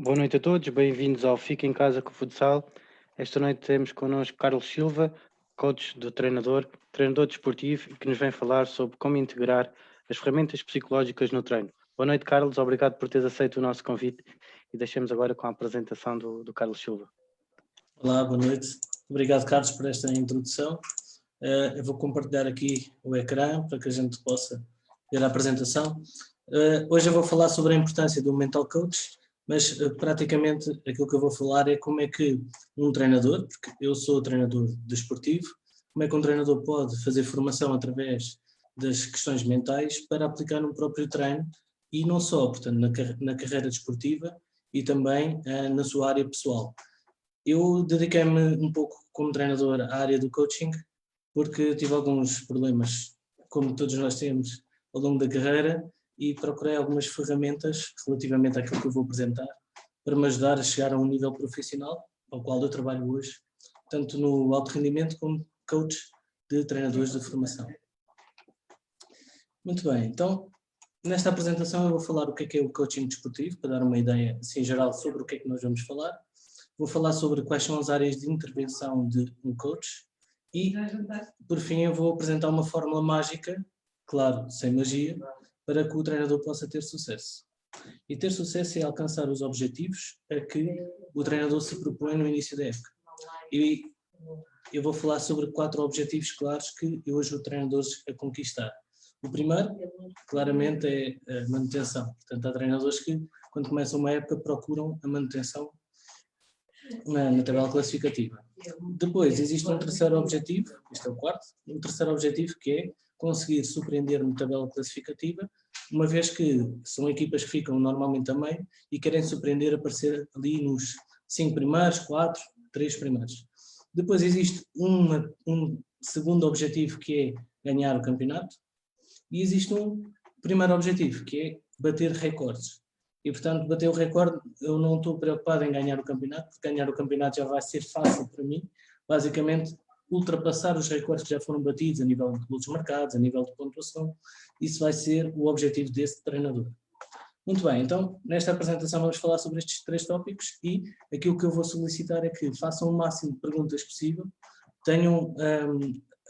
Boa noite a todos, bem-vindos ao Fica em Casa com o Futsal. Esta noite temos connosco Carlos Silva, coach do treinador desportivo, e que nos vem falar sobre como integrar as ferramentas psicológicas no treino. Boa noite, Carlos, obrigado por teres aceito o nosso convite e deixamos agora com a apresentação do Carlos Silva. Olá, boa noite. Obrigado, Carlos, por esta introdução. Eu vou compartilhar aqui o ecrã para que a gente possa ver a apresentação. Hoje eu vou falar sobre a importância do mental coach, mas praticamente aquilo que eu vou falar é como é que um treinador, porque eu sou treinador desportivo, como é que um treinador pode fazer formação através das questões mentais para aplicar no próprio treino e não só, portanto, na carreira desportiva e também na sua área pessoal. Eu dediquei-me um pouco como treinador à área do coaching, porque tive alguns problemas, como todos nós temos, ao longo da carreira, e procurei algumas ferramentas relativamente àquilo que eu vou apresentar, para me ajudar a chegar a um nível profissional, ao qual eu trabalho hoje, tanto no alto rendimento como coach de treinadores de formação. Muito bem, então, nesta apresentação eu vou falar o que é o coaching desportivo, para dar uma ideia assim geral sobre o que é que nós vamos falar. Vou falar sobre quais são as áreas de intervenção de um coach e, por fim, eu vou apresentar uma fórmula mágica, claro, sem magia, para que o treinador possa ter sucesso. E ter sucesso é alcançar os objetivos a que o treinador se propõe no início da época. E eu vou falar sobre 4 objetivos claros que eu ajudo treinadores a conquistar. O primeiro, claramente, é a manutenção. Portanto, há treinadores que, quando começam uma época, procuram a manutenção na tabela classificativa. Depois existe um terceiro objetivo, este é o quarto, um terceiro objetivo que é conseguir surpreender na tabela classificativa, uma vez que são equipas que ficam normalmente a meio e querem surpreender, aparecer ali nos 5 primeiros, 4, 3 primeiros. Depois existe um segundo objetivo que é ganhar o campeonato e existe um primeiro objetivo que é bater recordes. E, portanto, bater o recorde, eu não estou preocupado em ganhar o campeonato, porque ganhar o campeonato já vai ser fácil para mim. Basicamente, ultrapassar os recordes que já foram batidos a nível de golos marcados, a nível de pontuação, isso vai ser o objetivo desse treinador. Muito bem, então, nesta apresentação vamos falar sobre estes 3 tópicos e aquilo que eu vou solicitar é que façam o máximo de perguntas possível, tenham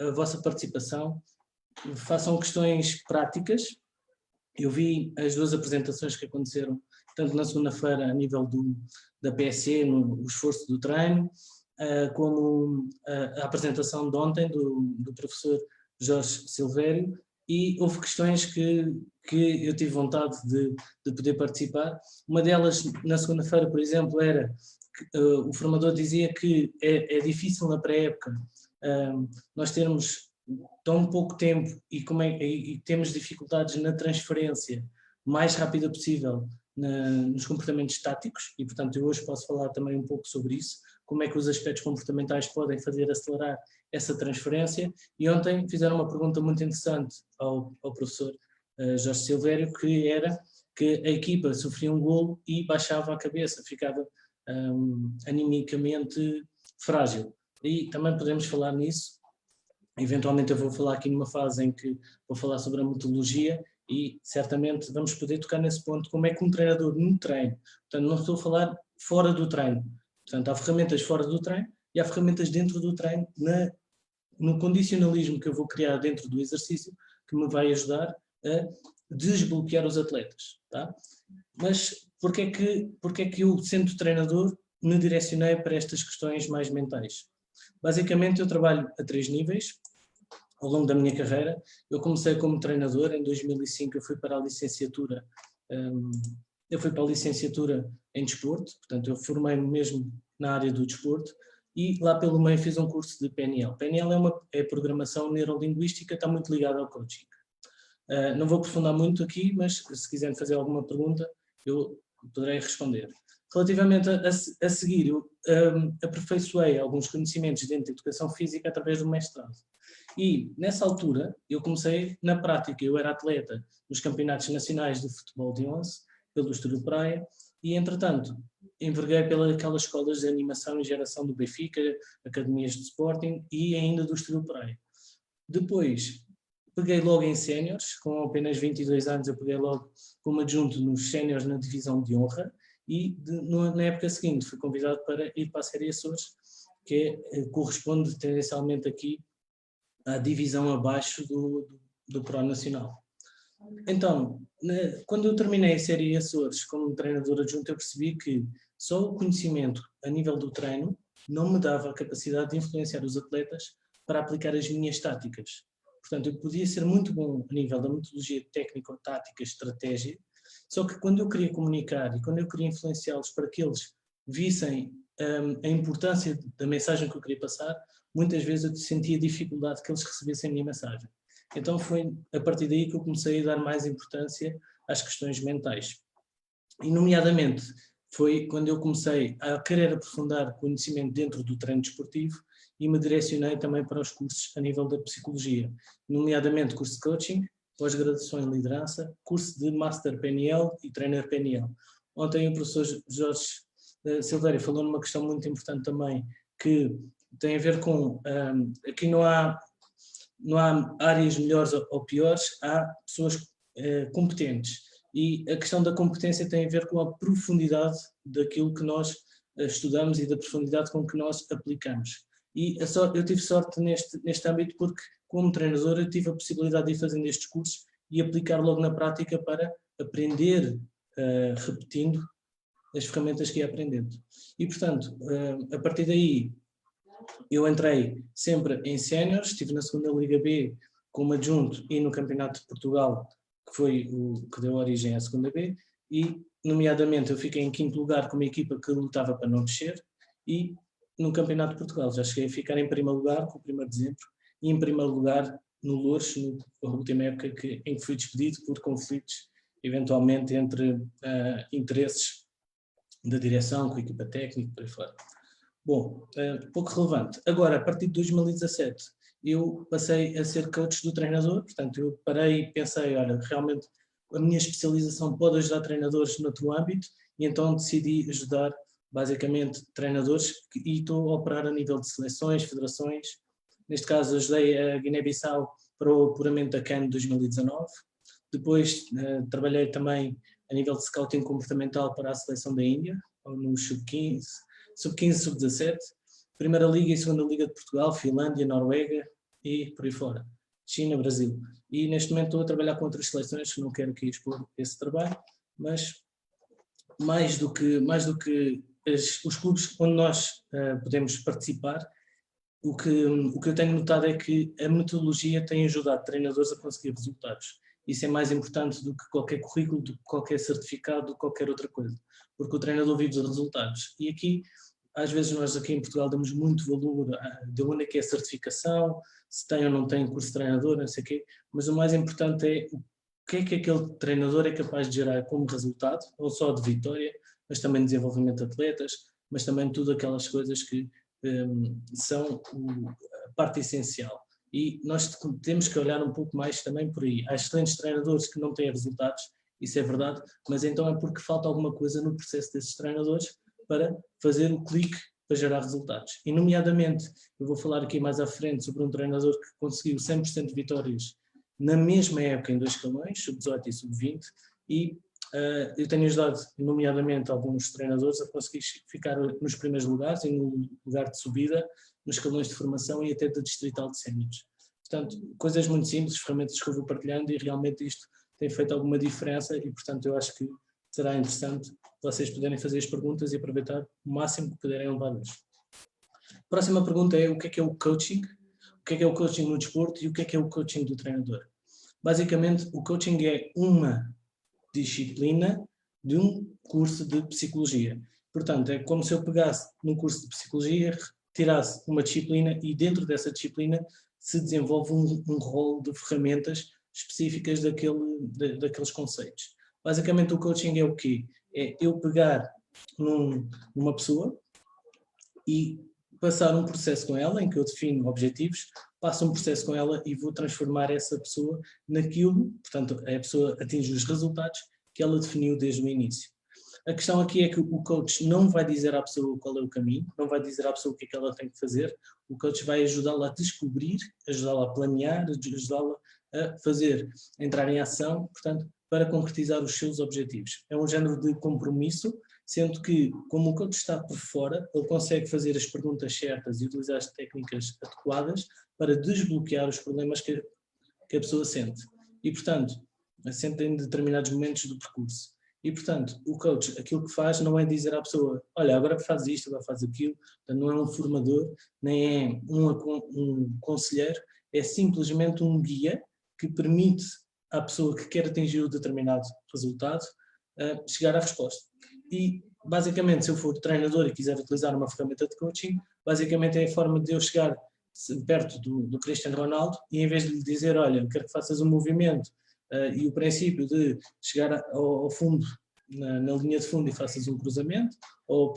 a vossa participação, façam questões práticas. Eu vi as 2 apresentações que aconteceram, tanto na segunda-feira a nível da PSE, no esforço do treino, como a apresentação de ontem do professor Jorge Silvério, e houve questões que eu tive vontade de poder participar. Uma delas, na segunda-feira, por exemplo, era que o formador dizia que é difícil na pré-época nós termos tão pouco tempo e temos dificuldades na transferência mais rápida possível nos comportamentos táticos, e portanto eu hoje posso falar também um pouco sobre isso, como é que os aspectos comportamentais podem fazer acelerar essa transferência. E ontem fizeram uma pergunta muito interessante ao professor Jorge Silvério, que era que a equipa sofria um golo e baixava a cabeça, ficava animicamente frágil. E também podemos falar nisso. Eventualmente eu vou falar aqui numa fase em que vou falar sobre a metodologia e certamente vamos poder tocar nesse ponto, como é que um treinador no treino, portanto não estou a falar fora do treino, portanto há ferramentas fora do treino e há ferramentas dentro do treino, no condicionalismo que eu vou criar dentro do exercício, que me vai ajudar a desbloquear os atletas. Tá? Mas porquê é que eu, sendo treinador, me direcionei para estas questões mais mentais? Basicamente eu trabalho a 3 níveis. Ao longo da minha carreira, eu comecei como treinador, em 2005 eu fui para a licenciatura, em desporto, portanto eu formei-me mesmo na área do desporto, e lá pelo meio fiz um curso de PNL. PNL é programação neurolinguística, está muito ligada ao coaching. Não vou aprofundar muito aqui, mas se quiserem fazer alguma pergunta, eu poderei responder. Relativamente a seguir, eu aperfeiçoei alguns conhecimentos dentro da educação física através do mestrado. E, nessa altura, eu comecei na prática. Eu era atleta nos campeonatos nacionais de futebol de 11, pelo Estoril Praia, e, entretanto, enverguei pelas escolas de animação e geração do Benfica, academias de Sporting e ainda do Estoril Praia. Depois, peguei logo em séniores, com apenas 22 anos eu peguei logo como adjunto nos séniores na divisão de honra, e na época seguinte fui convidado para ir para a Série Açores, que corresponde tendencialmente aqui à divisão abaixo do Pro Nacional. Então, quando eu terminei a Série Açores como treinador adjunto, eu percebi que só o conhecimento a nível do treino não me dava a capacidade de influenciar os atletas para aplicar as minhas táticas. Portanto, eu podia ser muito bom a nível da metodologia técnico-tática, estratégia, só que quando eu queria comunicar e quando eu queria influenciá-los para que eles vissem a importância da mensagem que eu queria passar, muitas vezes eu sentia dificuldade que eles recebessem a minha mensagem. Então foi a partir daí que eu comecei a dar mais importância às questões mentais. E nomeadamente foi quando eu comecei a querer aprofundar conhecimento dentro do treino desportivo e me direcionei também para os cursos a nível da psicologia, nomeadamente curso de coaching, pós-graduação em liderança, curso de Master PNL e Trainer PNL. Ontem o professor Jorge Silvério falou numa questão muito importante também, que tem a ver com, aqui não há áreas melhores ou piores, há pessoas competentes. E a questão da competência tem a ver com a profundidade daquilo que nós estudamos e da profundidade com que nós aplicamos. E eu tive sorte neste âmbito porque, como treinador, eu tive a possibilidade de ir fazendo estes cursos e aplicar logo na prática para aprender repetindo as ferramentas que ia aprendendo. E, portanto, a partir daí, eu entrei sempre em séniores, estive na segunda Liga B como adjunto e no Campeonato de Portugal, que foi o que deu origem à segunda B, e nomeadamente eu fiquei em quinto lugar com uma equipa que lutava para não descer, e no Campeonato de Portugal já cheguei a ficar em primeiro lugar com o 1º de dezembro, e em primeiro lugar no Loures, na última época em que fui despedido por conflitos, eventualmente entre interesses da direção, com a equipa técnica, por aí fora. Bom, pouco relevante. Agora, a partir de 2017, eu passei a ser coach do treinador, portanto, eu parei e pensei, olha, realmente a minha especialização pode ajudar treinadores no outro âmbito, e então decidi ajudar, basicamente, treinadores, e estou a operar a nível de seleções, federações. Neste caso, ajudei a Guiné-Bissau para o apuramento da CAN de 2019. Depois, trabalhei também a nível de scouting comportamental para a seleção da Índia, no sub-15, sub-17, Primeira Liga e Segunda Liga de Portugal, Finlândia, Noruega e por aí fora, China, Brasil. E neste momento estou a trabalhar com outras seleções, que não quero aqui expor esse trabalho, mas mais do que os clubes onde nós podemos participar, o que eu tenho notado é que a metodologia tem ajudado treinadores a conseguir resultados. Isso é mais importante do que qualquer currículo, do que qualquer certificado, do que qualquer outra coisa, porque o treinador vive dos resultados. E aqui, às vezes nós aqui em Portugal damos muito valor de onde é que é a certificação, se tem ou não tem curso de treinador, não sei o quê, mas o mais importante é o que é que aquele treinador é capaz de gerar como resultado, não só de vitória, mas também de desenvolvimento de atletas, mas também tudo aquelas coisas que são a parte essencial. E nós temos que olhar um pouco mais também por aí. Há excelentes treinadores que não têm resultados, isso é verdade, mas então é porque falta alguma coisa no processo desses treinadores para fazer o clique para gerar resultados. E nomeadamente, eu vou falar aqui mais à frente sobre um treinador que conseguiu 100% de vitórias na mesma época em 2 escalões, sub-18 e sub-20, e eu tenho ajudado, nomeadamente, alguns treinadores a conseguir ficar nos primeiros lugares e no lugar de subida, nos escalões de formação e até da distrital de séniores. Portanto, coisas muito simples, ferramentas que eu vou partilhando, e realmente isto tem feito alguma diferença e, portanto, eu acho que será interessante vocês poderem fazer as perguntas e aproveitar o máximo que puderem levar-nos. A próxima pergunta é: o que é o coaching? O que é o coaching no desporto e o que é o coaching do treinador? Basicamente, o coaching é uma disciplina de um curso de psicologia. Portanto, é como se eu pegasse num curso de psicologia, tirasse uma disciplina e dentro dessa disciplina se desenvolve um rol de ferramentas específicas daqueles conceitos. Basicamente, o coaching é o quê? É eu pegar numa pessoa e passar um processo com ela, em que eu defino objetivos, passo um processo com ela e vou transformar essa pessoa naquilo, portanto, a pessoa atinge os resultados que ela definiu desde o início. A questão aqui é que o coach não vai dizer à pessoa qual é o caminho, não vai dizer à pessoa o que é que ela tem que fazer, o coach vai ajudá-la a descobrir, ajudá-la a planear, ajudá-la a fazer, a entrar em ação, portanto, para concretizar os seus objetivos. É um género de compromisso, sendo que, como o coach está por fora, ele consegue fazer as perguntas certas e utilizar as técnicas adequadas para desbloquear os problemas que a pessoa sente. E, portanto, sente em determinados momentos do percurso. E, portanto, o coach, aquilo que faz não é dizer à pessoa, olha, agora faz isto, agora faz aquilo, portanto, não é um formador, nem é um conselheiro, é simplesmente um guia que permite à pessoa que quer atingir um determinado resultado chegar à resposta. E, basicamente, se eu for treinador e quiser utilizar uma ferramenta de coaching, basicamente é a forma de eu chegar perto do Cristiano Ronaldo e, em vez de lhe dizer, olha, quero que faças um movimento e o princípio de chegar ao fundo, na linha de fundo, e faças um cruzamento, ou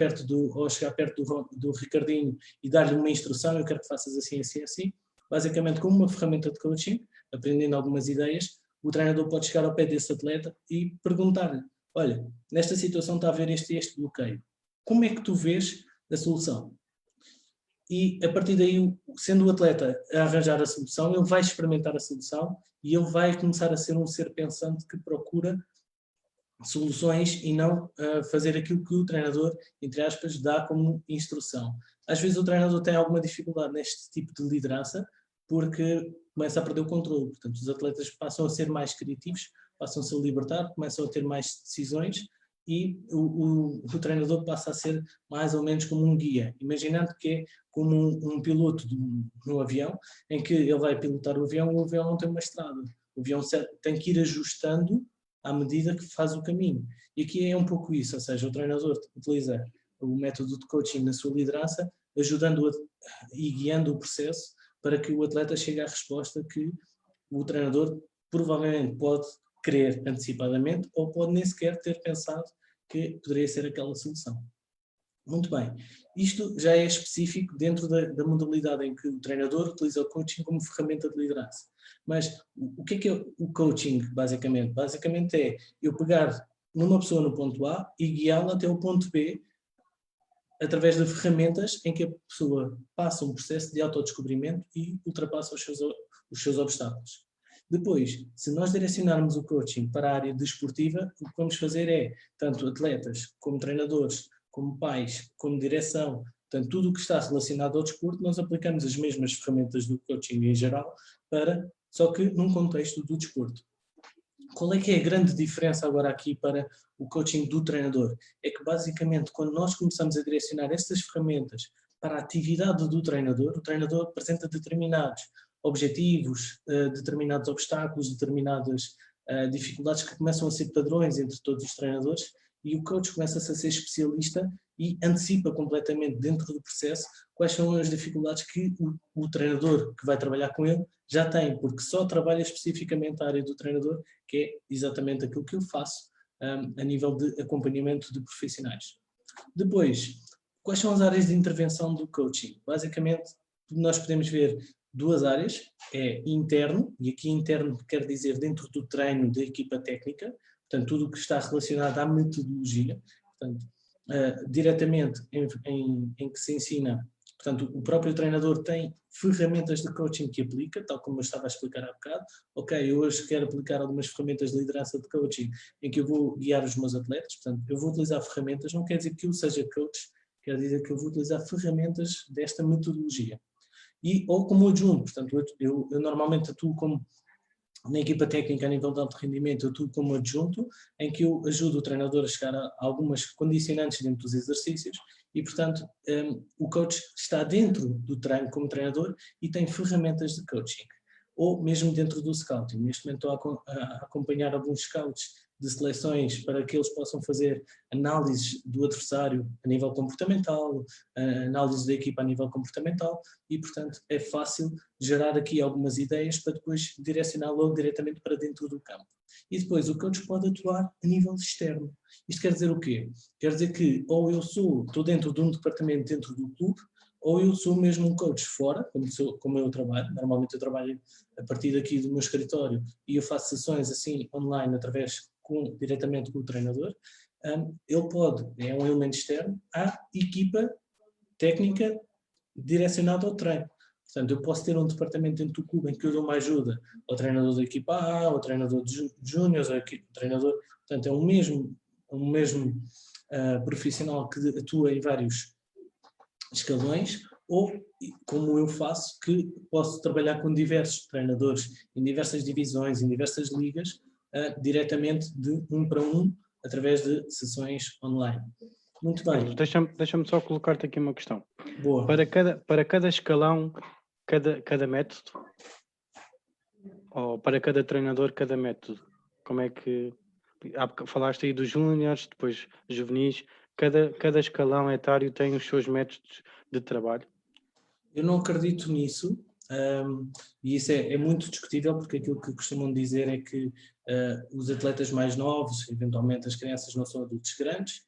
chegar perto do Ricardinho e dar-lhe uma instrução, eu quero que faças assim, assim, assim. Basicamente, como uma ferramenta de coaching, aprendendo algumas ideias, o treinador pode chegar ao pé desse atleta e perguntar-lhe, olha, nesta situação está a haver este bloqueio. Como é que tu vês a solução? E a partir daí, sendo o atleta a arranjar a solução, ele vai experimentar a solução e ele vai começar a ser um ser pensante que procura soluções e não fazer aquilo que o treinador, entre aspas, dá como instrução. Às vezes o treinador tem alguma dificuldade neste tipo de liderança porque começa a perder o controle. Portanto, os atletas passam a ser mais criativos, passam-se a libertar, começam a ter mais decisões e o treinador passa a ser mais ou menos como um guia, imaginando que é como um piloto de um avião, em que ele vai pilotar o avião não tem uma estrada. O avião tem que ir ajustando à medida que faz o caminho. E aqui é um pouco isso, ou seja, o treinador utiliza o método de coaching na sua liderança, ajudando e guiando o processo para que o atleta chegue à resposta que o treinador provavelmente pode querer antecipadamente ou pode nem sequer ter pensado que poderia ser aquela solução. Muito bem. Isto já é específico dentro da modalidade em que o treinador utiliza o coaching como ferramenta de liderança. Mas o que é o coaching, basicamente? Basicamente é eu pegar numa pessoa no ponto A e guiá-la até o ponto B através de ferramentas em que a pessoa passa um processo de autodescobrimento e ultrapassa os seus obstáculos. Depois, se nós direcionarmos o coaching para a área desportiva, o que vamos fazer é, tanto atletas como treinadores, como pais, como direção, portanto, tudo o que está relacionado ao desporto, nós aplicamos as mesmas ferramentas do coaching em geral, só que num contexto do desporto. Qual é que é a grande diferença agora aqui para o coaching do treinador? É que basicamente quando nós começamos a direcionar estas ferramentas para a atividade do treinador, o treinador apresenta determinados objetivos, determinados obstáculos, determinadas dificuldades que começam a ser padrões entre todos os treinadores e o coach começa-se a ser especialista e antecipa completamente dentro do processo quais são as dificuldades que o treinador que vai trabalhar com ele já tem, porque só trabalha especificamente a área do treinador, que é exatamente aquilo que eu faço a nível de acompanhamento de profissionais. Depois, quais são as áreas de intervenção do coaching? Basicamente, nós podemos ver duas áreas, é interno, e aqui interno quer dizer dentro do treino da equipa técnica, portanto, tudo o que está relacionado à metodologia, portanto, diretamente em que se ensina, portanto, o próprio treinador tem ferramentas de coaching que aplica, tal como eu estava a explicar há bocado. Ok, eu hoje quero aplicar algumas ferramentas de liderança de coaching em que eu vou guiar os meus atletas, portanto, eu vou utilizar ferramentas, não quer dizer que eu seja coach, quer dizer que eu vou utilizar ferramentas desta metodologia. Ou como adjunto, portanto, eu normalmente atuo como na equipa técnica a nível de alto rendimento, eu atuo como adjunto, em que eu ajudo o treinador a chegar a algumas condicionantes dentro dos exercícios e, portanto, o coach está dentro do treino como treinador e tem ferramentas de coaching. Ou mesmo dentro do scouting. Neste momento estou a acompanhar alguns scouts de seleções para que eles possam fazer análises do adversário a nível comportamental, análise da equipa a nível comportamental e, portanto, é fácil gerar aqui algumas ideias para depois direcionar logo diretamente para dentro do campo. E depois o coach pode atuar a nível externo. Isto quer dizer o quê? Quer dizer que ou eu estou dentro de um departamento dentro do clube, ou eu sou mesmo um coach fora, como eu trabalho. Normalmente eu trabalho a partir daqui do meu escritório e eu faço sessões assim online diretamente com o treinador. Ele é um elemento externo à equipa técnica direcionada ao treino. Portanto, eu posso ter um departamento dentro do clube em que eu dou uma ajuda ao treinador da equipa A, ao treinador de júniores, ao treinador. Portanto, é um mesmo profissional que atua em vários escalões, ou como eu faço, que posso trabalhar com diversos treinadores em diversas divisões, em diversas ligas, diretamente de 1 para 1, através de sessões online. Muito bem. Carlos, deixa-me só colocar-te aqui uma questão. Boa. Para cada escalão, cada método, ou para cada treinador, cada método, como é que... Falaste aí dos júniores, depois juvenis, cada escalão etário tem os seus métodos de trabalho? Eu não acredito nisso, e isso é muito discutível, porque aquilo que costumam dizer é que os atletas mais novos, eventualmente as crianças, não são adultos grandes,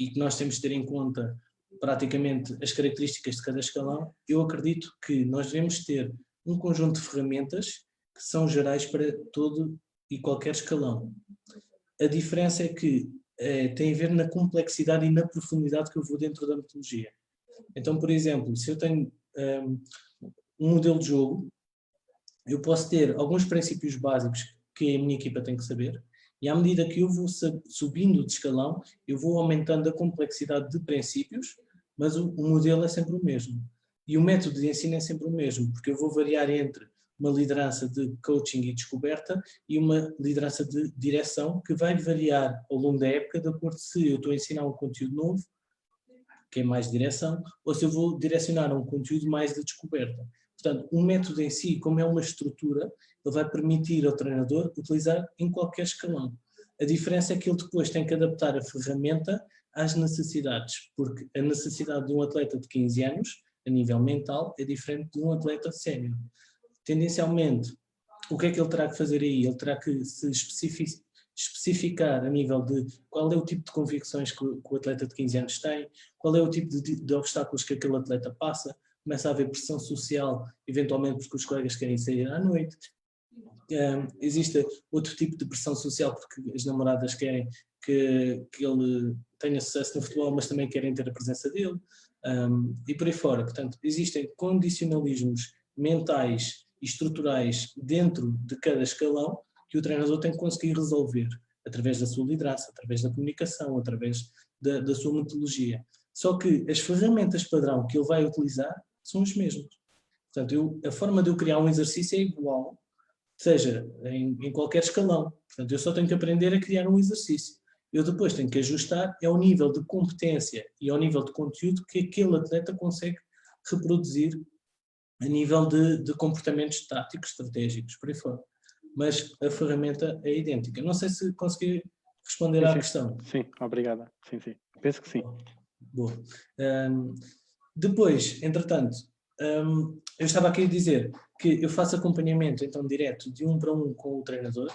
e que nós temos de ter em conta praticamente as características de cada escalão. Eu acredito que nós devemos ter um conjunto de ferramentas que são gerais para todo e qualquer escalão. A diferença é que tem a ver na complexidade e na profundidade que eu vou dentro da metodologia. Então, por exemplo, se eu tenho um modelo de jogo, eu posso ter alguns princípios básicos que a minha equipa tem que saber, e à medida que eu vou subindo de escalão, eu vou aumentando a complexidade de princípios, mas o modelo é sempre o mesmo. E o método de ensino é sempre o mesmo, porque eu vou variar entre uma liderança de coaching e descoberta e uma liderança de direção, que vai variar ao longo da época, de acordo se eu estou a ensinar um conteúdo novo, que é mais direção, ou se eu vou direcionar a um conteúdo mais de descoberta. Portanto, o método em si, como é uma estrutura, ele vai permitir ao treinador utilizar em qualquer escalão. A diferença é que ele depois tem que adaptar a ferramenta às necessidades, porque a necessidade de um atleta de 15 anos, a nível mental, é diferente de um atleta sénior. Tendencialmente, o que é que ele terá que fazer aí? Ele terá que se especificar a nível de qual é o tipo de convicções que o atleta de 15 anos tem, qual é o tipo de obstáculos que aquele atleta passa. Começa a haver pressão social, eventualmente porque os colegas querem sair à noite. Existe outro tipo de pressão social, porque as namoradas querem que ele tenha sucesso no futebol, mas também querem ter a presença dele, e por aí fora. Portanto, existem condicionalismos mentais e estruturais dentro de cada escalão que o treinador tem que conseguir resolver, através da sua liderança, através da comunicação, através da sua metodologia. Só que as ferramentas padrão que ele vai utilizar são as mesmas. Portanto, a forma de eu criar um exercício é igual, seja em qualquer escalão. Portanto, eu só tenho que aprender a criar um exercício. Eu depois tenho que ajustar ao nível de competência e ao nível de conteúdo que aquele atleta consegue reproduzir a nível de comportamentos táticos, estratégicos, por aí fora. Mas a ferramenta é idêntica. Não sei se consegui responder à questão. Sim, obrigada. Sim. Penso que sim. Boa. Depois, entretanto, eu estava aqui a dizer que eu faço acompanhamento, então, direto de 1 para 1 com o treinador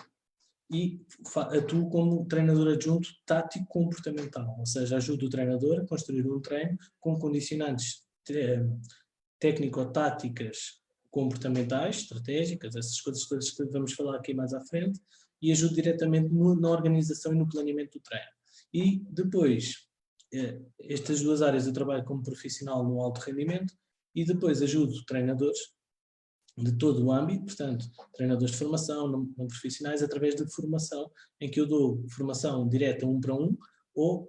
e atuo como treinador adjunto tático-comportamental, ou seja, ajudo o treinador a construir um treino com condicionantes técnico-táticas comportamentais, estratégicas, essas coisas todas que vamos falar aqui mais à frente, e ajudo diretamente na organização e no planeamento do treino. E depois, estas duas áreas eu trabalho como profissional no alto rendimento e depois ajudo treinadores de todo o âmbito, portanto, treinadores de formação, não profissionais, através de formação, em que eu dou formação direta 1 para 1, ou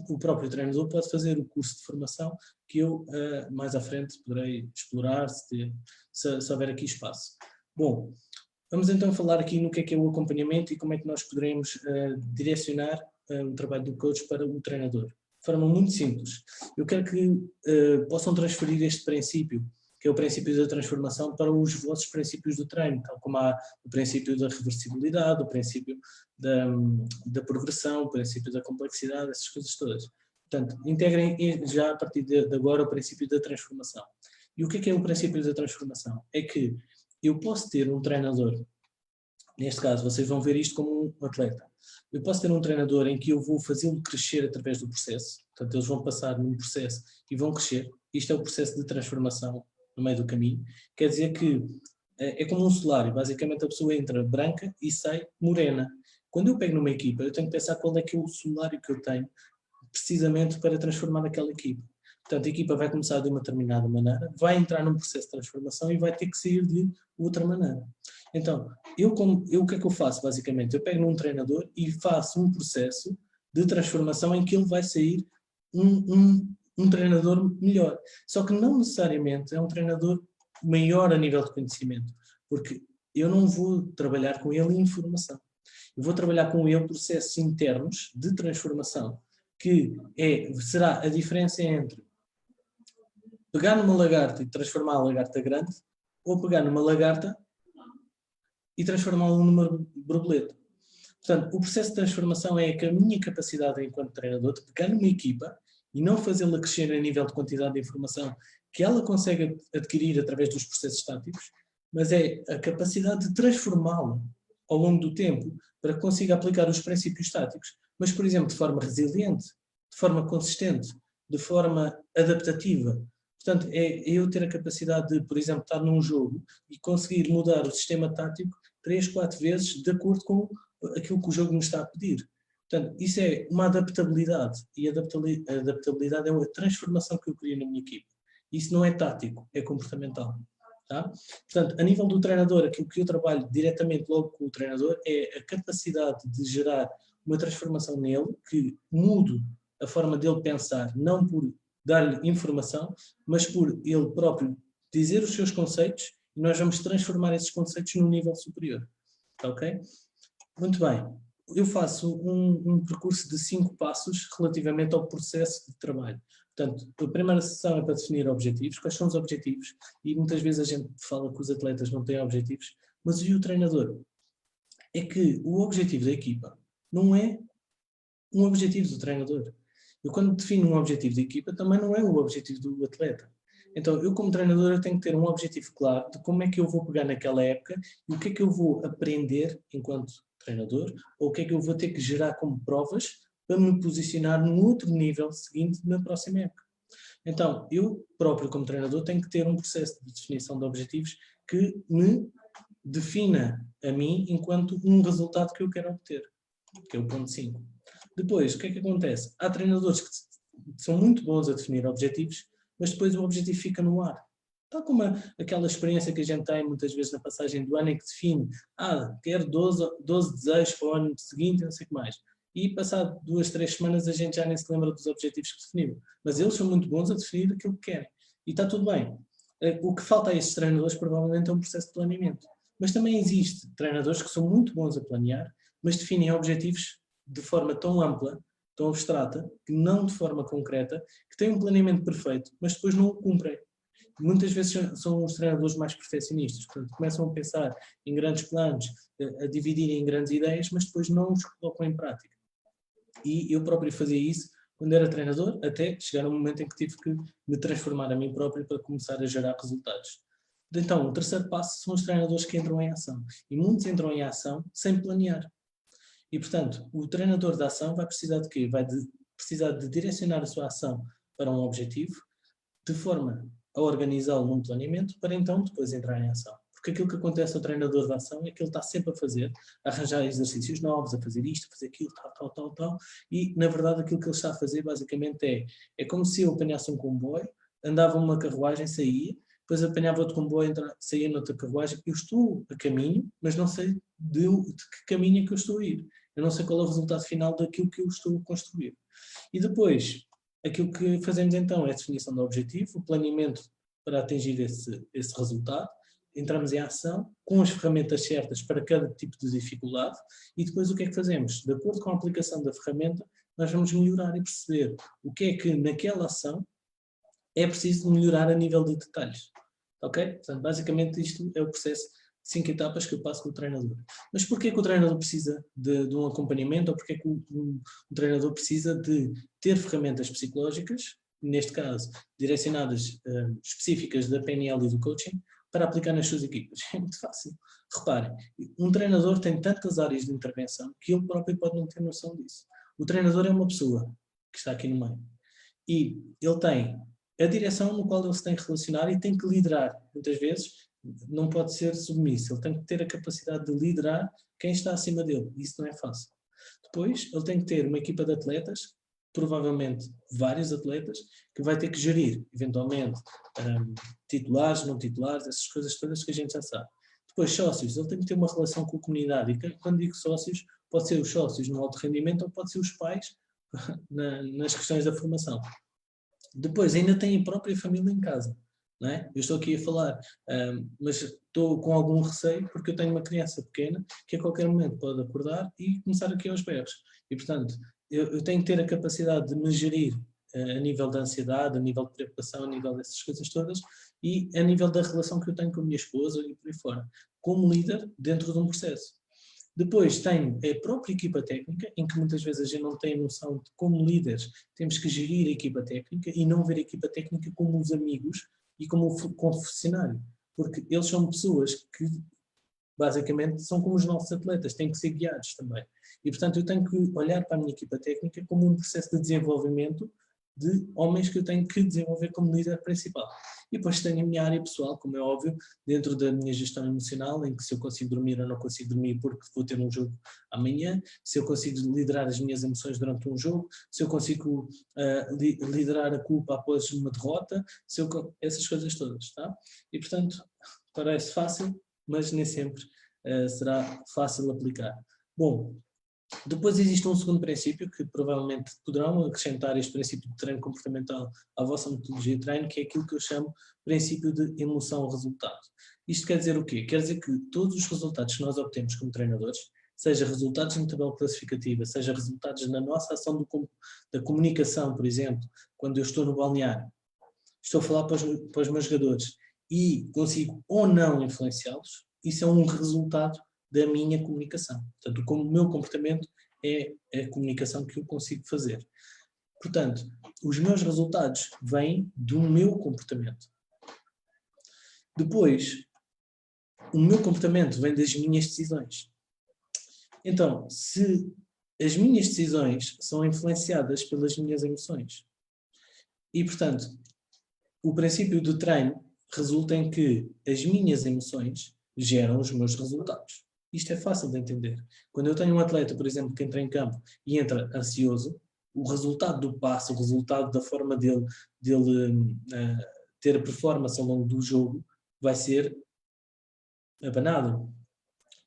o próprio treinador pode fazer o curso de formação que eu mais à frente poderei explorar se houver aqui espaço. Bom, vamos então falar aqui no que é o acompanhamento e como é que nós poderemos direcionar o trabalho do coach para o treinador. De forma muito simples. Eu quero que possam transferir este princípio, que é o princípio da transformação, para os vossos princípios do treino, tal como há o princípio da reversibilidade, o princípio da progressão, o princípio da complexidade, essas coisas todas. Portanto, integrem já a partir de agora o princípio da transformação. E o que é o princípio da transformação? É que eu posso ter um treinador, neste caso vocês vão ver isto como um atleta, eu posso ter um treinador em que eu vou fazê-lo crescer através do processo, portanto eles vão passar num processo e vão crescer, isto é o processo de transformação no meio do caminho, quer dizer que é como um solário, basicamente a pessoa entra branca e sai morena. Quando eu pego numa equipa, eu tenho que pensar qual é que é o solário que eu tenho, precisamente para transformar aquela equipa. Portanto, a equipa vai começar de uma determinada maneira, vai entrar num processo de transformação e vai ter que sair de outra maneira. Então, o que é que eu faço, basicamente? Eu pego num treinador e faço um processo de transformação em que ele vai sair um treinador melhor. Só que não necessariamente é um treinador maior a nível de conhecimento, porque eu não vou trabalhar com ele em informação. Eu vou trabalhar com ele processos internos de transformação, que será a diferença entre pegar numa lagarta e transformar a lagarta grande, ou pegar numa lagarta e transformá-la numa borboleta. Portanto, o processo de transformação é que a minha capacidade enquanto treinador de pegar numa equipa e não fazê-la crescer a nível de quantidade de informação que ela consegue adquirir através dos processos táticos, mas é a capacidade de transformá-la ao longo do tempo para que consiga aplicar os princípios táticos, mas, por exemplo, de forma resiliente, de forma consistente, de forma adaptativa. Portanto, é eu ter a capacidade de, por exemplo, estar num jogo e conseguir mudar o sistema tático 3, 4 vezes de acordo com aquilo que o jogo me está a pedir. Portanto, isso é uma adaptabilidade, e a adaptabilidade é uma transformação que eu crio na minha equipe. Isso não é tático, é comportamental. Tá? Portanto, a nível do treinador, aquilo que eu trabalho diretamente logo com o treinador é a capacidade de gerar uma transformação nele, que mude a forma dele pensar, não por dar-lhe informação, mas por ele próprio dizer os seus conceitos, e nós vamos transformar esses conceitos num nível superior. Ok? Muito bem. Eu faço um percurso de 5 passos relativamente ao processo de trabalho. Portanto, a primeira sessão é para definir objetivos. Quais são os objetivos? E muitas vezes a gente fala que os atletas não têm objetivos, mas e o treinador? É que o objetivo da equipa não é um objetivo do treinador. Eu, quando defino um objetivo de equipa, também não é o objetivo do atleta. Então, eu como treinador, eu tenho que ter um objetivo claro de como é que eu vou pegar naquela época e o que é que eu vou aprender enquanto treinador, ou o que é que eu vou ter que gerar como provas para me posicionar num outro nível seguinte na próxima época. Então, eu próprio como treinador tenho que ter um processo de definição de objetivos que me defina a mim enquanto um resultado que eu quero obter, que é o ponto 5. Depois, o que é que acontece? Há treinadores que são muito bons a definir objetivos, mas depois o objetivo fica no ar. Tal como aquela experiência que a gente tem muitas vezes na passagem do ano em que define, quero 12 desejos para o ano seguinte, não sei o que mais. E passado 2, 3 semanas a gente já nem se lembra dos objetivos que definiu. Mas eles são muito bons a definir aquilo que querem. E está tudo bem. O que falta a estes treinadores provavelmente é um processo de planeamento. Mas também existe treinadores que são muito bons a planear, mas definem objetivos de forma tão ampla, tão abstrata, que não de forma concreta, que têm um planeamento perfeito, mas depois não o cumprem. Muitas vezes são os treinadores mais perfeccionistas, portanto começam a pensar em grandes planos, a dividir em grandes ideias, mas depois não os colocam em prática. E eu próprio fazia isso quando era treinador, até chegar um momento em que tive que me transformar a mim próprio para começar a gerar resultados. Então, o terceiro passo são os treinadores que entram em ação. E muitos entram em ação sem planear. E, portanto, o treinador da ação vai precisar de quê? Vai precisar de direcionar a sua ação para um objetivo, de forma a organizá-lo num planeamento, para então depois entrar em ação. Porque aquilo que acontece ao treinador da ação é que ele está sempre a fazer, a arranjar exercícios novos, a fazer isto, a fazer aquilo, tal, e, na verdade, aquilo que ele está a fazer, basicamente, é como se eu apanhasse um comboio, andava uma carruagem, saía, depois apanhava outro comboio, saía noutra carruagem, eu estou a caminho, mas não sei de que caminho é que eu estou a ir. Eu não sei qual é o resultado final daquilo que eu estou a construir. E depois, aquilo que fazemos então é a definição do objetivo, o planeamento para atingir esse resultado, entramos em ação com as ferramentas certas para cada tipo de dificuldade e depois o que é que fazemos? De acordo com a aplicação da ferramenta, nós vamos melhorar e perceber o que é que naquela ação é preciso melhorar a nível de detalhes. Ok? Portanto, basicamente isto é o processo de 5 etapas que eu passo com o treinador. Mas porquê que o treinador precisa de um acompanhamento ou porquê que o treinador precisa de ter ferramentas psicológicas, neste caso direcionadas, específicas da PNL e do coaching, para aplicar nas suas equipas? É muito fácil. Reparem, um treinador tem tantas áreas de intervenção que ele próprio pode não ter noção disso. O treinador é uma pessoa que está aqui no meio. E ele tem a direção no qual ele se tem que relacionar e tem que liderar. Muitas vezes não pode ser submisso. Ele tem que ter a capacidade de liderar quem está acima dele. Isso não é fácil. Depois, ele tem que ter uma equipa de atletas, provavelmente vários atletas, que vai ter que gerir, eventualmente, titulares, não titulares, essas coisas todas que a gente já sabe. Depois, sócios, ele tem que ter uma relação com a comunidade. E quando digo sócios, pode ser os sócios no alto rendimento ou pode ser os pais nas questões da formação. Depois, ainda tem a própria família em casa. Não é? Eu estou aqui a falar, mas estou com algum receio porque eu tenho uma criança pequena que a qualquer momento pode acordar e começar aqui aos berros. E, portanto, eu tenho que ter a capacidade de me gerir a nível da ansiedade, a nível de preocupação, a nível dessas coisas todas e a nível da relação que eu tenho com a minha esposa e por aí fora, como líder dentro de um processo. Depois tenho a própria equipa técnica, em que muitas vezes a gente não tem noção de como líderes temos que gerir a equipa técnica e não ver a equipa técnica como os amigos e como o confessionário, porque eles são pessoas que basicamente são como os nossos atletas, têm que ser guiados também. E portanto eu tenho que olhar para a minha equipa técnica como um processo de desenvolvimento de homens que eu tenho que desenvolver como líder principal. E depois tenho a minha área pessoal, como é óbvio, dentro da minha gestão emocional, em que se eu consigo dormir ou não consigo dormir porque vou ter um jogo amanhã, se eu consigo liderar as minhas emoções durante um jogo, se eu consigo liderar a culpa após uma derrota, essas coisas todas, tá? E portanto, parece fácil, mas nem sempre será fácil aplicar. Bom, depois existe um segundo princípio que provavelmente poderão acrescentar este princípio de treino comportamental à vossa metodologia de treino, que é aquilo que eu chamo princípio de emoção-resultado. Isto quer dizer o quê? Quer dizer que todos os resultados que nós obtemos como treinadores, seja resultados na tabela classificativa, seja resultados na nossa ação da comunicação, por exemplo, quando eu estou no balneário, estou a falar para os meus jogadores e consigo ou não influenciá-los, isso é um resultado da minha comunicação. Portanto, o meu comportamento é a comunicação que eu consigo fazer. Portanto, os meus resultados vêm do meu comportamento. Depois, o meu comportamento vem das minhas decisões. Então, se as minhas decisões são influenciadas pelas minhas emoções, e portanto, o princípio do treino resulta em que as minhas emoções geram os meus resultados. Isto é fácil de entender. Quando eu tenho um atleta, por exemplo, que entra em campo e entra ansioso, o resultado do passo, o resultado da forma dele ter performance ao longo do jogo vai ser abanado.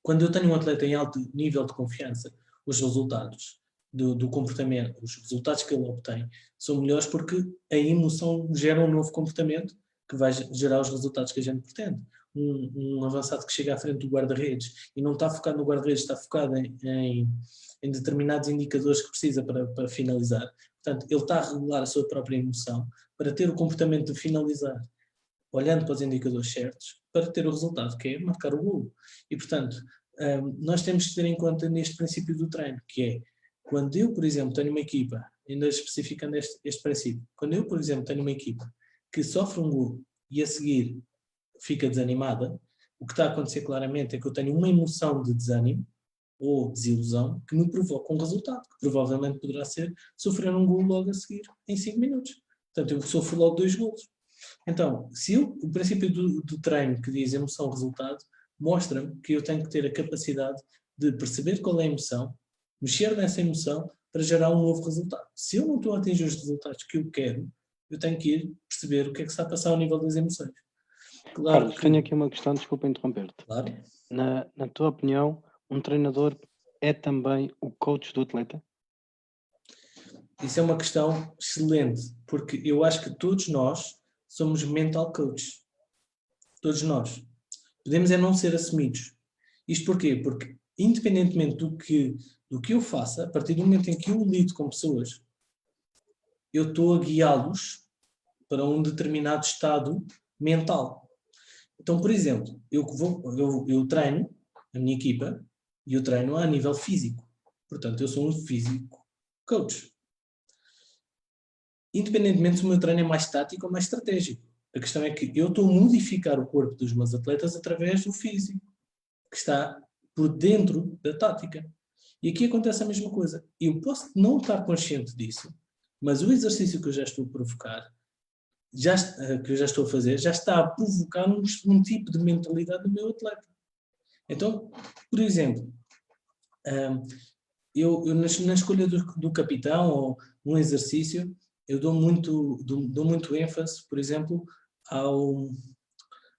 Quando eu tenho um atleta em alto nível de confiança, os resultados do comportamento, os resultados que ele obtém são melhores porque a emoção gera um novo comportamento que vai gerar os resultados que a gente pretende. Um avançado que chega à frente do guarda-redes e não está focado no guarda-redes, está focado em determinados indicadores que precisa para finalizar. Portanto, ele está a regular a sua própria emoção para ter o comportamento de finalizar, olhando para os indicadores certos, para ter o resultado, que é marcar o golo. E, portanto, nós temos que ter em conta neste princípio do treino, que é, quando eu, por exemplo, tenho uma equipa, ainda especificando este princípio, quando eu, por exemplo, tenho uma equipa que sofre um golo e a seguir fica desanimada, o que está a acontecer claramente é que eu tenho uma emoção de desânimo ou desilusão que me provoca um resultado, que provavelmente poderá ser sofrer um golo logo a seguir, em 5 minutos. Portanto, eu sofro logo 2 golos. Então, o princípio do treino que diz emoção-resultado mostra-me que eu tenho que ter a capacidade de perceber qual é a emoção, mexer nessa emoção para gerar um novo resultado. Se eu não estou a atingir os resultados que eu quero, eu tenho que ir perceber o que é que está a passar ao nível das emoções. Claro, Carlos, tenho aqui uma questão, desculpa interromper-te. Claro. Na tua opinião, um treinador é também o coach do atleta? Isso é uma questão excelente, porque eu acho que todos nós somos mental coaches. Todos nós. Podemos é não ser assumidos. Isto porquê? Porque independentemente do que eu faça, a partir do momento em que eu lido com pessoas, eu estou a guiá-los para um determinado estado mental. Então, por exemplo, eu treino a minha equipa e eu treino a nível físico. Portanto, eu sou um físico coach. Independentemente se o meu treino é mais tático ou mais estratégico. A questão é que eu estou a modificar o corpo dos meus atletas através do físico, que está por dentro da tática. E aqui acontece a mesma coisa. Eu posso não estar consciente disso, mas o exercício que eu já estou a provocar, que eu já estou a fazer, já está a provocar um tipo de mentalidade do meu atleta. Então, por exemplo, eu na escolha do capitão ou num exercício, eu dou muito ênfase, por exemplo,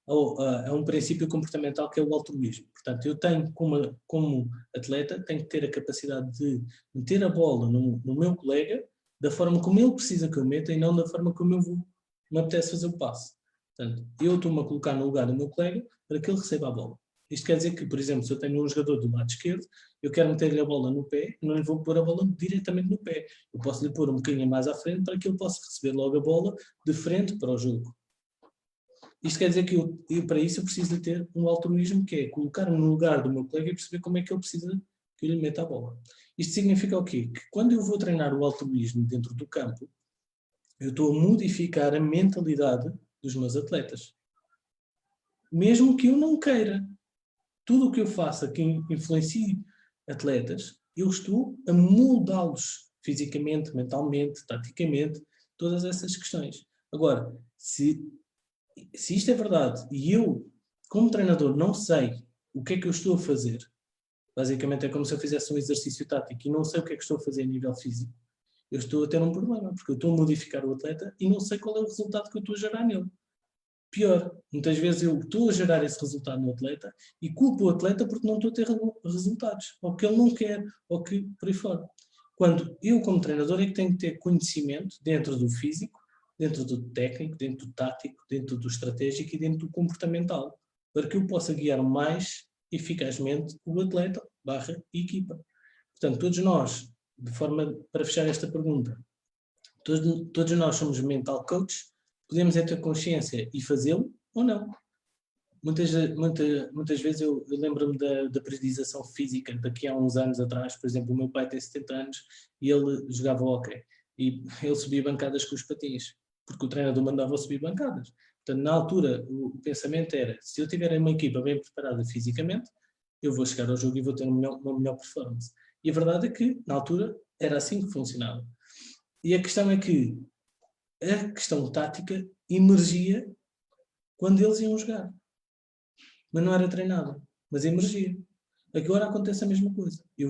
a um princípio comportamental que é o altruísmo. Portanto, eu tenho, como atleta, tenho que ter a capacidade de meter a bola no meu colega da forma como ele precisa que eu meta e não da forma como me apetece fazer o passe. Portanto, eu estou-me a colocar no lugar do meu colega para que ele receba a bola. Isto quer dizer que, por exemplo, se eu tenho um jogador do lado esquerdo, eu quero meter-lhe a bola no pé, não lhe vou pôr a bola diretamente no pé. Eu posso lhe pôr um bocadinho mais à frente para que ele possa receber logo a bola de frente para o jogo. Isto quer dizer que eu para isso eu preciso de ter um altruísmo, que é colocar-me no lugar do meu colega e perceber como é que ele precisa que eu lhe meta a bola. Isto significa o quê? Que quando eu vou treinar o altruísmo dentro do campo, eu estou a modificar a mentalidade dos meus atletas. Mesmo que eu não queira. Tudo o que eu faça que influencie atletas, eu estou a moldá-los fisicamente, mentalmente, taticamente, todas essas questões. Agora, se isto é verdade e eu, como treinador, não sei o que é que eu estou a fazer, basicamente é como se eu fizesse um exercício tático e não sei o que é que estou a fazer a nível físico, eu estou a ter um problema, porque eu estou a modificar o atleta e não sei qual é o resultado que eu estou a gerar nele. Pior, muitas vezes eu estou a gerar esse resultado no atleta e culpo o atleta porque não estou a ter resultados, ou que ele não quer, ou que por aí fora. Quando eu, como treinador, é que tenho que ter conhecimento dentro do físico, dentro do técnico, dentro do tático, dentro do estratégico e dentro do comportamental, para que eu possa guiar mais eficazmente o atleta / equipa. Portanto, todos nós, para fechar esta pergunta, todos nós somos mental coaches, podemos ter consciência e fazê-lo ou não. Muitas vezes eu lembro-me da periodização física daqui a uns anos atrás. Por exemplo, o meu pai tem 70 anos e ele jogava hóquei e ele subia bancadas com os patins, porque o treinador mandava subir bancadas. Portanto, na altura, o pensamento era, se eu tiver uma equipa bem preparada fisicamente, eu vou chegar ao jogo e vou ter uma melhor performance. E a verdade é que, na altura, era assim que funcionava. E a questão é que a questão tática emergia quando eles iam jogar. Mas não era treinado, mas emergia. Agora acontece a mesma coisa. Eu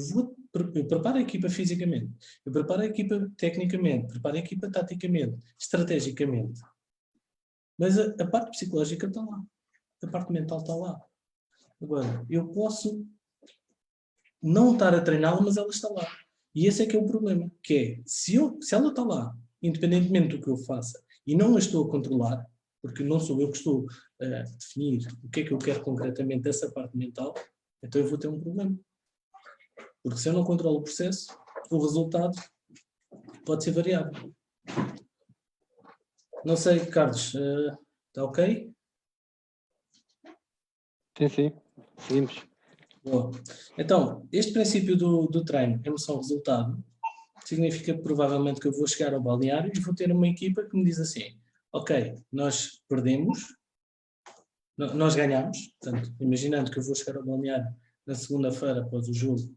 preparo a equipa fisicamente, eu preparo a equipa tecnicamente, preparo a equipa taticamente, estrategicamente. Mas a parte psicológica está lá. A parte mental está lá. Agora, eu posso não estar a treiná-la, mas ela está lá. E esse é que é o problema, que é, se ela está lá, independentemente do que eu faça, e não a estou a controlar, porque não sou eu que estou a definir o que é que eu quero concretamente dessa parte mental, então eu vou ter um problema. Porque se eu não controlo o processo, o resultado pode ser variável. Não sei, Carlos, está ok? Sim. Seguimos. Boa. Então, este princípio do treino, emoção-resultado, significa provavelmente que eu vou chegar ao balneário e vou ter uma equipa que me diz assim, ok, nós perdemos, nós ganhamos, portanto, imaginando que eu vou chegar ao balneário na segunda-feira após o jogo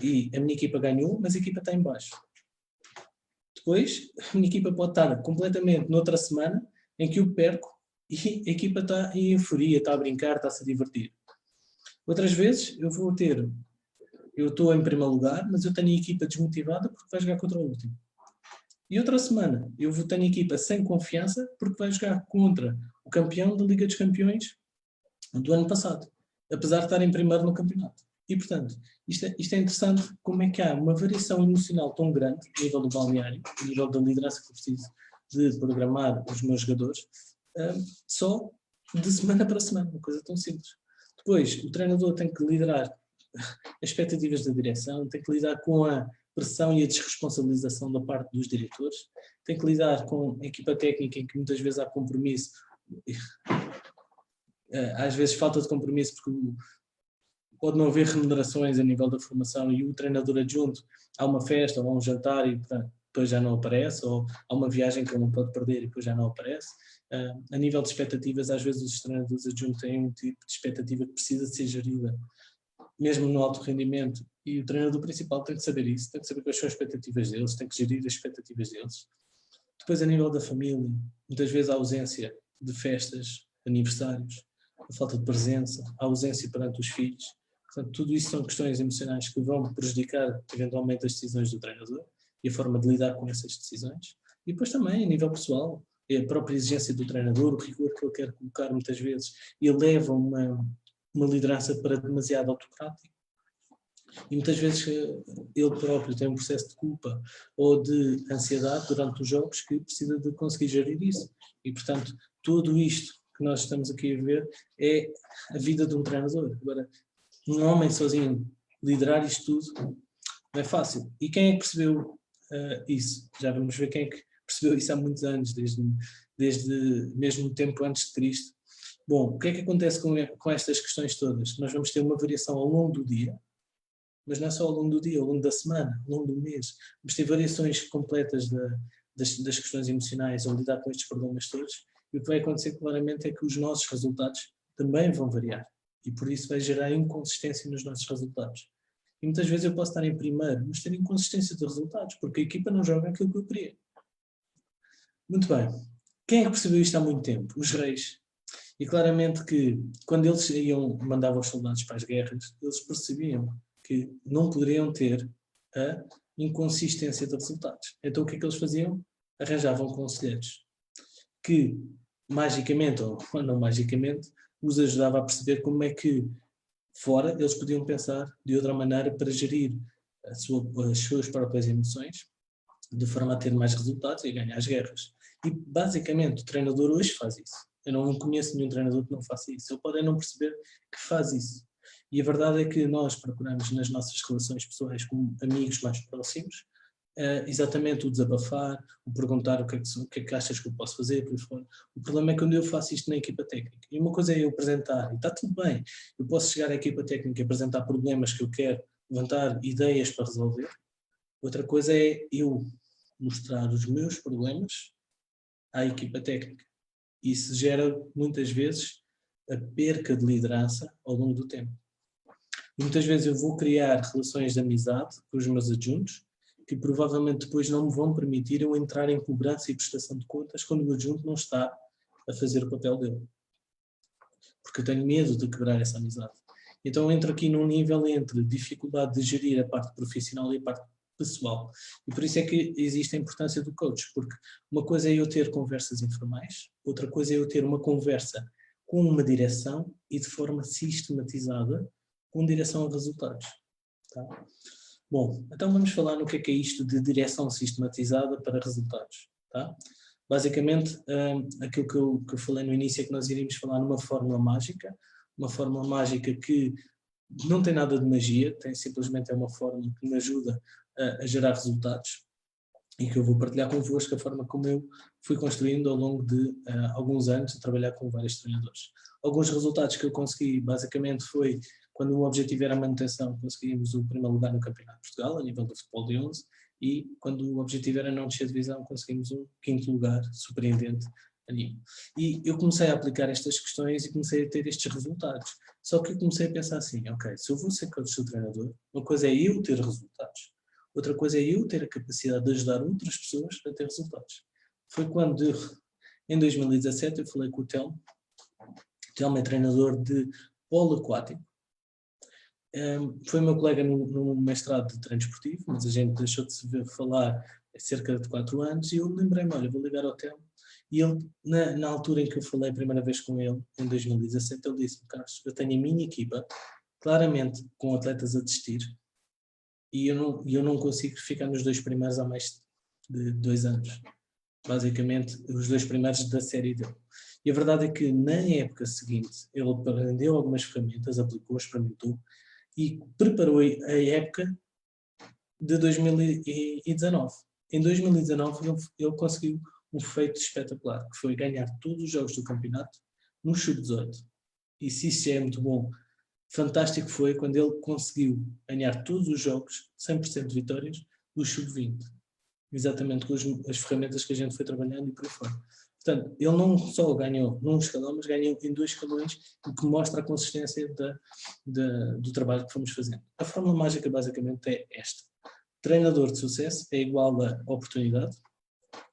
e a minha equipa ganhou, mas a equipa está em baixo. Depois, a minha equipa pode estar completamente noutra semana em que eu perco e a equipa está em euforia, está a brincar, está a se divertir. Outras vezes eu estou em primeiro lugar, mas eu tenho a equipa desmotivada porque vai jogar contra o último. E outra semana, eu tenho a equipa sem confiança porque vai jogar contra o campeão da Liga dos Campeões do ano passado, apesar de estar em primeiro no campeonato. E, portanto, isto é interessante como é que há uma variação emocional tão grande a nível do balneário, a nível da liderança que eu preciso de programar os meus jogadores, só de semana para semana, uma coisa tão simples. Depois, o treinador tem que liderar as expectativas da direção, tem que lidar com a pressão e a desresponsabilização da parte dos diretores, tem que lidar com a equipa técnica em que muitas vezes há compromisso, às vezes falta de compromisso porque pode não haver remunerações a nível da formação e o treinador adjunto há uma festa ou há um jantar e depois já não aparece, ou há uma viagem que ele não pode perder e depois já não aparece. A nível de expectativas, às vezes os treinadores adjuntos têm um tipo de expectativa que precisa de ser gerida mesmo no alto rendimento, e o treinador principal tem que saber isso, tem que saber quais são as expectativas deles, tem que gerir as expectativas deles. Depois, a nível da família, muitas vezes a ausência de festas, aniversários, a falta de presença, a ausência perante os filhos. Portanto, tudo isso são questões emocionais que vão prejudicar, eventualmente, as decisões do treinador e a forma de lidar com essas decisões. E depois também, a nível pessoal, é a própria exigência do treinador, o rigor que ele quer colocar muitas vezes, e leva uma liderança para demasiado autocrático. E muitas vezes ele próprio tem um processo de culpa ou de ansiedade durante os jogos que precisa de conseguir gerir isso. E, portanto, tudo isto que nós estamos aqui a ver é a vida de um treinador. Agora, um homem sozinho liderar isto tudo não é fácil. E quem é que percebeu isso? Já vamos ver quem é que percebeu isso há muitos anos, desde mesmo o tempo antes de Cristo. Bom, o que é que acontece com estas questões todas? Nós vamos ter uma variação ao longo do dia, mas não é só ao longo do dia, ao longo da semana, ao longo do mês. Vamos ter variações completas das questões emocionais ao lidar com estes problemas todos, e o que vai acontecer claramente é que os nossos resultados também vão variar, e por isso vai gerar inconsistência nos nossos resultados. E muitas vezes eu posso estar em primeiro, mas ter inconsistência de resultados, porque a equipa não joga aquilo que eu queria. Muito bem. Quem é que percebeu isto há muito tempo? Os reis. E claramente que, quando eles mandavam os soldados para as guerras, eles percebiam que não poderiam ter a inconsistência de resultados. Então o que é que eles faziam? Arranjavam conselheiros que, magicamente, ou não magicamente, os ajudava a perceber como é que fora eles podiam pensar de outra maneira para gerir as suas próprias emoções, de forma a ter mais resultados e ganhar as guerras. E basicamente o treinador hoje faz isso. Eu não conheço nenhum treinador que não faça isso. Ele pode não perceber que faz isso. E a verdade é que nós procuramos nas nossas relações pessoais como amigos mais próximos exatamente o desabafar, o perguntar o que é que achas que eu posso fazer, por aí fora. O problema é quando eu faço isto na equipa técnica. E uma coisa é eu apresentar, e está tudo bem, eu posso chegar à equipa técnica e apresentar problemas que eu quero, levantar ideias para resolver. Outra coisa é eu mostrar os meus problemas à equipa técnica. Isso gera, muitas vezes, a perca de liderança ao longo do tempo. E muitas vezes eu vou criar relações de amizade com os meus adjuntos, que provavelmente depois não me vão permitir eu entrar em cobrança e prestação de contas quando o adjunto não está a fazer o papel dele. Porque eu tenho medo de quebrar essa amizade. Então eu entro aqui num nível entre dificuldade de gerir a parte profissional e a parte pessoal. E por isso é que existe a importância do coach, porque uma coisa é eu ter conversas informais, outra coisa é eu ter uma conversa com uma direção e de forma sistematizada, com direção a resultados. Tá? Bom, então vamos falar no que é isto de direção sistematizada para resultados. Tá? Basicamente, aquilo que eu falei no início é que nós iríamos falar numa fórmula mágica, uma fórmula mágica que não tem nada de magia, simplesmente é uma fórmula que me ajuda a gerar resultados e que eu vou partilhar convosco a forma como eu fui construindo ao longo de alguns anos a trabalhar com vários treinadores. Alguns resultados que eu consegui basicamente foi quando o objetivo era a manutenção, conseguimos o primeiro lugar no Campeonato de Portugal, a nível do futebol de 11, e quando o objetivo era não descer de divisão, conseguimos um 5º lugar surpreendente a nível. E eu comecei a aplicar estas questões e comecei a ter estes resultados. Só que eu comecei a pensar assim, ok, se eu vou ser coach do treinador, uma coisa é eu ter resultados, outra coisa é eu ter a capacidade de ajudar outras pessoas a ter resultados. Foi quando, em 2017, eu falei com o Telmo. O Telmo é treinador de polo aquático. Foi meu colega no mestrado de treino esportivo, mas a gente deixou de se ver falar há cerca de 4 anos e eu lembrei-me, olha, vou ligar ao Telmo. E ele, na altura em que eu falei a primeira vez com ele, em 2017, ele disse-me, Carlos, eu tenho a minha equipa, claramente com atletas a desistir, e eu não consigo ficar nos 2 primeiros há mais de 2 anos. Basicamente, os 2 primeiros da série dele. E a verdade é que, na época seguinte, ele aprendeu algumas ferramentas, aplicou, experimentou, e preparou a época de 2019. Em 2019 ele conseguiu um feito espetacular, que foi ganhar todos os jogos do campeonato no sub-18. E se isso já é muito bom, fantástico foi quando ele conseguiu ganhar todos os jogos, 100% de vitórias, do sub-20. Exatamente com as ferramentas que a gente foi trabalhando e por aí fora. Portanto, ele não só ganhou num escalão, mas ganhou em 2 escalões, o que mostra a consistência do trabalho que fomos fazendo. A fórmula mágica basicamente é esta. Treinador de sucesso é igual a oportunidade.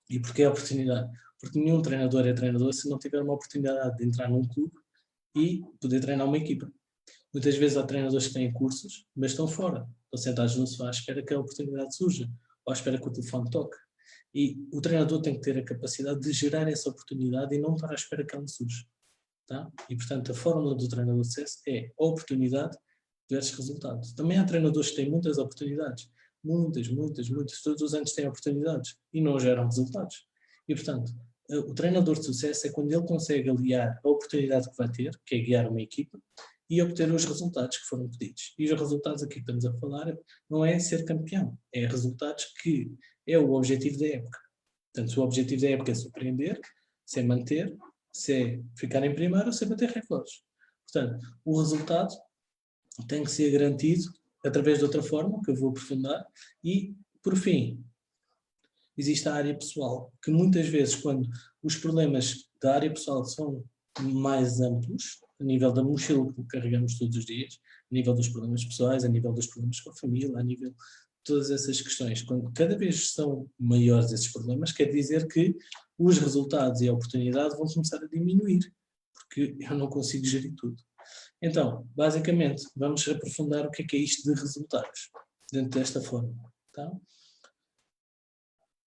E porquê a oportunidade? Porque nenhum treinador é treinador se não tiver uma oportunidade de entrar num clube e poder treinar uma equipa. Muitas vezes há treinadores que têm cursos, mas estão fora. Estão sentados no sofá à espera que a oportunidade surja, ou à espera que o telefone toque. E o treinador tem que ter a capacidade de gerar essa oportunidade e não estar à espera que ela surja. Tá? E, portanto, a fórmula do treinador de sucesso é oportunidade versus resultado. Também há treinadores que têm muitas oportunidades. Muitas. Todos os anos têm oportunidades e não geram resultados. E, portanto, o treinador de sucesso é quando ele consegue aliar a oportunidade que vai ter, que é guiar uma equipa, e obter os resultados que foram pedidos. E os resultados aqui que estamos a falar não é ser campeão, é resultados que é o objetivo da época. Portanto, se o objetivo da época é surpreender, se é manter, se é ficar em primeiro ou se é bater recordes. Portanto, o resultado tem que ser garantido através de outra forma, que eu vou aprofundar, e, por fim, existe a área pessoal, que muitas vezes, quando os problemas da área pessoal são mais amplos, a nível da mochila que carregamos todos os dias, a nível dos problemas pessoais, a nível dos problemas com a família, a nível de todas essas questões, quando cada vez são maiores esses problemas, quer dizer que os resultados e a oportunidade vão começar a diminuir, porque eu não consigo gerir tudo. Então, basicamente, vamos aprofundar o que é isto de resultados, dentro desta forma. Tá?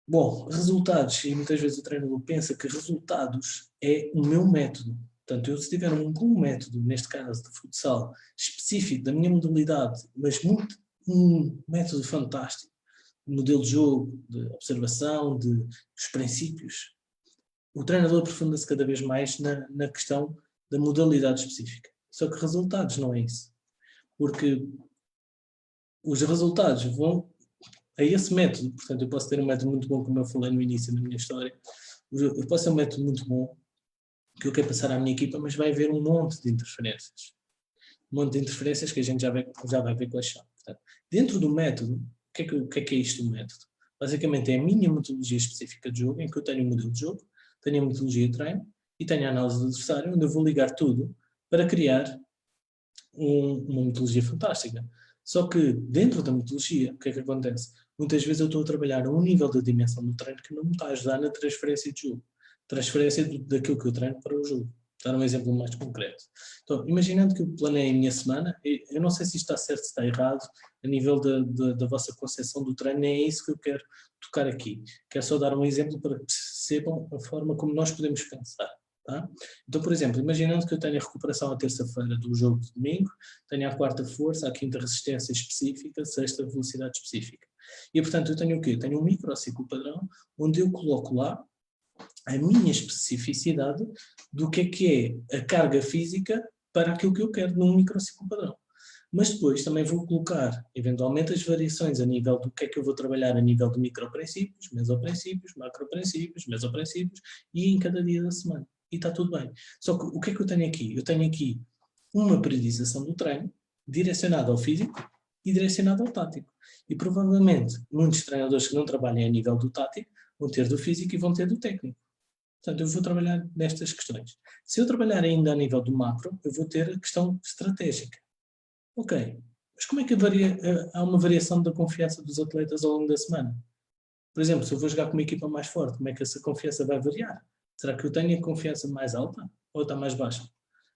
Bom, resultados, e muitas vezes o treinador pensa que resultados é o meu método. Portanto, eu se tiver um bom método, neste caso de futsal, específico da minha modalidade, mas um método fantástico, de modelo de jogo, de observação, dos princípios, o treinador aprofunda-se cada vez mais na questão da modalidade específica. Só que resultados não é isso. Porque os resultados vão a esse método. Portanto, eu posso ter um método muito bom, como eu falei no início da minha história. Eu posso ter um método muito bom que eu quero passar à minha equipa, mas vai haver um monte de interferências. Um monte de interferências que a gente já vai ver quais são. Portanto, dentro do método, o que é isto do método? Basicamente é a minha metodologia específica de jogo, em que eu tenho um modelo de jogo, tenho a metodologia de treino e tenho a análise do adversário, onde eu vou ligar tudo para criar uma metodologia fantástica. Só que dentro da metodologia, o que é que acontece? Muitas vezes eu estou a trabalhar a um nível de dimensão do treino que não me está a ajudar na transferência de jogo. Transferência daquilo que eu treino para o jogo. Vou dar um exemplo mais concreto. Então, imaginando que eu planeio a minha semana, eu não sei se isto está certo, se está errado, a nível da vossa concepção do treino, nem é isso que eu quero tocar aqui. Quero só dar um exemplo para que percebam a forma como nós podemos pensar. Tá? Então, por exemplo, imaginando que eu tenho a recuperação à terça-feira do jogo de domingo, tenho à quarta força, à quinta resistência específica, sexta velocidade específica. E, portanto, eu tenho o quê? Eu tenho um microciclo padrão, onde eu coloco lá a minha especificidade do que é a carga física para aquilo que eu quero num microciclo padrão. Mas depois também vou colocar, eventualmente, as variações a nível do que é que eu vou trabalhar a nível de microprincípios, mesoprincípios, macroprincípios, mesoprincípios e em cada dia da semana. E está tudo bem. Só que o que é que eu tenho aqui? Eu tenho aqui uma periodização do treino direcionada ao físico e direcionada ao tático. E provavelmente muitos treinadores que não trabalhem a nível do tático vão ter do físico e vão ter do técnico. Portanto, eu vou trabalhar nestas questões. Se eu trabalhar ainda a nível do macro, eu vou ter a questão estratégica. Ok, mas como é que há uma variação da confiança dos atletas ao longo da semana? Por exemplo, se eu vou jogar com uma equipa mais forte, como é que essa confiança vai variar? Será que eu tenho a confiança mais alta ou está mais baixa?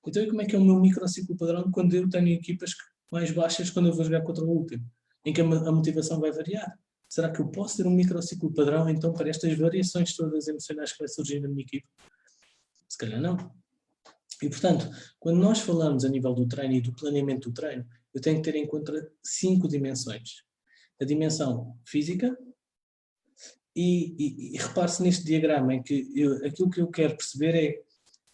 Então, e como é que é o meu microciclo padrão quando eu tenho equipas mais baixas quando eu vou jogar contra o último? Em que a motivação vai variar? Será que eu posso ter um microciclo padrão, então, para estas variações todas emocionais que vai surgir na minha equipa? Se calhar não. E, portanto, quando nós falamos a nível do treino e do planeamento do treino, eu tenho que ter em conta 5 dimensões. A dimensão física, e repare-se neste diagrama em que aquilo que eu quero perceber é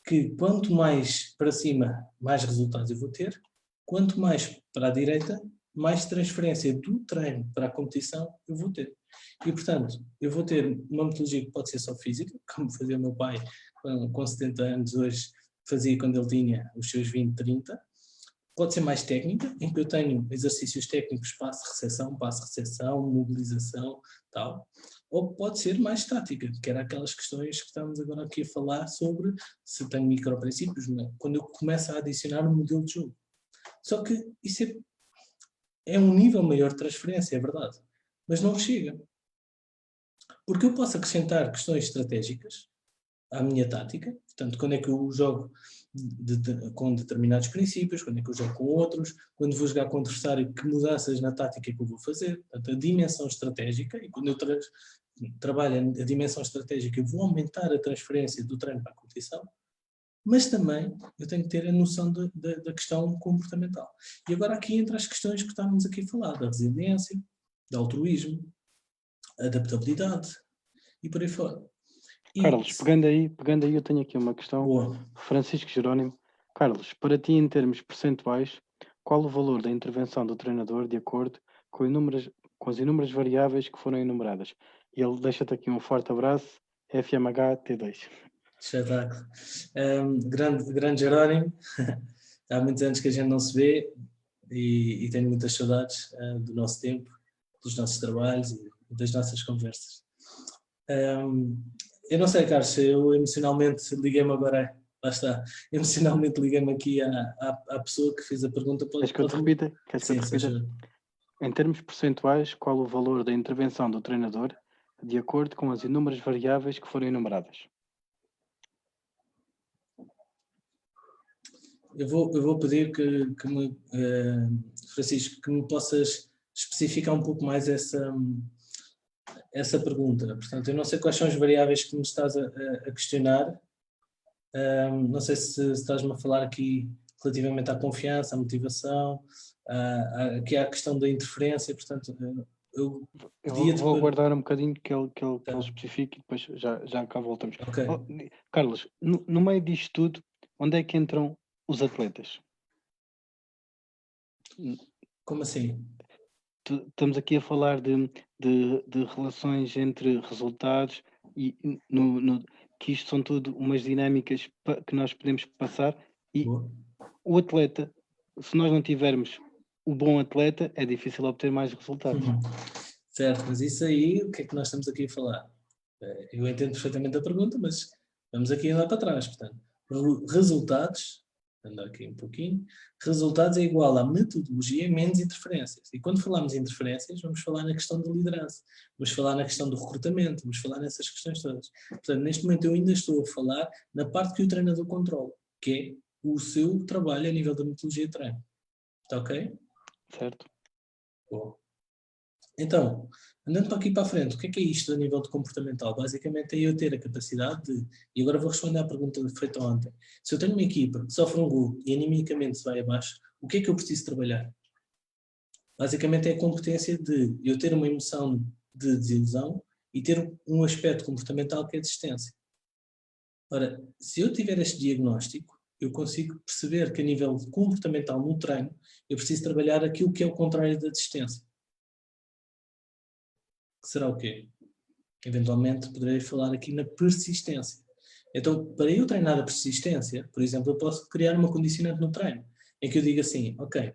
que quanto mais para cima, mais resultados eu vou ter, quanto mais para a direita, mais transferência do treino para a competição eu vou ter. E, portanto, eu vou ter uma metodologia que pode ser só física, como fazia o meu pai com 70 anos hoje, fazia quando ele tinha os seus 20, 30. Pode ser mais técnica, em que eu tenho exercícios técnicos, passo-recepção, mobilização, tal. Ou pode ser mais tática, que era aquelas questões que estamos agora aqui a falar sobre se tenho microprincípios, quando eu começo a adicionar um modelo de jogo. Só que isso é um nível maior de transferência, é verdade, mas não chega. Porque eu posso acrescentar questões estratégicas à minha tática, portanto, quando é que eu jogo com determinados princípios, quando é que eu jogo com outros, quando vou jogar com o adversário, que mudanças na tática é que eu vou fazer, portanto, a dimensão estratégica, e quando eu trabalha a dimensão estratégica, eu vou aumentar a transferência do treino para a competição, mas também eu tenho que ter a noção da questão comportamental. E agora aqui entra as questões que estávamos aqui a falar, da resiliência, do altruísmo, adaptabilidade e por aí fora. Carlos, pegando aí, eu tenho aqui uma questão. Boa. Francisco Jerónimo. Carlos, para ti, em termos percentuais, qual o valor da intervenção do treinador de acordo com as inúmeras variáveis que foram enumeradas? E ele deixa-te aqui um forte abraço, FMHT2. Espetáculo. Grande Jerónimo. Há muitos anos que a gente não se vê e tenho muitas saudades do nosso tempo, dos nossos trabalhos e das nossas conversas. Eu não sei, Carlos, eu emocionalmente liguei-me agora, lá está, emocionalmente liguei-me aqui à pessoa que fez a pergunta. Queres que eu te repita? Sim, em termos percentuais, qual o valor da intervenção do treinador de acordo com as inúmeras variáveis que foram enumeradas? Eu vou pedir Francisco, que me possas especificar um pouco mais essa pergunta. Portanto, eu não sei quais são as variáveis que me estás a questionar. Não sei se estás-me a falar aqui relativamente à confiança, à motivação, aqui à questão da interferência. Portanto, eu vou aguardar um bocadinho que ele especifique e depois já cá voltamos. Okay. Carlos, no meio disto tudo, onde é que entram os atletas? Como assim? Estamos aqui a falar de relações entre resultados e que isto são tudo umas dinâmicas que nós podemos passar e o atleta, se nós não tivermos o bom atleta, é difícil obter mais resultados. Certo, mas isso aí, o que é que nós estamos aqui a falar? Eu entendo perfeitamente a pergunta, mas vamos aqui andar para trás. Portanto, resultados, andar aqui um pouquinho, resultados é igual a metodologia menos interferências. E quando falamos em interferências, vamos falar na questão da liderança, vamos falar na questão do recrutamento, vamos falar nessas questões todas. Portanto, neste momento eu ainda estou a falar na parte que o treinador controla, que é o seu trabalho a nível da metodologia de treino. Está ok? Certo. Bom. Então, andando para aqui para a frente, o que é isto a nível de comportamental? Basicamente é eu ter a capacidade de, e agora vou responder à pergunta feita ontem, se eu tenho uma equipa que sofre um gol e animicamente se vai abaixo, o que é que eu preciso trabalhar? Basicamente é a competência de eu ter uma emoção de desilusão e ter um aspecto comportamental que é a desistência. Ora, se eu tiver este diagnóstico, eu consigo perceber que a nível comportamental no treino, eu preciso trabalhar aquilo que é o contrário da desistência. Que será o quê? Eventualmente poderei falar aqui na persistência. Então, para eu treinar a persistência, por exemplo, eu posso criar uma condicionante no treino, em que eu digo assim, ok,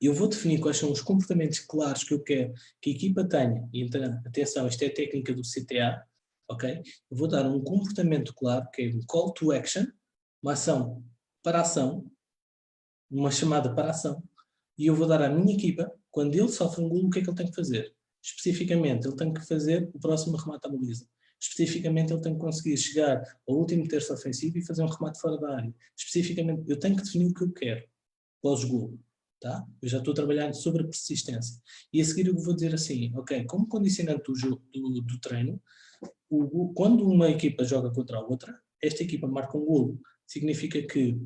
eu vou definir quais são os comportamentos claros que eu quero que a equipa tenha, e então, atenção, isto é a técnica do CTA, ok? Eu vou dar um comportamento claro, que é um call to action, uma ação para ação, uma chamada para ação, e eu vou dar à minha equipa, quando ele sofre um golo, o que é que ele tem que fazer? Especificamente, ele tem que fazer o próximo remate à baliza. Especificamente, ele tem que conseguir chegar ao último terço ofensivo e fazer um remate fora da área. Especificamente, eu tenho que definir o que eu quero pós-golo. Tá? Eu já estou trabalhando sobre a persistência. E a seguir eu vou dizer assim, ok, como condicionante do treino, quando uma equipa joga contra a outra, esta equipa marca um golo. Significa que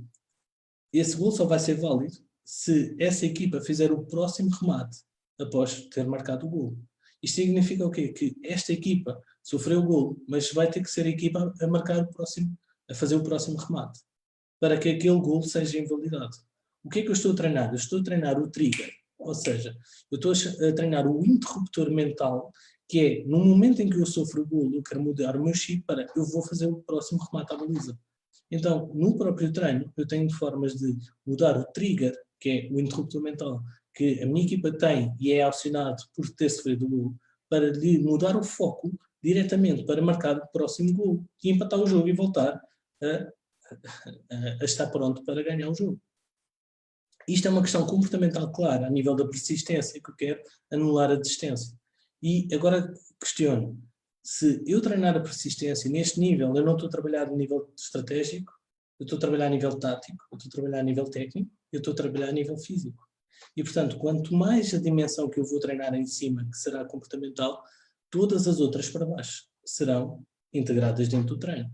esse golo só vai ser válido se essa equipa fizer o próximo remate após ter marcado o golo. Isto significa o quê? Que esta equipa sofreu o golo, mas vai ter que ser a equipa a marcar a fazer o próximo remate, para que aquele golo seja invalidado. O que é que eu estou a treinar? Eu estou a treinar o trigger, ou seja, eu estou a treinar o interruptor mental, que é, no momento em que eu sofro o golo, eu quero mudar o meu chip para eu vou fazer o próximo remate à baliza. Então, no próprio treino, eu tenho formas de mudar o trigger, que é o interruptor mental, que a minha equipa tem e é acionado por ter sofrido o golo, para lhe mudar o foco diretamente para marcar o próximo golo e empatar o jogo e voltar a estar pronto para ganhar o jogo. Isto é uma questão comportamental clara, a nível da persistência, que eu quero anular a desistência. E agora questiono, se eu treinar a persistência neste nível, eu não estou a trabalhar a nível estratégico, eu estou a trabalhar a nível tático, eu estou a trabalhar a nível técnico, eu estou a trabalhar a nível físico. E, portanto, quanto mais a dimensão que eu vou treinar em cima, que será comportamental, todas as outras para baixo serão integradas dentro do treino.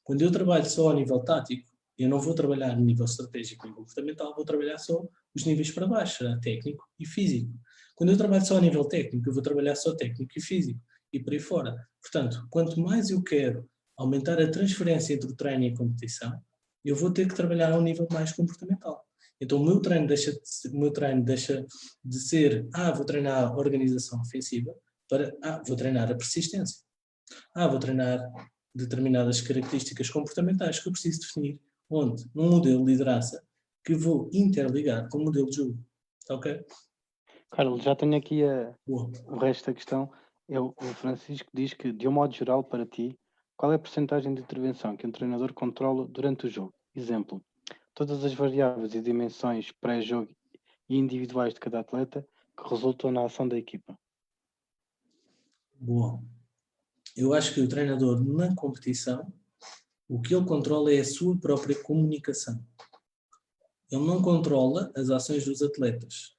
Quando eu trabalho só a nível tático, eu não vou trabalhar no nível estratégico e comportamental, vou trabalhar só os níveis para baixo, técnico e físico. Quando eu trabalho só a nível técnico, eu vou trabalhar só técnico e físico e por aí fora. Portanto, quanto mais eu quero aumentar a transferência entre o treino e a competição, eu vou ter que trabalhar a um nível mais comportamental. Então o meu treino deixa de ser, vou treinar a organização ofensiva, para, vou treinar a persistência. Vou treinar determinadas características comportamentais que eu preciso definir, onde? Num modelo de liderança que vou interligar com o modelo de jogo. Ok? Carlos, já tenho aqui Boa. o resto da questão. O Francisco diz que, de um modo geral, para ti, qual é a percentagem de intervenção que um treinador controla durante o jogo? Exemplo, todas as variáveis e dimensões pré-jogo e individuais de cada atleta que resultam na ação da equipa. Boa. Eu acho que o treinador, na competição, o que ele controla é a sua própria comunicação. Ele não controla as ações dos atletas.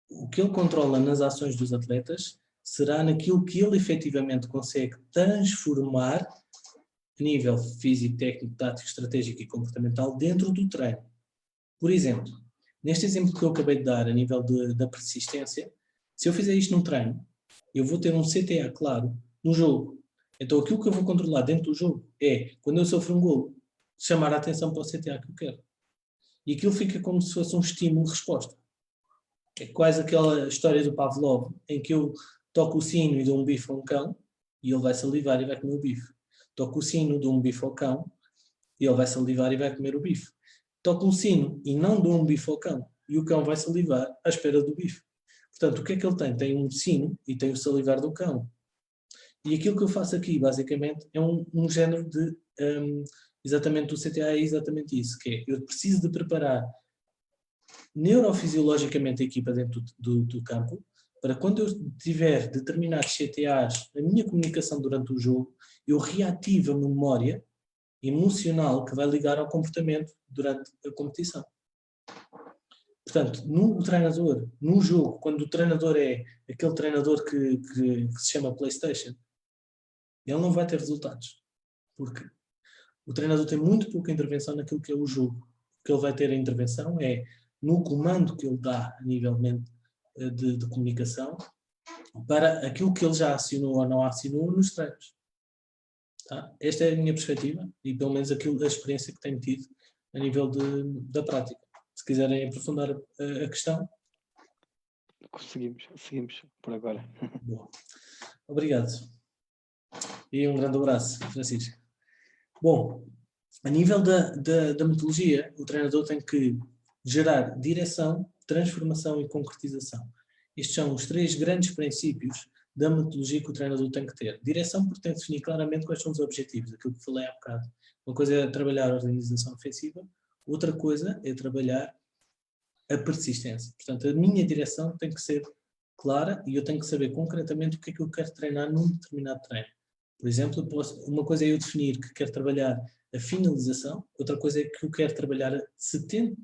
O que ele controla nas ações dos atletas será naquilo que ele efetivamente consegue transformar a nível físico, técnico, tático, estratégico e comportamental dentro do treino. Por exemplo, neste exemplo que eu acabei de dar a nível da persistência, se eu fizer isto num treino, eu vou ter um CTA claro no jogo. Então aquilo que eu vou controlar dentro do jogo é, quando eu sofro um golo, chamar a atenção para o CTA que eu quero. E aquilo fica como se fosse um estímulo-resposta. É quase aquela história do Pavlov, em que eu toco o sino e dou um bife a um cão, e ele vai salivar e vai comer o bife. Toco o sino, dou um bife ao cão, e ele vai salivar e vai comer o bife. Toco um sino e não dou um bife ao cão, e o cão vai salivar à espera do bife. Portanto, o que é que ele tem? Tem um sino e tem o salivar do cão. E aquilo que eu faço aqui, basicamente, é um género de... exatamente, o CTA é exatamente isso, que é, eu preciso de preparar neurofisiologicamente a equipa dentro do campo, para quando eu tiver determinados CTAs, a minha comunicação durante o jogo, eu reativo a memória emocional que vai ligar ao comportamento durante a competição. Portanto, no treinador, no jogo, quando o treinador é aquele treinador que se chama PlayStation, ele não vai ter resultados. Porque o treinador tem muito pouca intervenção naquilo que é o jogo. O que ele vai ter a intervenção é no comando que ele dá a nível de comunicação para aquilo que ele já assinou ou não assinou nos treinos. Tá? Esta é a minha perspectiva e pelo menos a experiência que tenho tido a nível da prática. Se quiserem aprofundar a questão. Seguimos por agora. Boa. Obrigado. E um grande abraço, Francisco. Bom, a nível da metodologia, o treinador tem que gerar direção, transformação e concretização. Estes são os 3 grandes princípios da metodologia que o treinador tem que ter. Direção, porque tem que definir claramente quais são os objetivos, aquilo que falei há bocado. Uma coisa é trabalhar a organização ofensiva, outra coisa é trabalhar a persistência. Portanto, a minha direção tem que ser clara e eu tenho que saber concretamente o que é que eu quero treinar num determinado treino. Por exemplo, uma coisa é eu definir que quero trabalhar a finalização, outra coisa é que eu quero trabalhar a 70%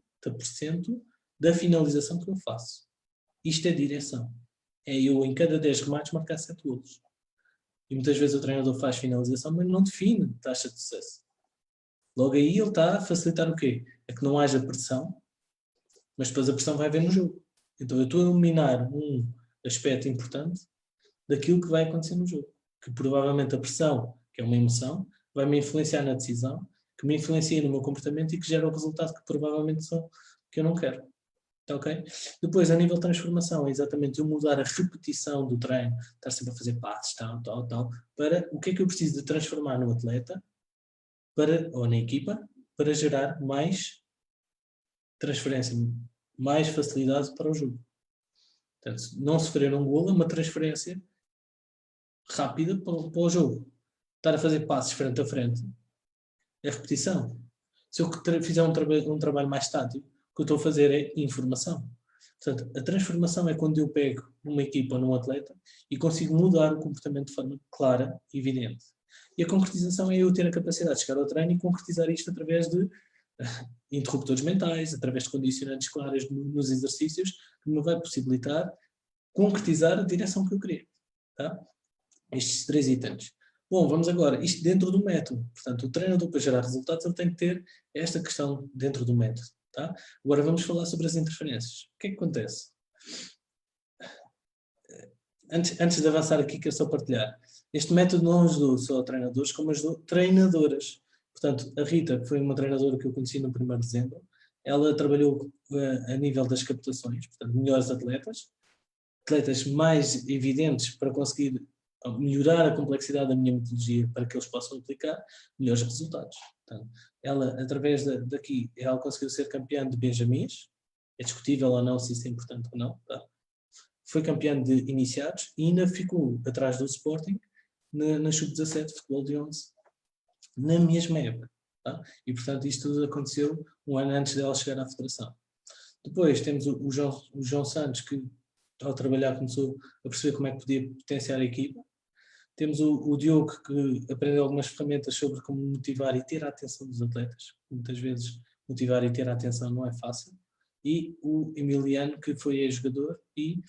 da finalização que eu faço. Isto é direção. É eu, em cada 10 remates, marcar 7 golos. E muitas vezes o treinador faz finalização, mas não define taxa de sucesso. Logo aí ele está a facilitar o quê? É que não haja pressão, mas depois a pressão vai haver no jogo. Então eu estou a eliminar um aspecto importante daquilo que vai acontecer no jogo. Que provavelmente a pressão, que é uma emoção, vai me influenciar na decisão, que me influencia no meu comportamento e que gera o resultado que provavelmente são que eu não quero. Tá, ok? Depois, a nível de transformação, é exatamente eu mudar a repetição do treino, estar sempre a fazer passos, tal, para o que é que eu preciso de transformar no atleta ou na equipa para gerar mais transferência, mais facilidade para o jogo. Portanto, não sofrer um golo é uma transferência rápida para o jogo. Estar a fazer passos frente a frente é repetição. Se eu fizer um trabalho mais tático, o que eu estou a fazer é informação. Portanto, a transformação é quando eu pego numa equipa ou num atleta e consigo mudar o comportamento de forma clara e evidente. E a concretização é eu ter a capacidade de chegar ao treino e concretizar isto através de interruptores mentais, através de condicionantes claras nos exercícios, que me vai possibilitar concretizar a direção que eu queria. Tá? Estes 3 itens. Bom, vamos agora, isto dentro do método. Portanto, o treinador para gerar resultados, ele tem que ter esta questão dentro do método. Tá? Agora vamos falar sobre as interferências. O que é que acontece? Antes de avançar aqui, quero só partilhar. Este método não ajudou só treinadores, como ajudou treinadoras. Portanto, a Rita, que foi uma treinadora que eu conheci no 1º de dezembro, ela trabalhou a nível das captações, portanto, melhores atletas mais evidentes para conseguir melhorar a complexidade da minha metodologia para que eles possam aplicar melhores resultados. Portanto, ela, através daqui, ela conseguiu ser campeã de Benjamins, é discutível ou não se isso é importante ou não, tá? Foi campeã de iniciados e ainda ficou atrás do Sporting na Sub-17 Futebol de 11, na mesma época. Tá? E, portanto, isto tudo aconteceu um ano antes dela chegar à Federação. Depois temos o João Santos, que ao trabalhar começou a perceber como é que podia potenciar a equipa. Temos o Diogo, que aprendeu algumas ferramentas sobre como motivar e ter a atenção dos atletas. Muitas vezes motivar e ter a atenção não é fácil. E o Emiliano, que foi ex-jogador e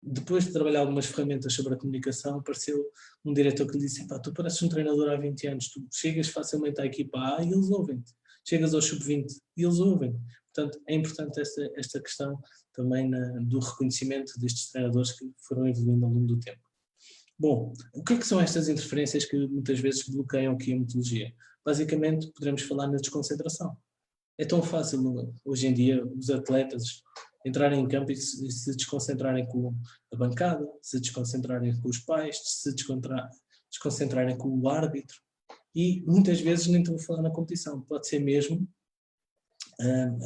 depois de trabalhar algumas ferramentas sobre a comunicação, apareceu um diretor que lhe disse: tu pareces um treinador há 20 anos, tu chegas facilmente à equipa A e eles ouvem-te. Chegas ao sub-20 e eles ouvem. Portanto, é importante esta questão também do reconhecimento destes treinadores que foram evoluindo ao longo do tempo. Bom, o que é que são estas interferências que muitas vezes bloqueiam aqui a metodologia? Basicamente, poderemos falar na desconcentração. É tão fácil hoje em dia os atletas entrarem em campo e se desconcentrarem com a bancada, se desconcentrarem com os pais, se desconcentrarem com o árbitro e muitas vezes nem estou a falar na competição, pode ser mesmo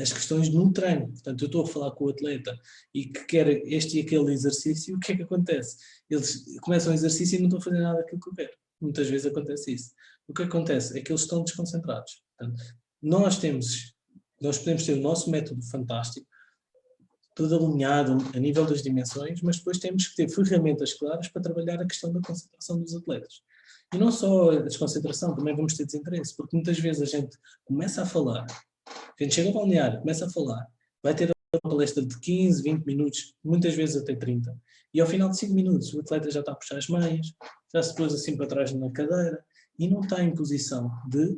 as questões no treino. Portanto, eu estou a falar com o atleta e que quer este e aquele exercício, o que é que acontece? Eles começam o exercício e não estão a fazer nada daquilo que eu quero. Muitas vezes acontece isso. O que acontece é que eles estão desconcentrados. Portanto, nós podemos ter o nosso método fantástico, tudo alinhado a nível das dimensões, mas depois temos que ter ferramentas claras para trabalhar a questão da concentração dos atletas. E não só a desconcentração, também vamos ter desinteresse, porque muitas vezes a gente começa a falar, a gente chega ao balneário, começa a falar, vai ter uma palestra de 15, 20 minutos, muitas vezes até 30, e ao final de 5 minutos o atleta já está a puxar as meias, já se pôs assim para trás na cadeira, e não está em posição de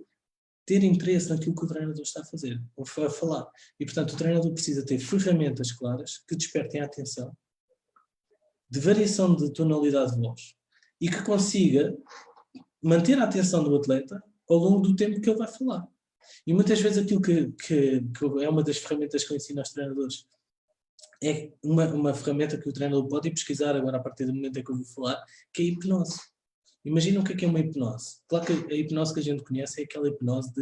ter interesse naquilo que o treinador está a fazer, ou a falar. E, portanto, o treinador precisa ter ferramentas claras que despertem a atenção, de variação de tonalidade de voz, e que consiga manter a atenção do atleta ao longo do tempo que ele vai falar. E muitas vezes aquilo que é uma das ferramentas que eu ensino aos treinadores é uma ferramenta que o treinador pode ir pesquisar agora a partir do momento em que eu vou falar, que é a hipnose. Imagina o que é uma hipnose. Claro que a hipnose que a gente conhece é aquela hipnose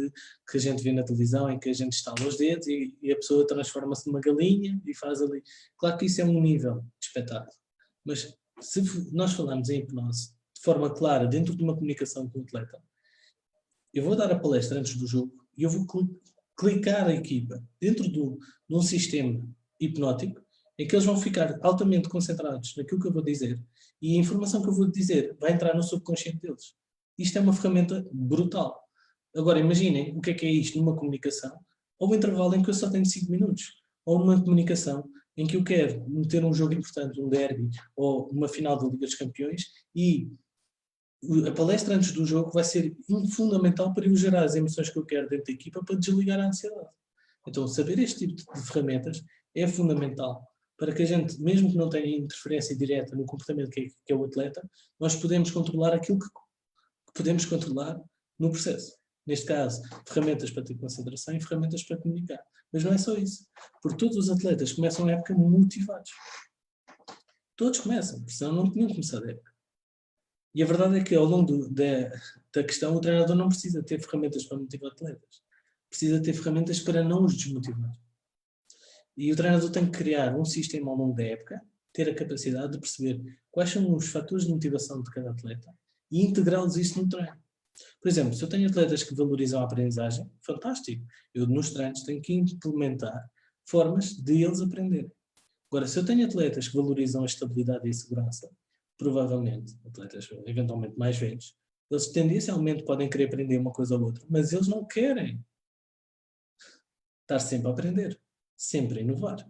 que a gente vê na televisão, em que a gente estala os dedos e a pessoa transforma-se numa galinha e faz ali. Claro que isso é um nível de espetáculo. Mas se nós falarmos em hipnose de forma clara, dentro de uma comunicação com o atleta, eu vou dar a palestra antes do jogo e eu vou clicar a equipa dentro de um sistema hipnótico em que eles vão ficar altamente concentrados naquilo que eu vou dizer e a informação que eu vou dizer vai entrar no subconsciente deles. Isto é uma ferramenta brutal. Agora imaginem o que é isto numa comunicação ou um intervalo em que eu só tenho 5 minutos ou numa comunicação em que eu quero meter um jogo importante, um derby ou uma final da Liga dos Campeões e a palestra antes do jogo vai ser fundamental para eu gerar as emoções que eu quero dentro da equipa para desligar a ansiedade. Então, saber este tipo de ferramentas é fundamental para que a gente, mesmo que não tenha interferência direta no comportamento que é o atleta, nós podemos controlar aquilo que podemos controlar no processo. Neste caso, ferramentas para ter concentração e ferramentas para comunicar. Mas não é só isso. Porque todos os atletas começam a época motivados. Todos começam, porque senão não tinham começado a época. E a verdade é que ao longo da questão o treinador não precisa ter ferramentas para motivar atletas. Precisa ter ferramentas para não os desmotivar. E o treinador tem que criar um sistema ao longo da época, ter a capacidade de perceber quais são os fatores de motivação de cada atleta e integrá-los isso no treino. Por exemplo, se eu tenho atletas que valorizam a aprendizagem, fantástico. Eu nos treinos tenho que implementar formas de eles aprenderem. Agora, se eu tenho atletas que valorizam a estabilidade e a segurança, provavelmente, atletas eventualmente mais velhos, eles tendencialmente podem querer aprender uma coisa ou outra, mas eles não querem estar sempre a aprender, sempre a inovar.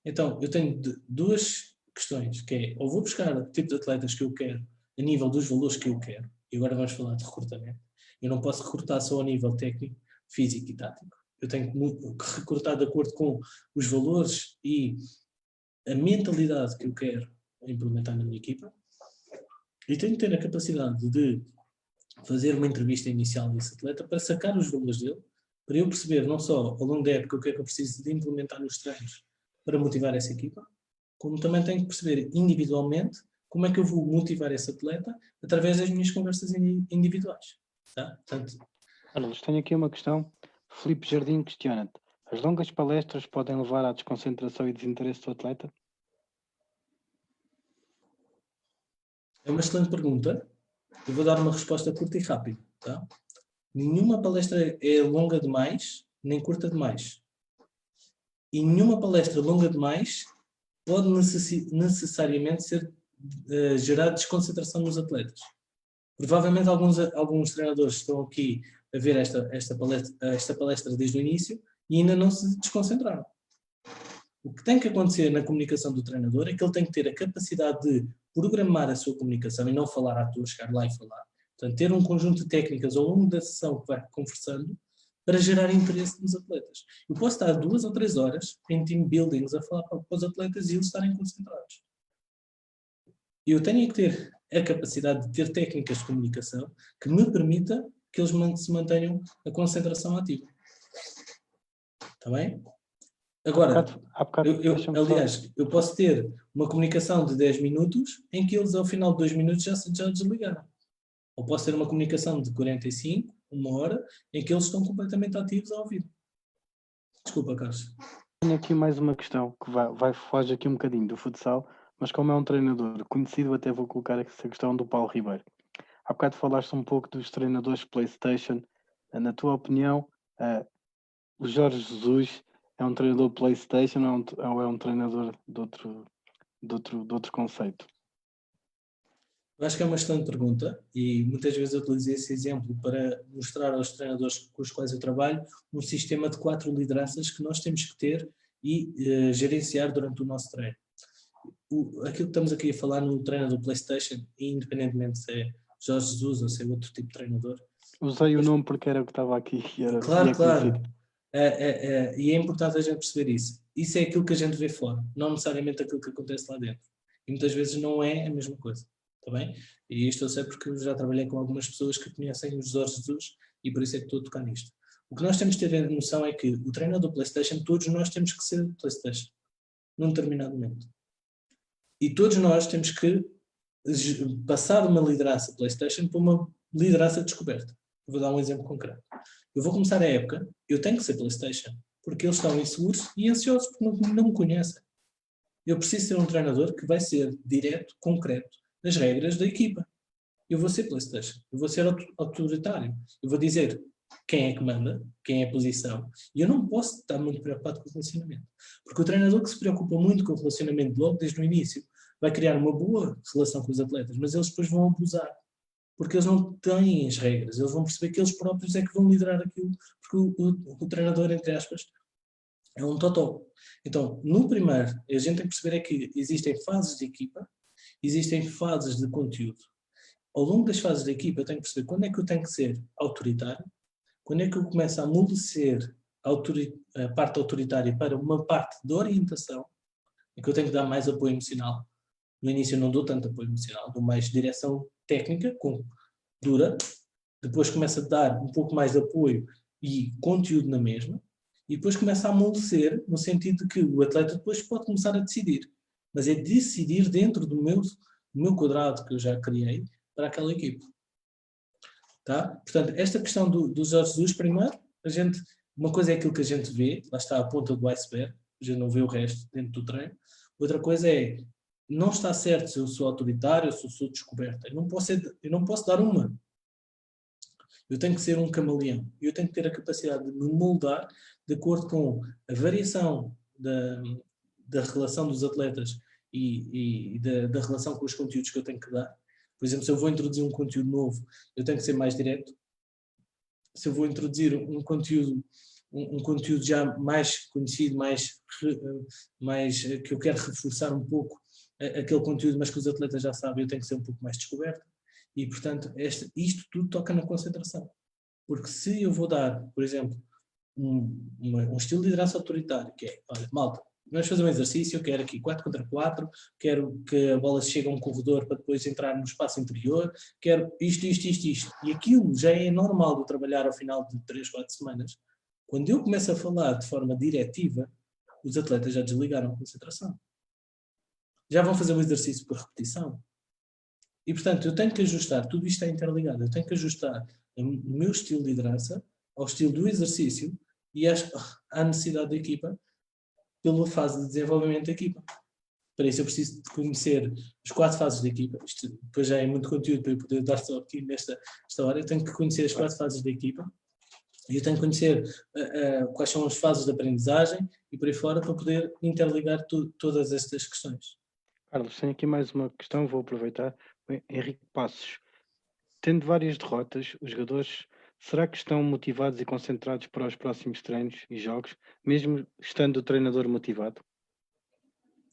Então, eu tenho duas questões, que é, ou vou buscar o tipo de atletas que eu quero a nível dos valores que eu quero, e agora vamos falar de recrutamento, eu não posso recrutar só a nível técnico, físico e tático. Eu tenho que recrutar de acordo com os valores e a mentalidade que eu quero implementar na minha equipa, e tenho que ter a capacidade de fazer uma entrevista inicial desse atleta para sacar os valores dele, para eu perceber não só ao longo da época o que é que eu preciso de implementar nos treinos para motivar essa equipa, como também tenho que perceber individualmente como é que eu vou motivar esse atleta através das minhas conversas individuais. Tá? Portanto, Carlos, tenho aqui uma questão. Filipe Jardim questiona-te: as longas palestras podem levar à desconcentração e desinteresse do atleta? é uma excelente pergunta. Eu vou dar uma resposta curta e rápida. Tá? Nenhuma palestra é longa demais, nem curta demais. E nenhuma palestra longa demais pode necessariamente gerar desconcentração nos atletas. Provavelmente alguns treinadores estão aqui a ver esta palestra desde o início e ainda não se desconcentraram. O que tem que acontecer na comunicação do treinador é que ele tem que ter a capacidade de programar a sua comunicação e não falar à toa, chegar lá e falar. Portanto, ter um conjunto de técnicas ao longo da sessão que vai conversando para gerar interesse nos atletas. Eu posso estar 2 ou 3 horas em team buildings a falar para os atletas e eles estarem concentrados. Eu tenho que ter a capacidade de ter técnicas de comunicação que me permita que eles se mantenham a concentração ativa. Está bem? Agora, aliás, eu posso ter uma comunicação de 10 minutos em que eles ao final de 2 minutos já desligaram. Ou posso ter uma comunicação de 45, 1 hora, em que eles estão completamente ativos a ouvir. Desculpa, Carlos. Tenho aqui mais uma questão que foge aqui um bocadinho do futsal, mas como é um treinador conhecido, até vou colocar essa questão do Paulo Ribeiro. Há bocado falaste um pouco dos treinadores PlayStation. Na tua opinião, o Jorge Jesus é um treinador PlayStation ou é um treinador de outro conceito? Eu acho que é uma excelente pergunta e muitas vezes eu utilizei esse exemplo para mostrar aos treinadores com os quais eu trabalho um sistema de 4 lideranças que nós temos que ter e gerenciar durante o nosso treino. Aquilo que estamos aqui a falar no treino do PlayStation, independentemente se é Jorge Jesus ou se é outro tipo de treinador. Usei o nome porque era o que estava aqui. Claro. E é importante a gente perceber isso. Isso é aquilo que a gente vê fora, não necessariamente aquilo que acontece lá dentro. E muitas vezes não é a mesma coisa. Está bem? E isto eu sei porque eu já trabalhei com algumas pessoas que conhecem o Jorge Jesus e por isso é que estou a tocar nisto. O que nós temos de ter a noção é que o treinador do PlayStation, todos nós temos que ser PlayStation, num determinado momento. E todos nós temos que passar de uma liderança PlayStation para uma liderança de descoberta. Eu vou dar um exemplo concreto. Eu vou começar a época, eu tenho que ser PlayStation, porque eles estão inseguros e ansiosos porque não me conhecem. Eu preciso ser um treinador que vai ser direto, concreto, nas regras da equipa. Eu vou ser PlayStation, eu vou ser autoritário, eu vou dizer quem é que manda, quem é a posição, e eu não posso estar muito preocupado com o relacionamento. Porque o treinador que se preocupa muito com o relacionamento logo desde o início vai criar uma boa relação com os atletas, mas eles depois vão abusar. Porque eles não têm as regras, eles vão perceber que eles próprios é que vão liderar aquilo, porque o treinador, entre aspas, é um totó. Então, no primeiro, a gente tem que perceber é que existem fases de equipa, existem fases de conteúdo. Ao longo das fases da equipa, eu tenho que perceber quando é que eu tenho que ser autoritário, quando é que eu começo a amolecer a parte autoritária para uma parte de orientação, em que eu tenho que dar mais apoio emocional. No início eu não dou tanto apoio emocional, dou mais direção técnica, dura, depois começo a dar um pouco mais de apoio e conteúdo na mesma, e depois começa a amolecer, no sentido de que o atleta depois pode começar a decidir, mas é decidir dentro do meu quadrado que eu já criei para aquela equipe. Tá? Portanto, esta questão do Jorge Jesus, primeiro, uma coisa é aquilo que a gente vê, lá está a ponta do iceberg, a gente não vê o resto dentro do treino. Outra coisa é, não está certo se eu sou autoritário ou se eu sou descoberta. Eu não posso dar uma. Eu tenho que ser um camaleão. Eu tenho que ter a capacidade de me moldar de acordo com a variação da relação dos atletas e da relação com os conteúdos que eu tenho que dar. Por exemplo, se eu vou introduzir um conteúdo novo, eu tenho que ser mais direto. Se eu vou introduzir um conteúdo já mais conhecido, mais que eu quero reforçar um pouco aquele conteúdo, mas que os atletas já sabem, eu tenho que ser um pouco mais descoberto. E, portanto, isto tudo toca na concentração. Porque se eu vou dar, por exemplo, um estilo de liderança autoritário, que é, olha, malta, vamos fazer um exercício, eu quero aqui 4 contra 4, quero que a bola chegue a um corredor para depois entrar no espaço interior, quero isto. E aquilo já é normal de trabalhar ao final de 3, 4 semanas. Quando eu começo a falar de forma diretiva, os atletas já desligaram a concentração. Já vão fazer o exercício por repetição. E, portanto, eu tenho que ajustar, tudo isto é interligado, eu tenho que ajustar o meu estilo de liderança ao estilo do exercício e à necessidade da equipa pela fase de desenvolvimento da equipa. Para isso eu preciso de conhecer as 4 fases da equipa. Isto depois já é muito conteúdo para eu poder dar só aqui nesta hora. Eu tenho que conhecer as 4 fases da equipa e eu tenho que conhecer quais são as fases de aprendizagem e por aí fora para poder interligar todas estas questões. Carlos, tenho aqui mais uma questão, vou aproveitar. Henrique Passos, tendo várias derrotas, os jogadores, será que estão motivados e concentrados para os próximos treinos e jogos, mesmo estando o treinador motivado?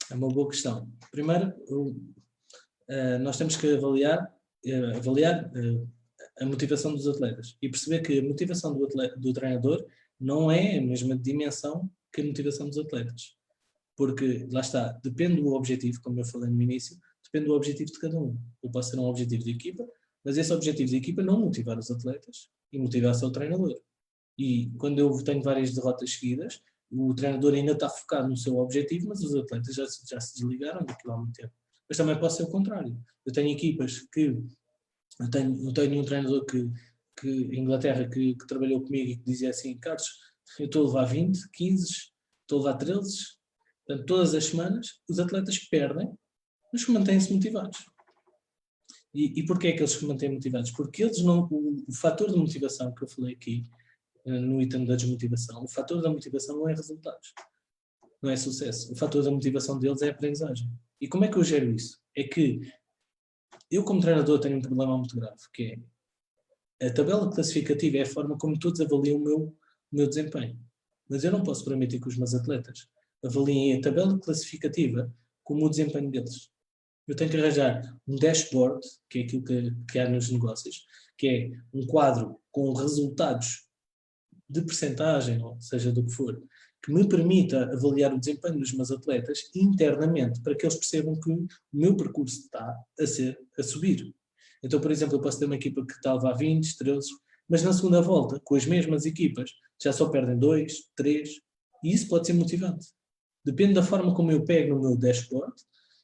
É uma boa questão. Primeiro, nós temos que avaliar a motivação dos atletas e perceber que a motivação do treinador não é a mesma dimensão que a motivação dos atletas. Porque, lá está, depende do objetivo, como eu falei no início, depende do objetivo de cada um. Eu posso ter um objetivo de equipa, mas esse objetivo de equipa não motivar os atletas e motivar só o treinador. E quando eu tenho várias derrotas seguidas, o treinador ainda está focado no seu objetivo, mas os atletas já se desligaram daquilo há muito tempo. Mas também pode ser o contrário. Eu tenho equipas que... Eu tenho um treinador em Inglaterra que trabalhou comigo e que dizia assim: Carlos, eu estou a levar 20, 15, estou a levar 13... Portanto, todas as semanas, os atletas perdem, mas mantêm-se motivados. E porquê é que eles se mantêm motivados? Porque eles não... O fator de motivação que eu falei aqui, no item da desmotivação, o fator da motivação não é resultados, não é sucesso. O fator da motivação deles é a aprendizagem. E como é que eu gero isso? É que eu, como treinador, tenho um problema muito grave, que é a tabela classificativa é a forma como todos avaliam o meu desempenho. Mas eu não posso permitir que os meus atletas avaliem a tabela classificativa como o desempenho deles. Eu tenho que arranjar um dashboard, que é aquilo que há nos negócios, que é um quadro com resultados de percentagem, ou seja, do que for, que me permita avaliar o desempenho dos meus atletas internamente, para que eles percebam que o meu percurso está a subir. Então, por exemplo, eu posso ter uma equipa que está a levar 20, 13, mas na segunda volta, com as mesmas equipas, já só perdem 2, 3, e isso pode ser motivante. Depende da forma como eu pego no meu dashboard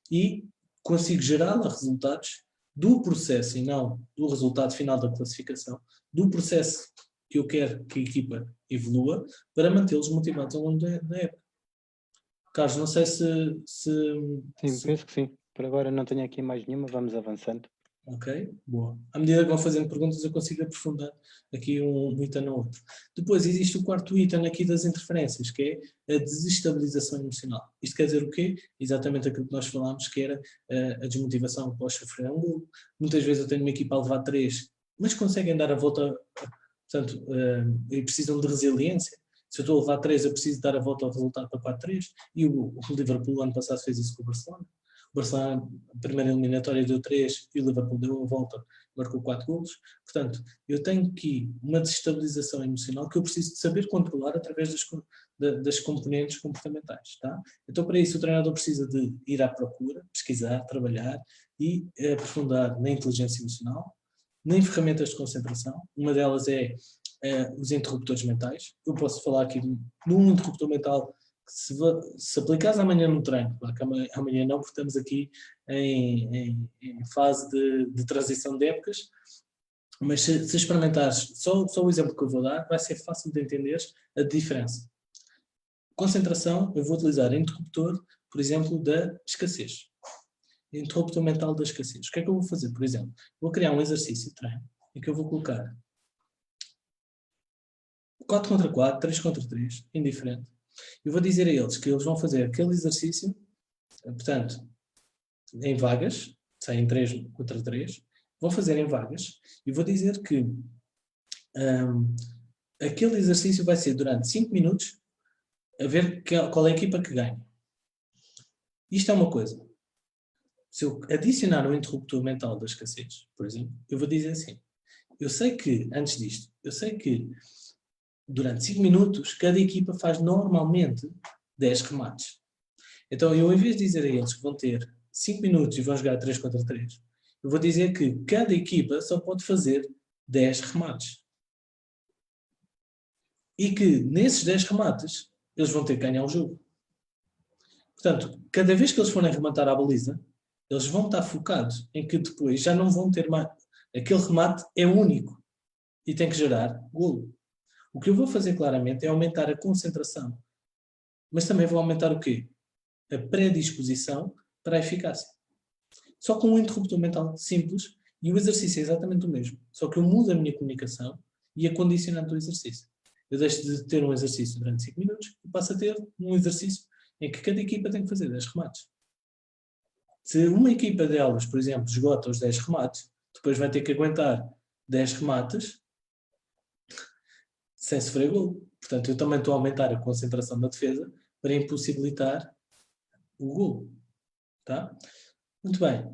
e consigo gerar resultados do processo e não do resultado final da classificação, do processo que eu quero que a equipa evolua para mantê-los motivados ao longo da época. Carlos, não sei se... Sim, penso que sim. Por agora não tenho aqui mais nenhuma, vamos avançando. Ok, boa. À medida que vão fazendo perguntas, eu consigo aprofundar aqui um item no outro. Depois existe o quarto item aqui das interferências, que é a desestabilização emocional. Isto quer dizer o quê? Exatamente aquilo que nós falámos, que era a desmotivação após sofrer um golo. Muitas vezes eu tenho uma equipa a levar 3, mas conseguem dar a volta, portanto, e precisam de resiliência. Se eu estou a levar 3, eu preciso dar a volta ao resultado para 4-3. E o Liverpool ano passado fez isso com o Barcelona. O Barcelona, a primeira eliminatória, deu 3 e o Liverpool deu a volta, marcou 4 golos. Portanto, eu tenho aqui uma desestabilização emocional que eu preciso de saber controlar através das componentes comportamentais. Tá? Então, para isso, o treinador precisa de ir à procura, pesquisar, trabalhar e aprofundar na inteligência emocional, nem ferramentas de concentração. Uma delas é os interruptores mentais. Eu posso falar aqui de um interruptor mental que se aplicares amanhã no treino, claro que amanhã não, porque estamos aqui em fase de transição de épocas, mas se experimentares só o exemplo que eu vou dar, vai ser fácil de entender a diferença. Concentração, eu vou utilizar interruptor, por exemplo, da escassez. Interruptor mental da escassez. O que é que eu vou fazer, por exemplo? Vou criar um exercício de treino em que eu vou colocar 4 contra 4, 3 contra 3, indiferente. Eu vou dizer a eles que eles vão fazer aquele exercício, portanto, em vagas, saem 3 contra 3, vão fazer em vagas, e vou dizer que aquele exercício vai ser durante 5 minutos, a ver qual é a equipa que ganha. Isto é uma coisa. Se eu adicionar um interruptor mental da escassez, por exemplo, eu vou dizer assim, eu sei que, antes disto, eu sei que durante 5 minutos, cada equipa faz normalmente 10 remates. Então, eu, em vez de dizer a eles que vão ter 5 minutos e vão jogar 3 contra 3, eu vou dizer que cada equipa só pode fazer 10 remates. E que, nesses 10 remates, eles vão ter que ganhar o jogo. Portanto, cada vez que eles forem rematar a baliza, eles vão estar focados em que depois já não vão ter mais. Aquele remate é único e tem que gerar golo. O que eu vou fazer claramente é aumentar a concentração. Mas também vou aumentar o quê? A predisposição para a eficácia. Só com um interruptor mental simples, e o exercício é exatamente o mesmo. Só que eu mudo a minha comunicação e a condicionante do exercício. Eu deixo de ter um exercício durante 5 minutos e passo a ter um exercício em que cada equipa tem que fazer 10 remates. Se uma equipa delas, por exemplo, esgota os 10 remates, depois vai ter que aguentar 10 remates sem sofrer golo. Portanto, eu também estou a aumentar a concentração da defesa para impossibilitar o golo. Tá? Muito bem.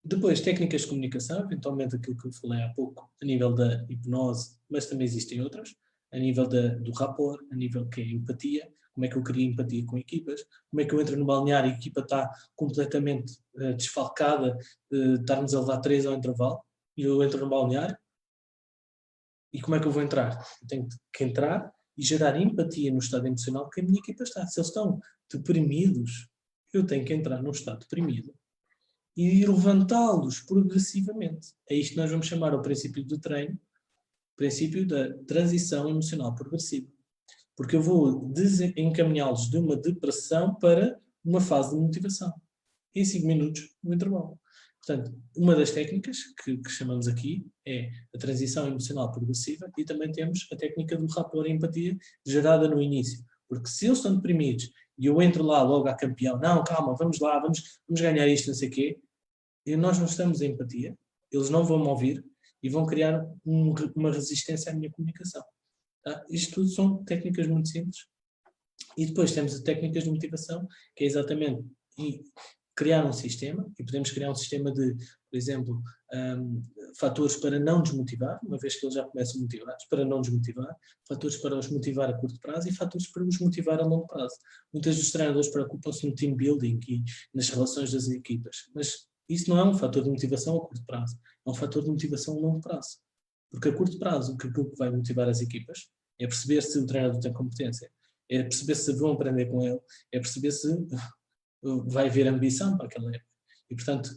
Depois, técnicas de comunicação, eventualmente aquilo que eu falei há pouco, a nível da hipnose, mas também existem outras, a nível do rapport, a nível que é empatia, como é que eu crio empatia com equipas, como é que eu entro no balneário e a equipa está completamente desfalcada, estarmos a levar 3 ao intervalo, e eu entro no balneário, e como é que eu vou entrar? Eu tenho que entrar e gerar empatia no estado emocional que a minha equipa está. Se eles estão deprimidos, eu tenho que entrar num estado deprimido e levantá-los progressivamente. É isto que nós vamos chamar o princípio do treino, princípio da transição emocional progressiva. Porque eu vou encaminhá-los de uma depressão para uma fase de motivação. Em 5 minutos, no intervalo. Portanto, uma das técnicas que chamamos aqui é a transição emocional progressiva e também temos a técnica do rapport e empatia gerada no início. Porque se eles estão deprimidos e eu entro lá logo a campeão, não, calma, vamos lá, vamos ganhar isto, não sei o quê, e nós não estamos em empatia, eles não vão me ouvir e vão criar uma resistência à minha comunicação. Tá? Isto tudo são técnicas muito simples. E depois temos as técnicas de motivação, que é exatamente criar um sistema, e podemos criar um sistema de, por exemplo, fatores para não desmotivar, uma vez que eles já começam motivados, para não desmotivar, fatores para os motivar a curto prazo e fatores para os motivar a longo prazo. Muitos dos treinadores preocupam-se no team building e nas relações das equipas, mas isso não é um fator de motivação a curto prazo, é um fator de motivação a longo prazo. Porque a curto prazo, aquilo que vai motivar as equipas é perceber se o treinador tem competência, é perceber se vão aprender com ele, é perceber se vai haver ambição para aquela época. E, portanto,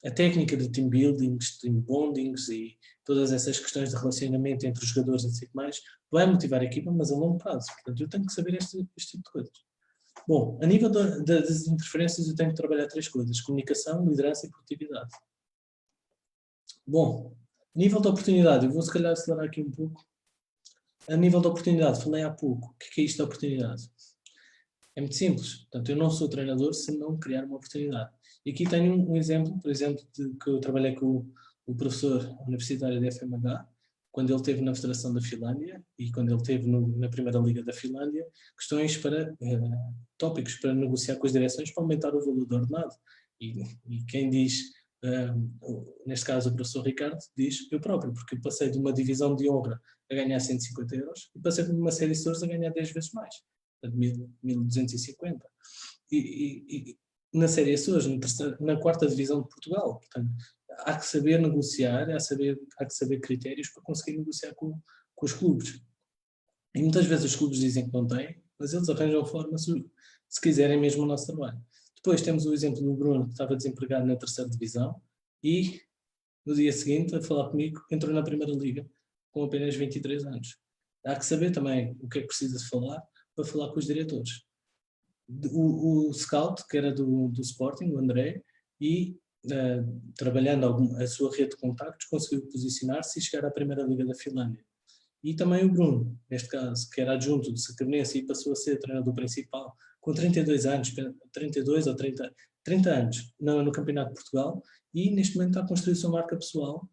a técnica de team buildings, team bondings e todas essas questões de relacionamento entre os jogadores e assim mais vai motivar a equipa, mas a longo prazo. Portanto, eu tenho que saber este tipo de coisas. Bom, a nível das interferências eu tenho que trabalhar 3 coisas: comunicação, liderança e produtividade. Bom, a nível da oportunidade, eu vou se calhar acelerar aqui um pouco. A nível da oportunidade, falei há pouco. O que é isto da oportunidade? É muito simples. Portanto, eu não sou treinador se não criar uma oportunidade. E aqui tenho um exemplo, por exemplo, que eu trabalhei com o professor universitário da FMH, quando ele esteve na Federação da Finlândia e quando ele esteve na Primeira Liga da Finlândia, questões para, tópicos para negociar com as direções para aumentar o valor do ordenado. E quem diz, neste caso o professor Ricardo, diz eu próprio, porque eu passei de uma divisão de honra a ganhar 150 euros e passei de uma série de setores a ganhar 10 vezes mais. 1250. E na Série Açores, na 4ª divisão de Portugal. Portanto, há que saber negociar, há que saber critérios para conseguir negociar com os clubes. E muitas vezes os clubes dizem que não têm, mas eles arranjam forma se quiserem mesmo o nosso trabalho. Depois temos o exemplo do Bruno, que estava desempregado na 3ª divisão e no dia seguinte, a falar comigo, entrou na Primeira Liga com apenas 23 anos. Há que saber também o que é que precisa de falar para falar com os diretores. O scout, que era do Sporting, o André, e trabalhando a sua rede de contactos, conseguiu posicionar-se e chegar à Primeira Liga da Finlândia. E também o Bruno, neste caso, que era adjunto do Sacarnense e passou a ser treinador principal, com 32 anos, 32 ou 30 anos no Campeonato de Portugal, e neste momento está a construir a sua marca pessoal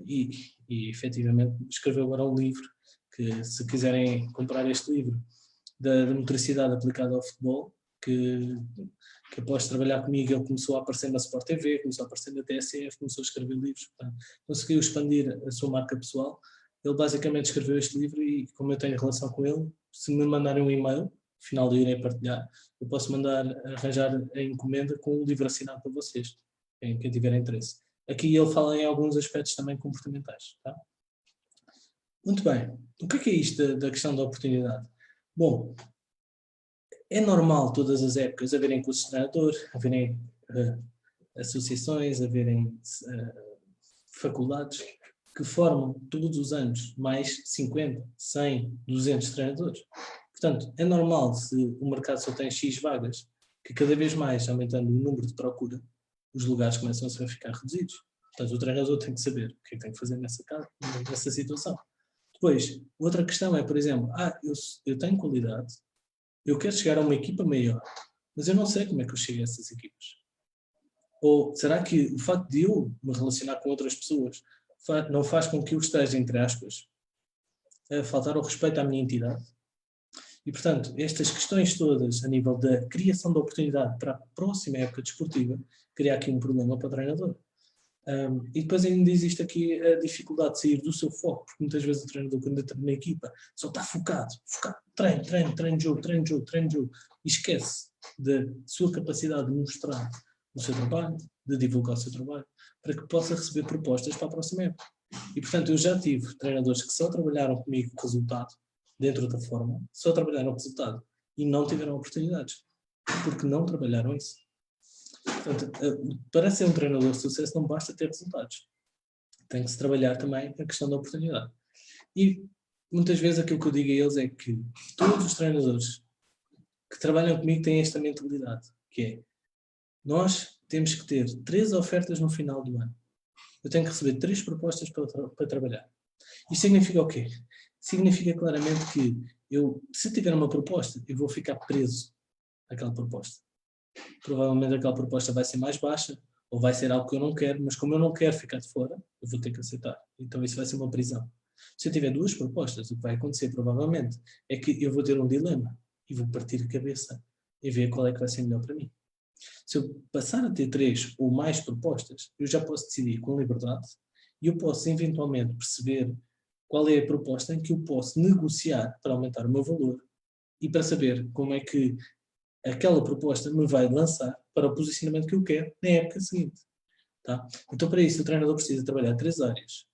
e efetivamente escreveu agora um livro, que se quiserem comprar este livro, da motricidade aplicada ao futebol, que após trabalhar comigo ele começou a aparecer na Sport TV, começou a aparecer na TSF, começou a escrever livros, portanto, conseguiu expandir a sua marca pessoal. Ele basicamente escreveu este livro e, como eu tenho relação com ele, se me mandarem um e-mail, no final eu irei partilhar, eu posso arranjar a encomenda com o livro assinado para vocês, quem tiver interesse. Aqui ele fala em alguns aspectos também comportamentais. Tá? Muito bem. O que é isto da questão da oportunidade? Bom, é normal todas as épocas haverem cursos de treinador, haverem associações, haverem faculdades que formam todos os anos mais 50, 100, 200 treinadores. Portanto, é normal se o mercado só tem X vagas, que cada vez mais, aumentando o número de procura, os lugares começam a ficar reduzidos. Portanto, o treinador tem que saber o que é que tem que fazer nessa situação. Depois, outra questão é, por exemplo, eu tenho qualidade, eu quero chegar a uma equipa maior, mas eu não sei como é que eu chego a essas equipas. Ou será que o facto de eu me relacionar com outras pessoas não faz com que eu esteja, entre aspas, a faltar ao respeito à minha entidade? E, portanto, estas questões todas, a nível da criação de oportunidade para a próxima época desportiva, cria aqui um problema para o treinador. E depois ainda existe aqui a dificuldade de sair do seu foco, porque muitas vezes o treinador, quando entra na equipa, só está focado, treino, jogo, e esquece da sua capacidade de mostrar o seu trabalho, de divulgar o seu trabalho, para que possa receber propostas para a próxima época. E, portanto, eu já tive treinadores que só trabalharam comigo o resultado, dentro da forma, só trabalharam o resultado e não tiveram oportunidades, porque não trabalharam isso. Portanto, para ser um treinador de sucesso não basta ter resultados. Tem que se trabalhar também a questão da oportunidade. E muitas vezes aquilo que eu digo a eles é que todos os treinadores que trabalham comigo têm esta mentalidade, que é, nós temos que ter 3 ofertas no final do ano. Eu tenho que receber 3 propostas para trabalhar. Isto significa o quê? Significa claramente que se tiver uma proposta, eu vou ficar preso àquela proposta. Provavelmente aquela proposta vai ser mais baixa, ou vai ser algo que eu não quero, mas como eu não quero ficar de fora, eu vou ter que aceitar. Então isso vai ser uma prisão. Se eu tiver 2 propostas, o que vai acontecer provavelmente é que eu vou ter um dilema e vou partir a cabeça e ver qual é que vai ser melhor para mim. Se eu passar a ter 3 ou mais propostas, eu já posso decidir com liberdade e eu posso eventualmente perceber qual é a proposta em que eu posso negociar para aumentar o meu valor e para saber como é que aquela proposta me vai lançar para o posicionamento que eu quero na época seguinte. Tá? Então, para isso, o treinador precisa trabalhar 3 áreas.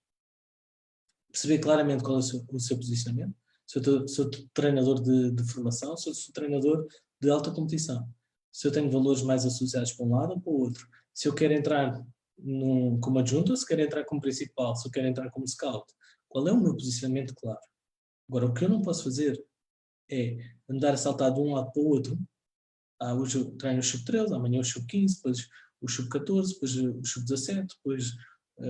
Perceber claramente qual é o seu posicionamento. Se eu sou treinador de formação, se eu sou treinador de alta competição. Se eu tenho valores mais associados para um lado ou para o outro. Se eu quero entrar como adjunto ou se quero entrar como principal, se eu quero entrar como scout. Qual é o meu posicionamento claro? Agora, o que eu não posso fazer é andar a saltar de um lado para o outro. Hoje eu treino o sub-13, amanhã o sub-15, depois o sub-14, depois o sub-17, depois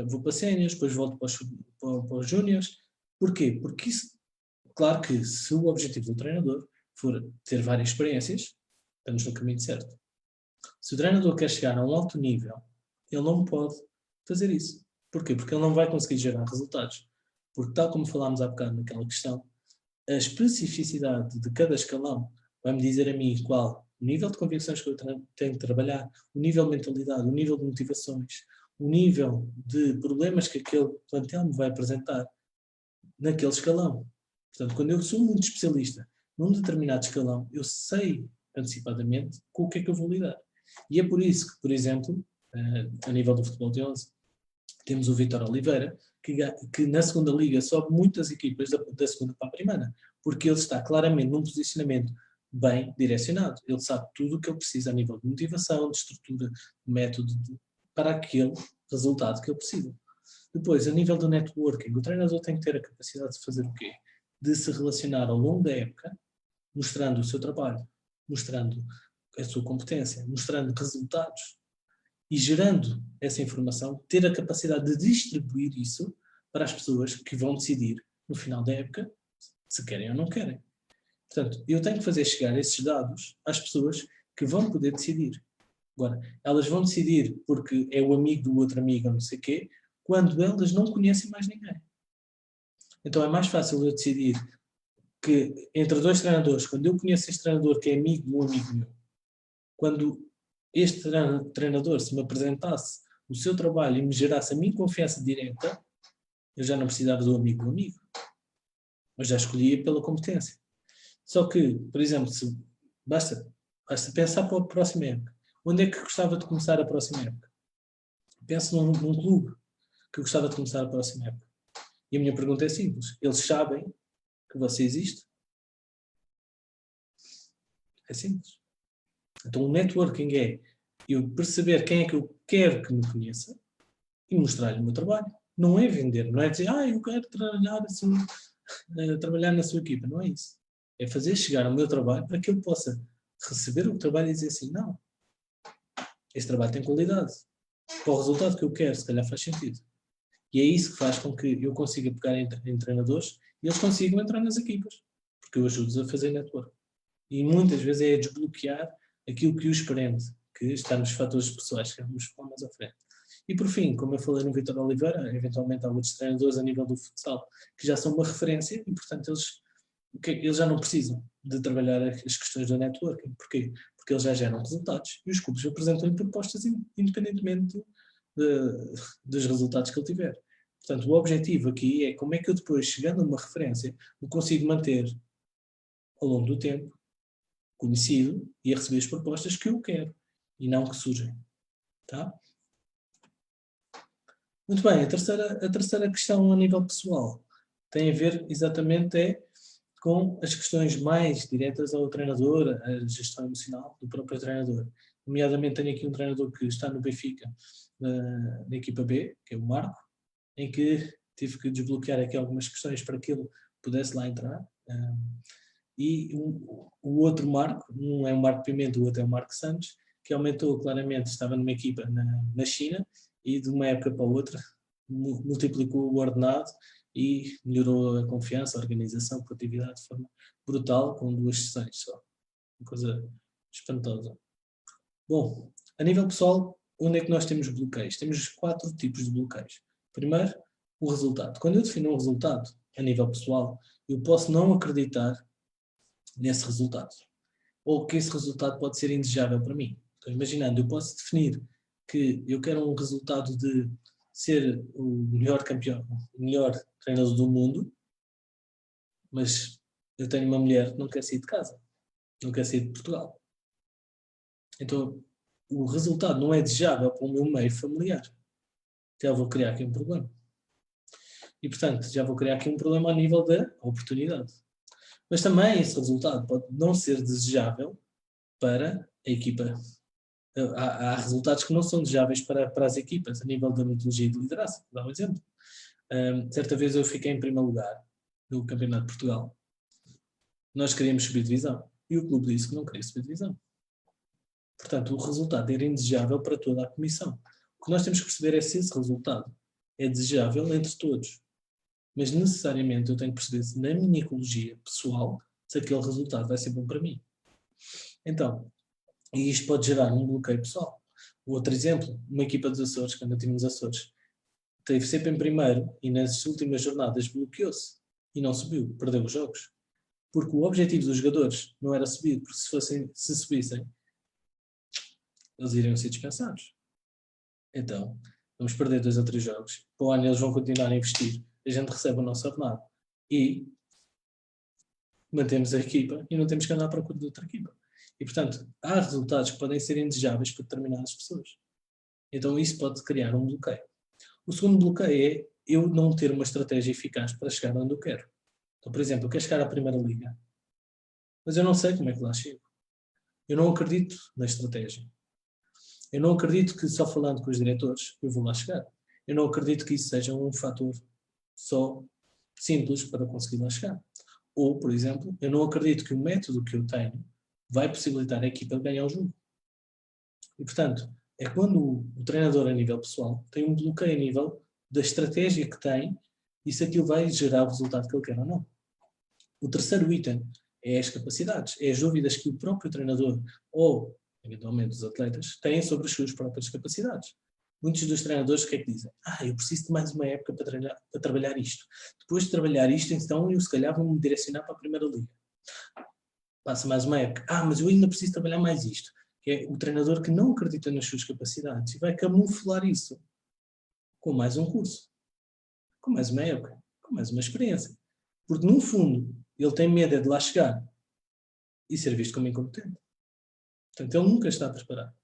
vou para séniores, depois volto para os júniores. Porquê? Porque isso, claro que se o objetivo do treinador for ter várias experiências, estamos no caminho certo. Se o treinador quer chegar a um alto nível, ele não pode fazer isso. Porquê? Porque ele não vai conseguir gerar resultados. Porque tal como falámos há bocado naquela questão, a especificidade de cada escalão vai-me dizer a mim qual o nível de convicções que eu tenho de trabalhar, o nível de mentalidade, o nível de motivações, o nível de problemas que aquele plantel me vai apresentar naquele escalão. Portanto, quando eu sou muito especialista num determinado escalão, eu sei antecipadamente com o que é que eu vou lidar. E é por isso que, por exemplo, a nível do futebol de 11, temos o Vítor Oliveira, que na segunda liga sobe muitas equipas da segunda para a primeira, porque ele está claramente num posicionamento bem direcionado. Ele sabe tudo o que ele precisa a nível de motivação, de estrutura, de método, para aquele resultado que ele precisa. Depois, a nível do networking, o treinador tem que ter a capacidade de fazer o quê? De se relacionar ao longo da época, mostrando o seu trabalho, mostrando a sua competência, mostrando resultados e gerando essa informação, ter a capacidade de distribuir isso para as pessoas que vão decidir no final da época se querem ou não querem. Portanto, eu tenho que fazer chegar esses dados às pessoas que vão poder decidir. Agora, elas vão decidir porque é o amigo do outro amigo ou não sei o quê, quando elas não conhecem mais ninguém. Então é mais fácil eu decidir que entre 2 treinadores, quando eu conheço este treinador que é amigo de um amigo meu, quando este treinador se me apresentasse o seu trabalho e me gerasse a minha confiança direta, eu já não precisava do amigo do amigo. Eu já escolhia pela competência. Só que, por exemplo, basta pensar para a próxima época. Onde é que gostava de começar a próxima época? Penso num clube que gostava de começar a próxima época. E a minha pergunta é simples. Eles sabem que você existe? É simples. Então o networking é eu perceber quem é que eu quero que me conheça e mostrar-lhe o meu trabalho. Não é vender, não é dizer, eu quero trabalhar na sua equipa. Não é isso. É fazer chegar o meu trabalho para que eu possa receber o trabalho e dizer assim, não, este trabalho tem qualidade. Para o resultado que eu quero, se calhar faz sentido. E é isso que faz com que eu consiga pegar em treinadores e eles consigam entrar nas equipas. Porque eu ajudo-os a fazer network. E muitas vezes é desbloquear aquilo que os prende, que está nos fatores pessoais, que vamos falar mais à frente. E por fim, como eu falei no Vítor Oliveira, eventualmente há outros treinadores a nível do futsal que já são uma referência e, portanto, eles já não precisam de trabalhar as questões do networking. Porquê? Porque eles já geram resultados e os clubes apresentam-lhe propostas independentemente dos resultados que ele tiver. Portanto, o objetivo aqui é como é que eu depois, chegando a uma referência, eu consigo manter ao longo do tempo conhecido e a receber as propostas que eu quero e não que surgem. Tá? Muito bem, a terceira questão a nível pessoal tem a ver exatamente com as questões mais diretas ao treinador, a gestão emocional do próprio treinador. Nomeadamente tenho aqui um treinador que está no Benfica, na equipa B, que é o Marco, em que tive que desbloquear aqui algumas questões para que ele pudesse lá entrar. E o outro Marco, um é o Marco Pimenta, o outro é o Marco Santos, que aumentou claramente, estava numa equipa na China e de uma época para a outra multiplicou o ordenado e melhorou a confiança, a organização, a produtividade de forma brutal, com 2 sessões só. Uma coisa espantosa. Bom, a nível pessoal, onde é que nós temos bloqueios? Temos 4 tipos de bloqueios. Primeiro, o resultado. Quando eu defino um resultado a nível pessoal, eu posso não acreditar nesse resultado. Ou que esse resultado pode ser indesejável para mim. Então, imaginando, eu posso definir que eu quero um resultado de ser o melhor campeão, o melhor treinador do mundo, mas eu tenho uma mulher que não quer sair de casa, não quer sair de Portugal. Então, o resultado não é desejável para o meu meio familiar. Já vou criar aqui um problema. E, portanto, já vou criar aqui um problema a nível da oportunidade. Mas também esse resultado pode não ser desejável para a equipa. Há resultados que não são desejáveis para as equipas, a nível da metodologia de liderança. Vou dar um exemplo. Certa vez eu fiquei em primeiro lugar no Campeonato de Portugal. Nós queríamos subir divisão. E o clube disse que não queria subir divisão. Portanto, o resultado era indesejável para toda a comissão. O que nós temos que perceber é se esse resultado é desejável entre todos. Mas necessariamente eu tenho que perceber se na minha ecologia pessoal, se aquele resultado vai ser bom para mim. Então, e isto pode gerar um bloqueio pessoal. Outro exemplo, uma equipa dos Açores, quando eu tive nos Açores, esteve sempre em primeiro e nas últimas jornadas bloqueou-se e não subiu, perdeu os jogos. Porque o objetivo dos jogadores não era subir, porque se subissem, eles iriam ser dispensados. Então, vamos perder 2 ou 3 jogos. Para o ano eles vão continuar a investir. A gente recebe o nosso ordenado. E mantemos a equipa e não temos que andar à procura de outra equipa. E, portanto, há resultados que podem ser indesejáveis para determinadas pessoas. Então, isso pode criar um bloqueio. O segundo bloqueio é eu não ter uma estratégia eficaz para chegar onde eu quero. Então, por exemplo, eu quero chegar à Primeira Liga, mas eu não sei como é que lá chego. Eu não acredito na estratégia. Eu não acredito que só falando com os diretores eu vou lá chegar. Eu não acredito que isso seja um fator só simples para conseguir lá chegar. Ou, por exemplo, eu não acredito que o método que eu tenho vai possibilitar a equipa de ganhar o jogo. E, portanto, é quando o treinador a nível pessoal tem um bloqueio a nível da estratégia que tem e se aquilo vai gerar o resultado que ele quer ou não. O terceiro item é as capacidades, é as dúvidas que o próprio treinador ou, eventualmente, os atletas têm sobre as suas próprias capacidades. Muitos dos treinadores o que é que dizem? Eu preciso de mais uma época para trabalhar isto. Depois de trabalhar isto, então eu se calhar vou-me direcionar para a Primeira Liga. Passa mais uma época. Mas eu ainda preciso trabalhar mais isto. que é o treinador que não acredita nas suas capacidades e vai camuflar isso com mais um curso, com mais uma época, com mais uma experiência. Porque, no fundo, ele tem medo de lá chegar e ser visto como incompetente. Portanto, ele nunca está preparado.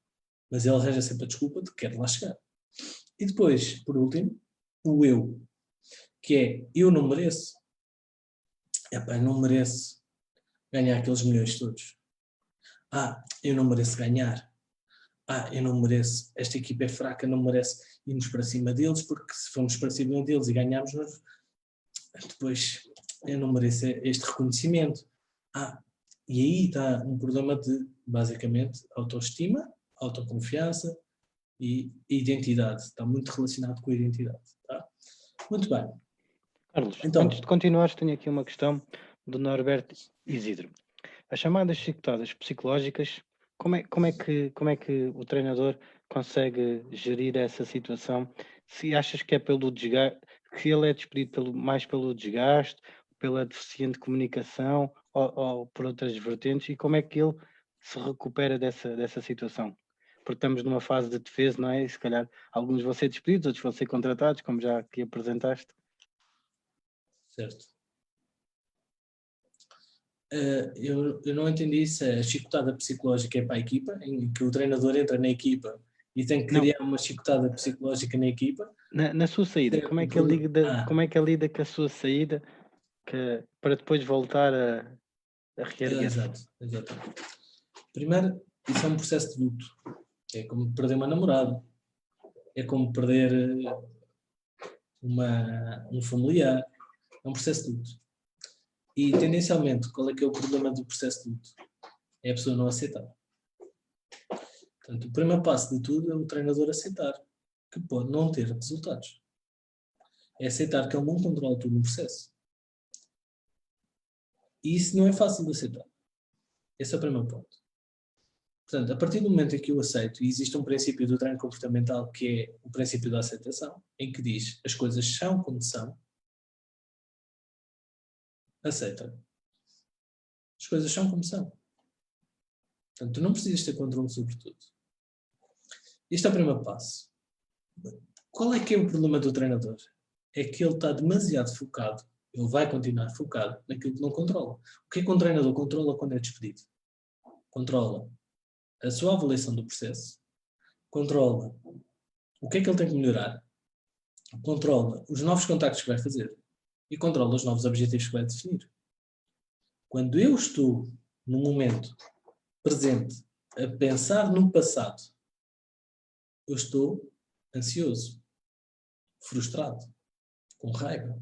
Mas ele arranja sempre a desculpa de que quer lá chegar. E depois, por último, o eu, que é, eu não mereço. Eu não mereço ganhar aqueles milhões todos. Eu não mereço ganhar. Eu não mereço, esta equipa é fraca, não merece irmos para cima deles, porque se formos para cima deles e ganharmos, depois eu não mereço este reconhecimento. E aí está um problema de, basicamente, autoestima, autoconfiança e identidade. Está muito relacionado com a identidade. Tá? Muito bem. Carlos, Então, antes de continuares, tenho aqui uma questão do Norberto Isidro. As chamadas chicotadas psicológicas, como é que o treinador consegue gerir essa situação? Se achas que é pelo desgaste, que ele é despedido mais pelo desgaste, pela deficiente comunicação ou por outras vertentes, e como é que ele se recupera dessa situação? Porque estamos numa fase de defesa, não é? E se calhar alguns vão ser despedidos, outros vão ser contratados, como já aqui apresentaste. certo. Eu não entendi se a chicotada psicológica é para a equipa, em que o treinador entra na equipa e tem que criar uma chicotada psicológica na equipa. Na sua saída, como é que ele lida com a sua saída para depois voltar a reerguer-se? Exato. Primeiro, isso é um processo de luto. É como perder uma namorada. É como perder um familiar. É um processo de luto. E, tendencialmente, qual é que é o problema do processo de luto? É a pessoa não aceitar. Portanto, o primeiro passo de tudo é o treinador aceitar que pode não ter resultados. É aceitar que ele não controla tudo no processo. E isso não é fácil de aceitar. Esse é o primeiro ponto. Portanto, a partir do momento em que eu aceito, e existe um princípio do treino comportamental que é o princípio da aceitação, em que diz as coisas são como são, aceita. As coisas são como são. Portanto, tu não precisas ter controle sobre tudo. Este é o primeiro passo. Qual é que é o problema do treinador? É que ele está demasiado focado, ele vai continuar focado naquilo que não controla. O que é que um treinador controla quando é despedido? Controla a sua avaliação do processo, controla o que é que ele tem que melhorar, controla os novos contactos que vai fazer e controla os novos objetivos que vai definir. Quando eu estou no momento presente a pensar no passado, eu estou ansioso, frustrado, com raiva,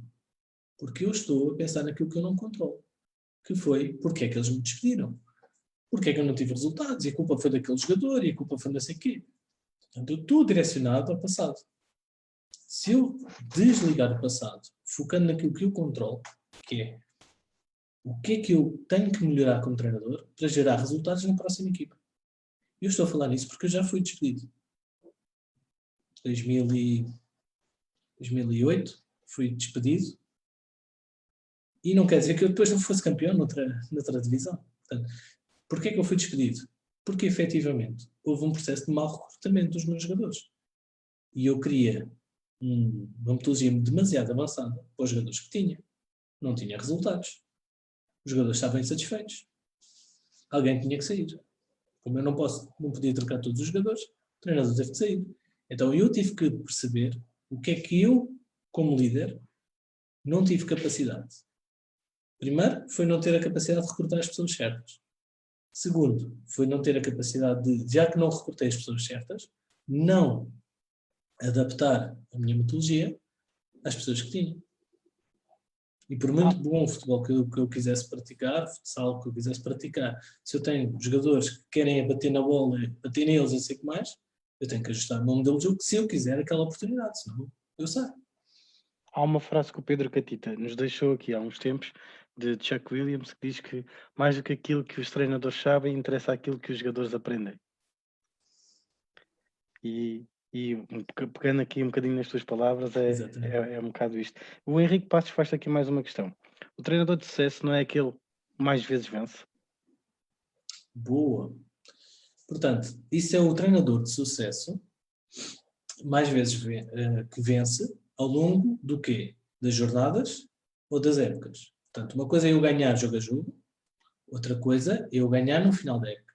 porque eu estou a pensar naquilo que eu não controlo, que foi porque é que eles me despediram, porque é que eu não tive resultados, e a culpa foi daquele jogador, e a culpa foi não sei o quê. Portanto, eu estou direcionado ao passado. Se eu desligar o passado, focando naquilo que eu controlo, que é o que é que eu tenho que melhorar como treinador para gerar resultados na próxima equipa. Eu estou a falar nisso porque eu já fui despedido. Em 2008 fui despedido e não quer dizer que eu depois não fosse campeão noutra divisão. Portanto, porquê é que eu fui despedido? Porque efetivamente houve um processo de mau recrutamento dos meus jogadores. E eu queria uma metodologia demasiado avançada para os jogadores que tinha. Não tinha resultados. Os jogadores estavam insatisfeitos. Alguém tinha que sair. Como eu não podia trocar todos os jogadores, o treinador teve que sair. Então eu tive que perceber o que é que eu, como líder, não tive capacidade. Primeiro, foi não ter a capacidade de recrutar as pessoas certas. Segundo, foi não ter a capacidade de, já que não recrutei as pessoas certas, não adaptar a minha metodologia às pessoas que tinha. E por muito bom futebol que eu quisesse praticar, futsal que eu quisesse praticar, se eu tenho jogadores que querem bater na bola, bater neles e sei o que mais, eu tenho que ajustar o meu modelo de jogo se eu quiser aquela oportunidade, senão eu saio. Há uma frase que o Pedro Catita nos deixou aqui há uns tempos, de Chuck Williams, que diz que mais do que aquilo que os treinadores sabem, interessa aquilo que os jogadores aprendem. E pegando aqui um bocadinho nas tuas palavras, é um bocado isto. O Henrique Passos faz aqui mais uma questão. O treinador de sucesso não é aquele que mais vezes vence? Boa. Portanto, isso é o treinador de sucesso, mais vezes que vence ao longo do quê? Das jornadas ou das épocas. Portanto, uma coisa é eu ganhar jogo a jogo, outra coisa é eu ganhar no final da época.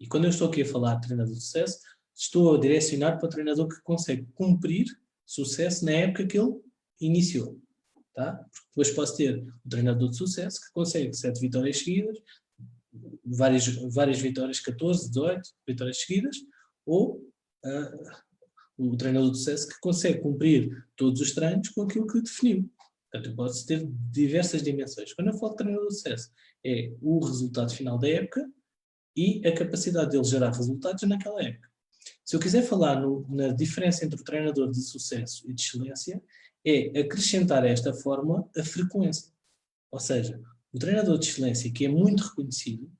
E quando eu estou aqui a falar de treinador de sucesso, estou a direcionar para o treinador que consegue cumprir sucesso na época que ele iniciou. Tá? Porque depois posso ter um treinador de sucesso que consegue 7 vitórias seguidas, várias vitórias, 14, 18 vitórias seguidas, ou o treinador de sucesso que consegue cumprir todos os treinos com aquilo que definiu. Portanto, pode ter diversas dimensões. Quando eu falo de treinador de sucesso, é o resultado final da época e a capacidade dele gerar resultados naquela época. Se eu quiser falar na diferença entre o treinador de sucesso e de excelência, é acrescentar a esta fórmula a frequência. Ou seja, o treinador de excelência, que é muito reconhecido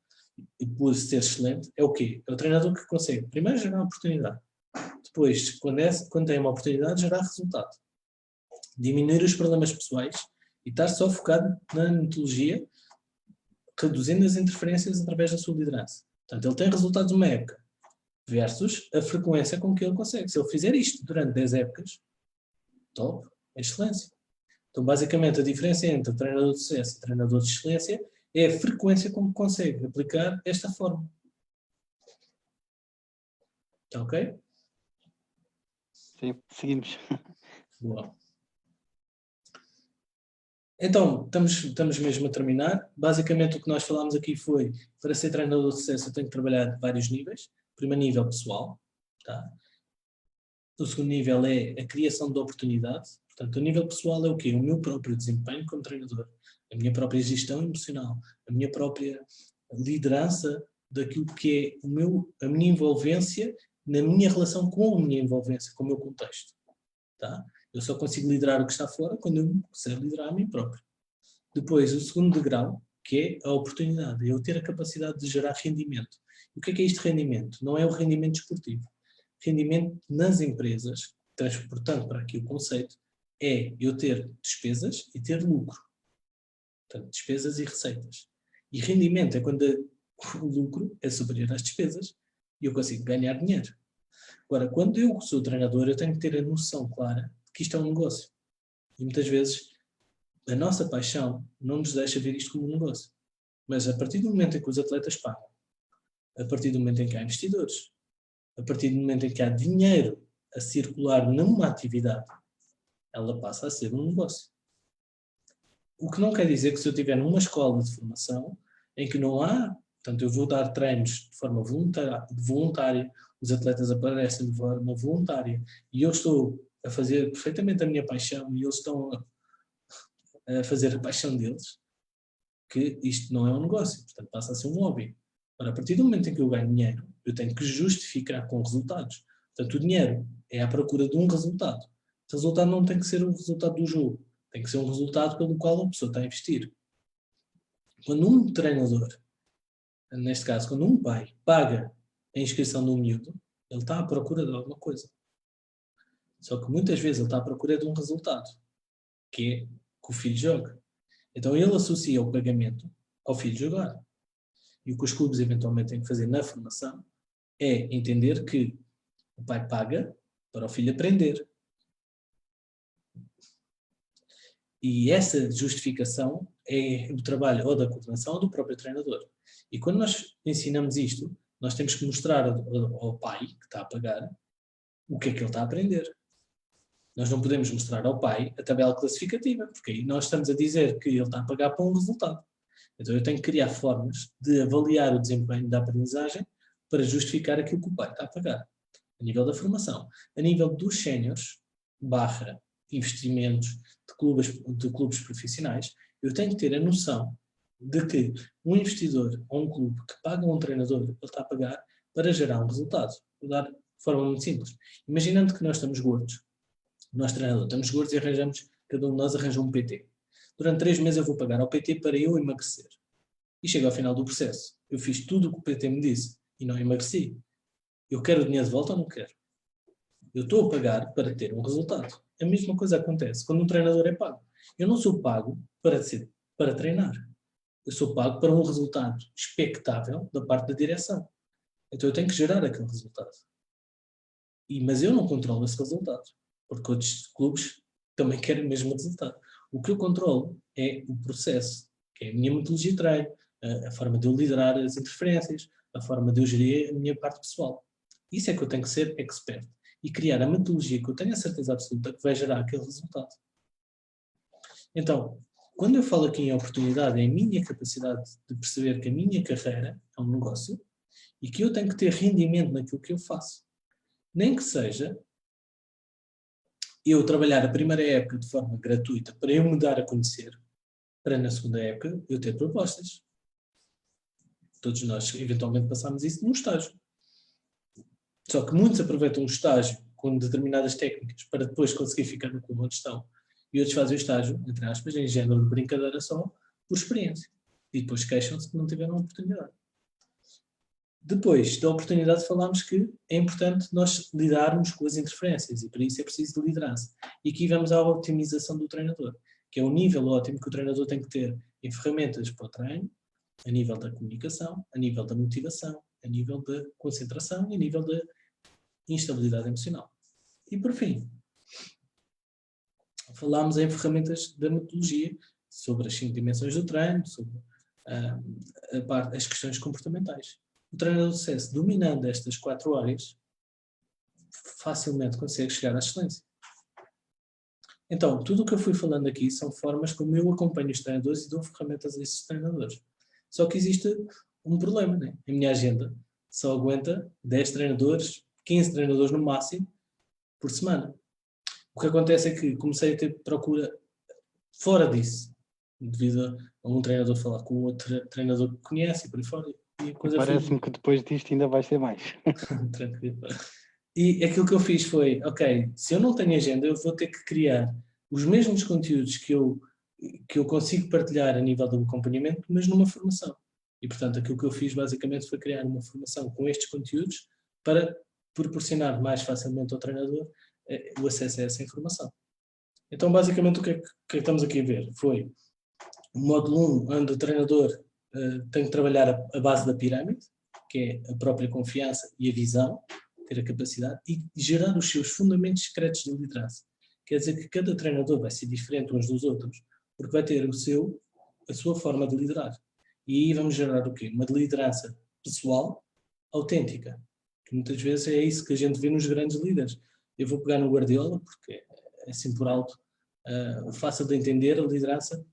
e por ser excelente, é o quê? É o treinador que consegue primeiro gerar uma oportunidade, depois, quando tem uma oportunidade, gerar resultado, diminuir os problemas pessoais e estar só focado na metodologia, reduzindo as interferências através da sua liderança. Portanto, ele tem resultados numa época, versus a frequência com que ele consegue. Se ele fizer isto durante 10 épocas, top, é excelência. Então, basicamente, a diferença entre treinador de sucesso e treinador de excelência é a frequência com que consegue aplicar esta forma. Está ok? Sim, seguimos. Boa. Então, estamos mesmo a terminar. Basicamente, o que nós falámos aqui foi, para ser treinador de sucesso, eu tenho que trabalhar de vários níveis. O primeiro nível, pessoal. Tá? O segundo nível é a criação de oportunidade. Portanto, o nível pessoal é o quê? O meu próprio desempenho como treinador. A minha própria gestão emocional. A minha própria liderança daquilo que é a minha envolvência na minha relação com a minha envolvência, com o meu contexto. Tá? Eu só consigo liderar o que está fora quando eu sei liderar a mim próprio. Depois, o segundo degrau, que é a oportunidade, é eu ter a capacidade de gerar rendimento. E o que é este rendimento? Não é o rendimento esportivo. Rendimento nas empresas, transportando para aqui o conceito, é eu ter despesas e ter lucro. Portanto, despesas e receitas. E rendimento é quando o lucro é superior às despesas e eu consigo ganhar dinheiro. Agora, quando eu sou treinador, eu tenho que ter a noção clara de que isto é um negócio. E muitas vezes a nossa paixão não nos deixa ver isto como um negócio. Mas a partir do momento em que os atletas pagam, a partir do momento em que há investidores, a partir do momento em que há dinheiro a circular numa atividade, ela passa a ser um negócio. O que não quer dizer que se eu estiver numa escola de formação em que não há, portanto eu vou dar treinos de forma voluntária, os atletas aparecem de forma voluntária e eu estou a fazer perfeitamente a minha paixão e eles estão a fazer a paixão deles, que isto não é um negócio, portanto passa a ser um hobby. Ora, a partir do momento em que eu ganho dinheiro, eu tenho que justificar com resultados. Portanto, o dinheiro é à procura de um resultado. Esse resultado não tem que ser o resultado do jogo, tem que ser um resultado pelo qual a pessoa está a investir. Quando um treinador, neste caso, quando um pai paga a inscrição de um miúdo, ele está à procura de alguma coisa. Só que muitas vezes ele está à procura de um resultado, que é que o filho joga. Então ele associa o pagamento ao filho jogar. E o que os clubes eventualmente têm que fazer na formação é entender que o pai paga para o filho aprender. E essa justificação é o trabalho ou da coordenação ou do próprio treinador. E quando nós ensinamos isto, nós temos que mostrar ao pai que está a pagar o que é que ele está a aprender. Nós não podemos mostrar ao pai a tabela classificativa, porque aí nós estamos a dizer que ele está a pagar para um resultado. Então eu tenho que criar formas de avaliar o desempenho da aprendizagem para justificar aquilo que o pai está a pagar. A nível da formação. A nível dos séniores, investimentos de clubes profissionais, eu tenho que ter a noção de que um investidor ou um clube que paga um treinador, ele está a pagar para gerar um resultado. Vou dar de forma muito simples. Imaginando que nós estamos gordos, nós treinador, estamos gordos e cada um de nós arranja um PT. Durante 3 meses eu vou pagar ao PT para eu emagrecer. E chego ao final do processo. Eu fiz tudo o que o PT me disse e não emagreci. Eu quero o dinheiro de volta ou não quero? Eu estou a pagar para ter um resultado. A mesma coisa acontece quando um treinador é pago. Eu não sou pago para treinar. Eu sou pago para um resultado expectável da parte da direção. Então eu tenho que gerar aquele resultado. Mas eu não controlo esse resultado, porque outros clubes também querem o mesmo resultado. O que eu controlo é o processo, que é a minha metodologia de treino, a forma de eu liderar as interferências, a forma de eu gerir a minha parte pessoal. Isso é que eu tenho que ser expert e criar a metodologia que eu tenho a certeza absoluta que vai gerar aquele resultado. Então, quando eu falo aqui em oportunidade, é a minha capacidade de perceber que a minha carreira é um negócio e que eu tenho que ter rendimento naquilo que eu faço. Nem que seja eu trabalhar a primeira época de forma gratuita para eu me dar a conhecer, para na segunda época eu ter propostas. Todos nós eventualmente passamos isso num estágio. Só que muitos aproveitam um estágio com determinadas técnicas para depois conseguir ficar no clube onde estão. E outros fazem o estágio, entre aspas, em género de brincadeira só, por experiência. E depois queixam-se que não tiveram oportunidade. Depois da oportunidade falámos que é importante nós lidarmos com as interferências e para isso é preciso de liderança. E aqui vamos à optimização do treinador, que é o nível ótimo que o treinador tem que ter em ferramentas para o treino, a nível da comunicação, a nível da motivação, a nível da concentração e a nível da instabilidade emocional. E por fim, falámos em ferramentas da metodologia, sobre as 5 dimensões do treino, sobre as questões comportamentais. O treinador de sucesso, dominando estas 4 áreas, facilmente consegue chegar à excelência. Então, tudo o que eu fui falando aqui são formas como eu acompanho os treinadores e dou ferramentas a esses treinadores. Só que existe um problema, né? A minha agenda só aguenta 10 treinadores, 15 treinadores no máximo, por semana. O que acontece é que comecei a ter procura fora disso, devido a um treinador falar com outro treinador que conhece e por aí fora. E parece-me que depois disto ainda vai ser mais. Tranquilo. E aquilo que eu fiz foi, ok, se eu não tenho agenda, eu vou ter que criar os mesmos conteúdos que eu consigo partilhar a nível do acompanhamento, mas numa formação. E, portanto, aquilo que eu fiz basicamente foi criar uma formação com estes conteúdos para proporcionar mais facilmente ao treinador o acesso a essa informação. Então, basicamente, o que é que estamos aqui a ver? Foi o módulo 1, onde o treinador tem que trabalhar a base da pirâmide, que é a própria confiança e a visão, ter a capacidade, e gerar os seus fundamentos secretos de liderança. Quer dizer que cada treinador vai ser diferente uns dos outros, porque vai ter a sua forma de liderar. E aí vamos gerar o quê? Uma liderança pessoal, autêntica. Que muitas vezes é isso que a gente vê nos grandes líderes. Eu vou pegar no Guardiola, porque é assim por alto, fácil de entender a liderança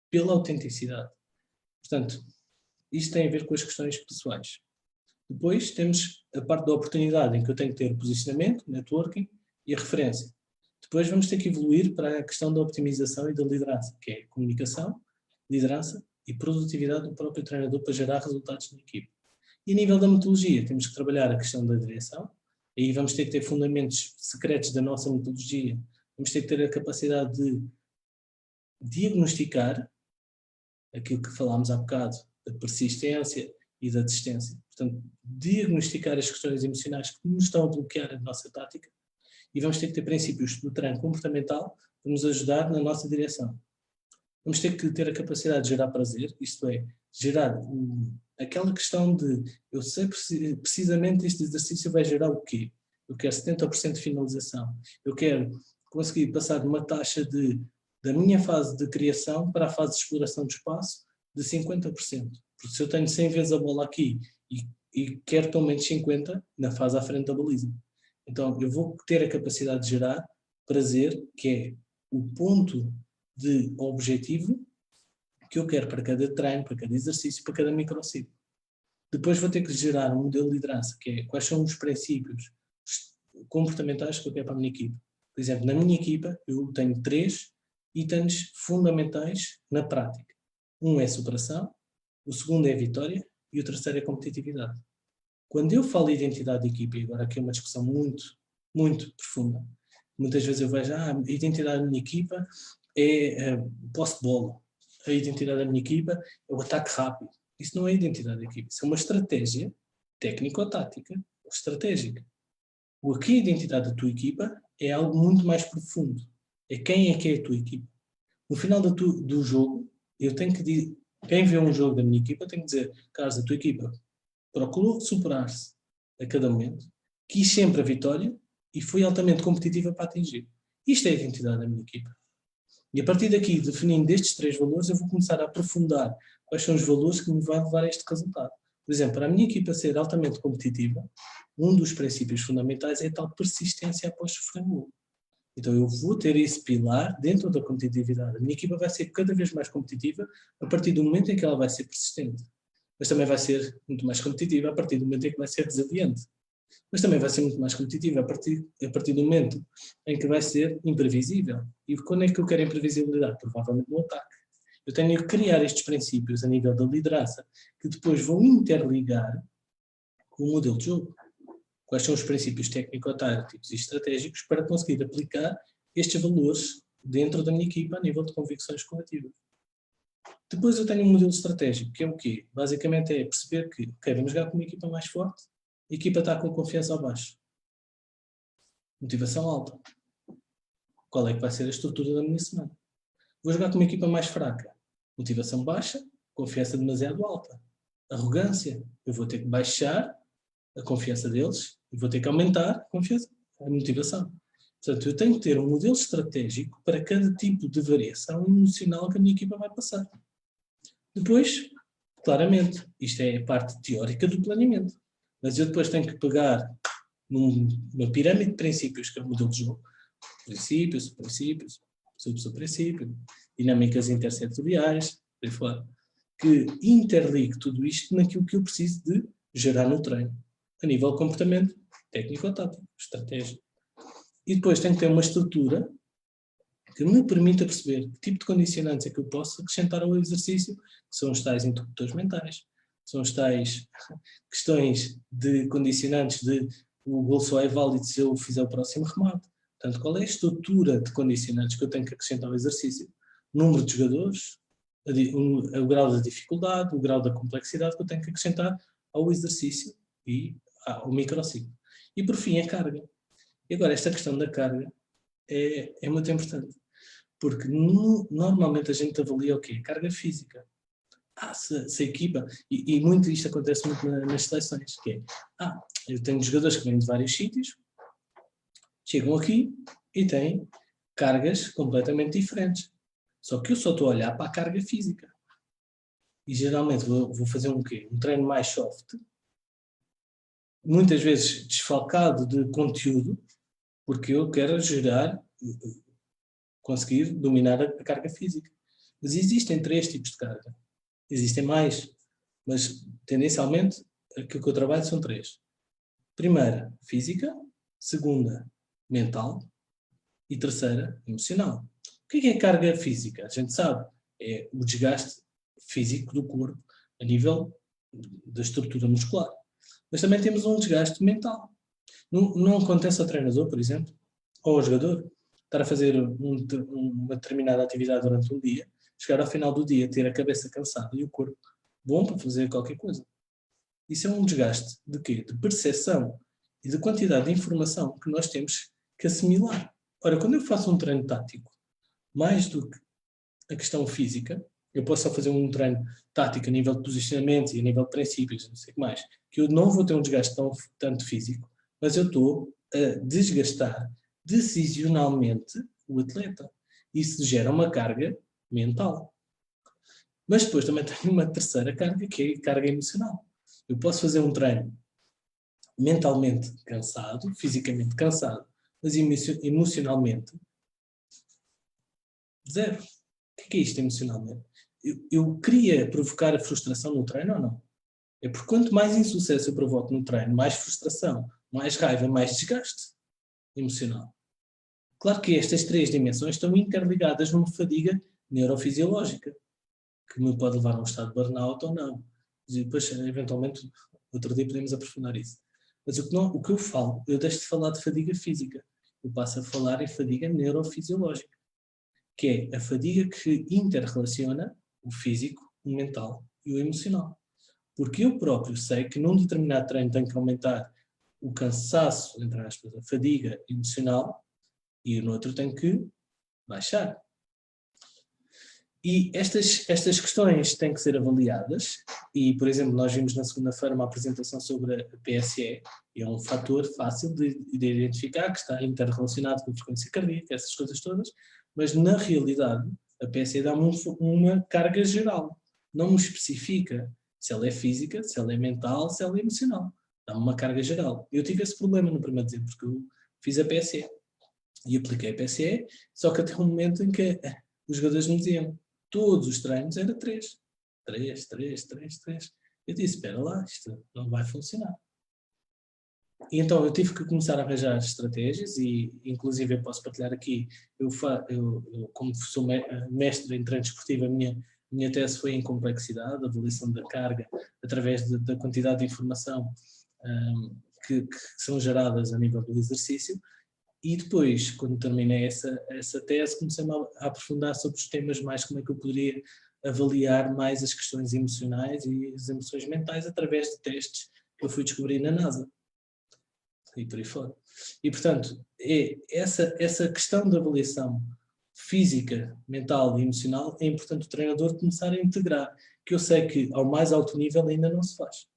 pela autenticidade. Portanto, isto tem a ver com as questões pessoais. Depois temos a parte da oportunidade, em que eu tenho que ter o posicionamento, networking e a referência. Depois vamos ter que evoluir para a questão da optimização e da liderança, que é comunicação, liderança e produtividade do próprio treinador para gerar resultados na equipe. E a nível da metodologia, temos que trabalhar a questão da direção, aí vamos ter que ter fundamentos secretos da nossa metodologia, vamos ter que ter a capacidade de diagnosticar aquilo que falámos há bocado, da persistência e da desistência. Portanto, diagnosticar as questões emocionais que nos estão a bloquear a nossa tática e vamos ter que ter princípios do treino comportamental para nos ajudar na nossa direção. Vamos ter que ter a capacidade de gerar prazer, isto é, gerar aquela questão de eu sei precisamente este exercício vai gerar o quê? Eu quero 70% de finalização. Eu quero conseguir passar de uma taxa da minha fase de criação para a fase de exploração do espaço de 50%. Porque se eu tenho 100 vezes a bola aqui e quero pelo menos 50 na fase à frente da baliza. Então eu vou ter a capacidade de gerar prazer, que é o ponto de objetivo que eu quero para cada treino, para cada exercício, para cada microciclo. Depois vou ter que gerar um modelo de liderança, que é quais são os princípios comportamentais que eu quero para a minha equipa. Por exemplo, na minha equipa eu tenho 3 itens fundamentais na prática. Um é superação, o segundo é vitória e o terceiro é competitividade. Quando eu falo de identidade de equipa, e agora aqui é uma discussão muito, muito profunda, muitas vezes eu vejo, a identidade da minha equipa é posse de bola, a identidade da minha equipa é o ataque rápido. Isso não é identidade da equipa, isso é uma estratégia técnico-tática, estratégica. O que é a identidade da tua equipa é algo muito mais profundo. É quem é que é a tua equipa. No final do jogo, eu tenho que dizer, quem vê um jogo da minha equipa tem que dizer, Carlos, a tua equipa procurou superar-se, a cada momento, quis sempre a vitória e foi altamente competitiva para atingir. Isto é a identidade da minha equipa. E a partir daqui, definindo estes 3 valores, eu vou começar a aprofundar quais são os valores que me vão levar a este resultado. Por exemplo, para a minha equipa ser altamente competitiva, um dos princípios fundamentais é a tal persistência após sofrer um golo. Então eu vou ter esse pilar dentro da competitividade. A minha equipa vai ser cada vez mais competitiva a partir do momento em que ela vai ser persistente. Mas também vai ser muito mais competitiva a partir do momento em que vai ser resiliente. Mas também vai ser muito mais competitiva a partir do momento em que vai ser imprevisível. E quando é que eu quero imprevisibilidade? Provavelmente no ataque. Eu tenho que criar estes princípios a nível da liderança que depois vão interligar com o modelo de jogo. Quais são os princípios técnico-táticos e estratégicos para conseguir aplicar estes valores dentro da minha equipa a nível de convicções coletivas. Depois eu tenho um modelo estratégico, que é o quê? Basicamente é perceber que, ok, vamos jogar com uma equipa mais forte, a equipa está com confiança abaixo. Motivação alta. Qual é que vai ser a estrutura da minha semana? Vou jogar com uma equipa mais fraca. Motivação baixa, confiança demasiado alta. Arrogância. Eu vou ter que baixar a confiança deles e vou ter que aumentar a confiança, a motivação. Portanto, eu tenho que ter um modelo estratégico para cada tipo de variação emocional que a minha equipa vai passar. Depois, claramente, isto é a parte teórica do planeamento. Mas eu depois tenho que pegar numa pirâmide de princípios, que é o modelo de jogo. Princípios, subprincípio, dinâmicas intersetoriais, que interligue tudo isto naquilo que eu preciso de gerar no treino. A nível de comportamento, técnico-tático, estratégia. E depois tenho que ter uma estrutura que me permita perceber que tipo de condicionantes é que eu posso acrescentar ao exercício, que são os tais interruptores mentais, são as tais questões de condicionantes de o gol só é válido se eu fizer o próximo remate. Portanto, qual é a estrutura de condicionantes que eu tenho que acrescentar ao exercício? O número de jogadores, o grau da dificuldade, o grau da complexidade que eu tenho que acrescentar ao exercício e ao microciclo. E por fim, a carga. E agora, esta questão da carga é muito importante, porque normalmente a gente avalia o quê? A carga física. Se a equipa, e muito isto acontece muito nas seleções, que é, eu tenho jogadores que vêm de vários sítios, chegam aqui e têm cargas completamente diferentes. Só que eu só estou a olhar para a carga física. E geralmente vou fazer um quê? Um treino mais soft, muitas vezes desfalcado de conteúdo, porque eu quero conseguir dominar a carga física. Mas existem 3 tipos de carga. Existem mais, mas tendencialmente aquilo que eu trabalho são 3. Primeira, física. Segunda, mental. E terceira, emocional. O que é carga física? A gente sabe, é o desgaste físico do corpo a nível da estrutura muscular. Mas também temos um desgaste mental. Não acontece ao treinador, por exemplo, ou ao jogador, estar a fazer uma determinada atividade durante um dia, chegar ao final do dia, ter a cabeça cansada e o corpo bom para fazer qualquer coisa. Isso é um desgaste de quê? De percepção e de quantidade de informação que nós temos que assimilar. Ora, quando eu faço um treino tático, mais do que a questão física, eu posso só fazer um treino tático a nível de posicionamentos e a nível de princípios, não sei o que mais, que eu não vou ter um desgaste tanto físico, mas eu estou a desgastar decisionalmente o atleta. Isso gera uma carga mental. Mas depois também tenho uma terceira carga, que é a carga emocional. Eu posso fazer um treino mentalmente cansado, fisicamente cansado, mas emocionalmente zero. O que é isto emocionalmente? Eu queria provocar a frustração no treino ou não? É porque quanto mais insucesso eu provoco no treino, mais frustração, mais raiva, mais desgaste emocional. Claro que estas 3 dimensões estão interligadas numa fadiga neurofisiológica, que me pode levar a um estado de burnout ou não. E depois, eventualmente, outro dia podemos aprofundar isso. Mas o que eu falo, eu deixo de falar de fadiga física. Eu passo a falar em fadiga neurofisiológica, que é a fadiga que interrelaciona o físico, o mental e o emocional. Porque eu próprio sei que num determinado treino tenho que aumentar o cansaço, entre aspas, a fadiga emocional, e no outro tenho que baixar. E estas questões têm que ser avaliadas e, por exemplo, nós vimos na segunda-feira uma apresentação sobre a PSE, e é um fator fácil de identificar, que está interrelacionado com a frequência cardíaca, essas coisas todas, mas na realidade a PSE dá-me uma carga geral, não me especifica se ela é física, se ela é mental, se ela é emocional. Dá-me uma carga geral. Eu tive esse problema no primeiro dia, porque eu fiz a PSE e apliquei a PSE, só que até um momento em que os jogadores me diziam todos os treinos era 3. 3, 3, 3, 3. Eu disse, espera lá, isto não vai funcionar. E então eu tive que começar a arranjar estratégias e, inclusive, eu posso partilhar aqui, eu como sou mestre em treino desportivo, a minha tese foi em complexidade, avaliação da carga, através da quantidade de informação que são geradas a nível do exercício. E depois, quando terminei essa tese, comecei-me a aprofundar sobre os temas mais, como é que eu poderia avaliar mais as questões emocionais e as emoções mentais através de testes que eu fui descobrir na NASA. E por aí fora. E, portanto, essa questão da avaliação física, mental e emocional é importante o treinador começar a integrar, que eu sei que ao mais alto nível ainda não se faz.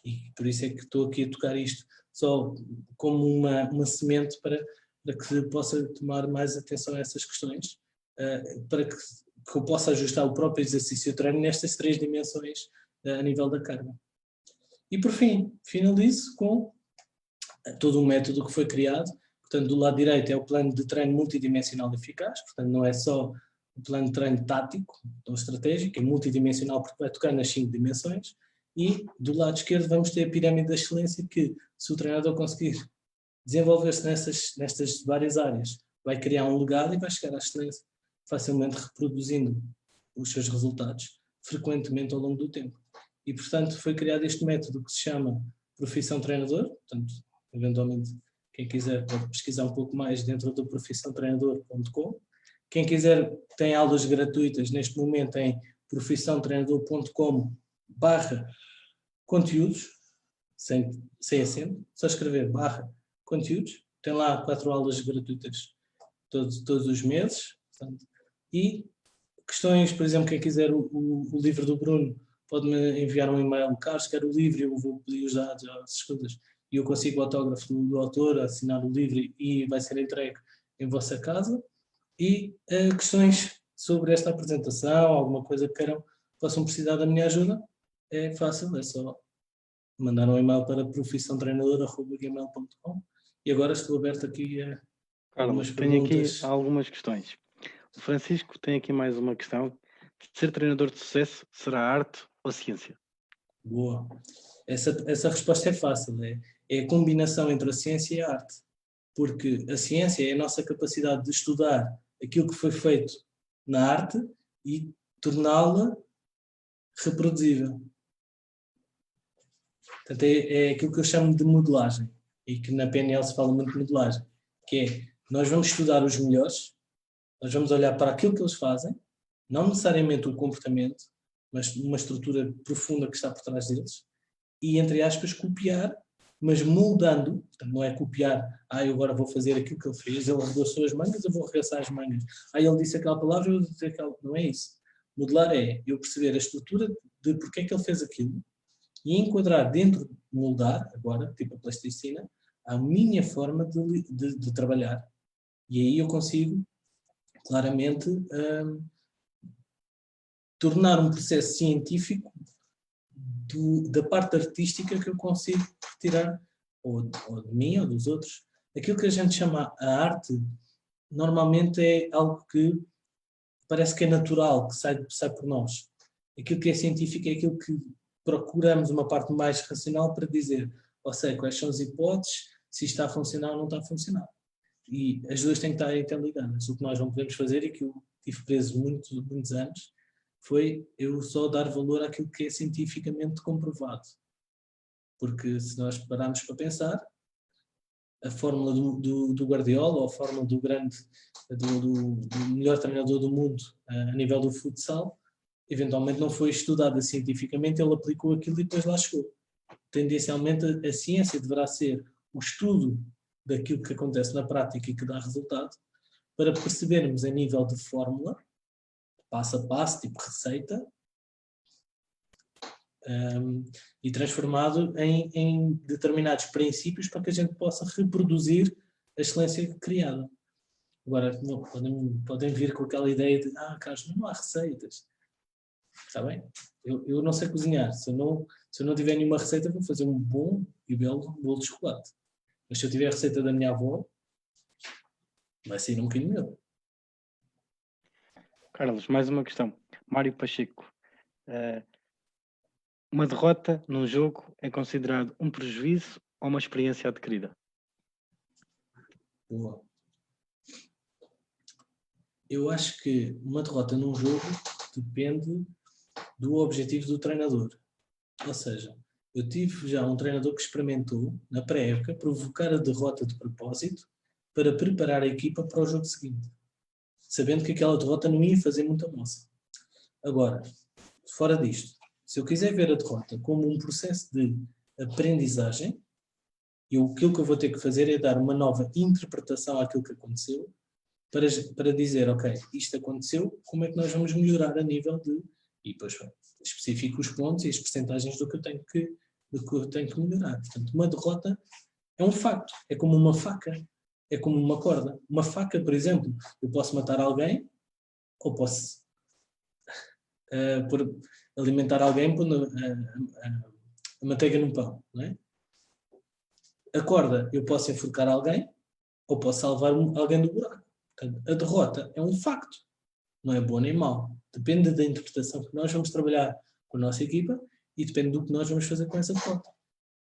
E por isso é que estou aqui a tocar isto só como uma semente para que se possa tomar mais atenção a essas questões, para que eu possa ajustar o próprio exercício de treino nestas 3 dimensões a nível da carga. E por fim, finalizo com todo um método que foi criado. Portanto, do lado direito é o plano de treino multidimensional eficaz, portanto não é só o plano de treino tático ou estratégico, é multidimensional porque vai tocar nas 5 dimensões. E do lado esquerdo vamos ter a pirâmide da excelência, que se o treinador conseguir desenvolver-se nestas várias áreas, vai criar um legado e vai chegar à excelência, facilmente reproduzindo os seus resultados frequentemente ao longo do tempo. E, portanto, foi criado este método que se chama Profissão Treinador. Portanto, eventualmente, quem quiser pode pesquisar um pouco mais dentro do profissãotreinador.com. Quem quiser tem aulas gratuitas neste momento em profissãotreinador.com/conteúdos, sem acento, só escrever /conteúdos, tem lá 4 aulas gratuitas todos os meses. Portanto, e questões, por exemplo, quem quiser o livro do Bruno, pode-me enviar um e-mail, Carlos, quero o livro, eu vou pedir os dados, essas coisas, e eu consigo o autógrafo do autor, assinar o livro e vai ser entregue em vossa casa. E questões sobre esta apresentação, alguma coisa que queiram, possam precisar da minha ajuda, é fácil, é só mandar um e-mail para profissãotreinador@gmail.com. E agora estou aberto aqui a algumas Carlos, tenho aqui perguntas. algumas questões. O Francisco tem aqui mais uma questão. Ser treinador de sucesso será arte ou ciência? Boa. Essa resposta é fácil, é a combinação entre a ciência e a arte. Porque a ciência é a nossa capacidade de estudar aquilo que foi feito na arte e torná-la reproduzível. Portanto, é aquilo que eu chamo de modelagem, e que na PNL se fala muito de modelagem, que é, nós vamos estudar os melhores, nós vamos olhar para aquilo que eles fazem, não necessariamente o comportamento, mas uma estrutura profunda que está por trás deles, e, entre aspas, copiar, mas moldando. Portanto, não é copiar, eu agora vou fazer aquilo que ele fez, ele arregaçou as mangas, eu vou arregaçar as mangas. Ele disse aquela palavra, eu vou dizer aquela. Não é isso. Modelar é eu perceber a estrutura de porque é que ele fez aquilo e enquadrar dentro, moldar, agora, tipo a plasticina, a minha forma de trabalhar. E aí eu consigo, claramente, tornar um processo científico da parte artística que eu consigo retirar, ou de mim ou dos outros. Aquilo que a gente chama a arte, normalmente é algo que parece que é natural, que sai por nós. Aquilo que é científico é aquilo que procuramos uma parte mais racional para dizer, ou seja, quais são as hipóteses, se isto está a funcionar ou não está a funcionar. E as duas têm que estar interligadas. O que nós não podemos fazer, e que eu tive preso muitos anos, foi eu só dar valor àquilo que é cientificamente comprovado. Porque se nós pararmos para pensar, a fórmula do Guardiola, ou a fórmula do melhor treinador do mundo a nível do futsal, eventualmente não foi estudada cientificamente, ele aplicou aquilo e depois lá chegou. Tendencialmente a ciência deverá ser o estudo daquilo que acontece na prática e que dá resultado, para percebermos a nível de fórmula, passo a passo, tipo receita, e transformado em determinados princípios para que a gente possa reproduzir a excelência criada. Agora, não, podem vir com aquela ideia de Carlos, não há receitas. Está bem? Eu não sei cozinhar. Se eu não tiver nenhuma receita, vou fazer um bom e belo bolo de chocolate. Mas se eu tiver a receita da minha avó, vai sair um bocadinho melhor. Carlos, mais uma questão. Mário Pacheco. Uma derrota num jogo é considerado um prejuízo ou uma experiência adquirida? Boa. Eu acho que uma derrota num jogo depende do objetivo do treinador. Ou seja, eu tive já um treinador que experimentou, na pré-época, provocar a derrota de propósito para preparar a equipa para o jogo seguinte, sabendo que aquela derrota não ia fazer muita moça. Agora, fora disto, se eu quiser ver a derrota como um processo de aprendizagem, aquilo que eu vou ter que fazer é dar uma nova interpretação àquilo que aconteceu, para dizer, ok, isto aconteceu, como é que nós vamos melhorar a nível de... E depois especifico os pontos e as percentagens do que eu tenho que melhorar. Portanto, uma derrota é um facto, é como uma faca, é como uma corda. Uma faca, por exemplo, eu posso matar alguém ou posso alimentar alguém pondo a manteiga no pão, não é? A corda, eu posso enforcar alguém ou posso salvar alguém do buraco. Portanto, a derrota é um facto, não é bom nem mau. Depende da interpretação que nós vamos trabalhar com a nossa equipa e depende do que nós vamos fazer com essa derrota.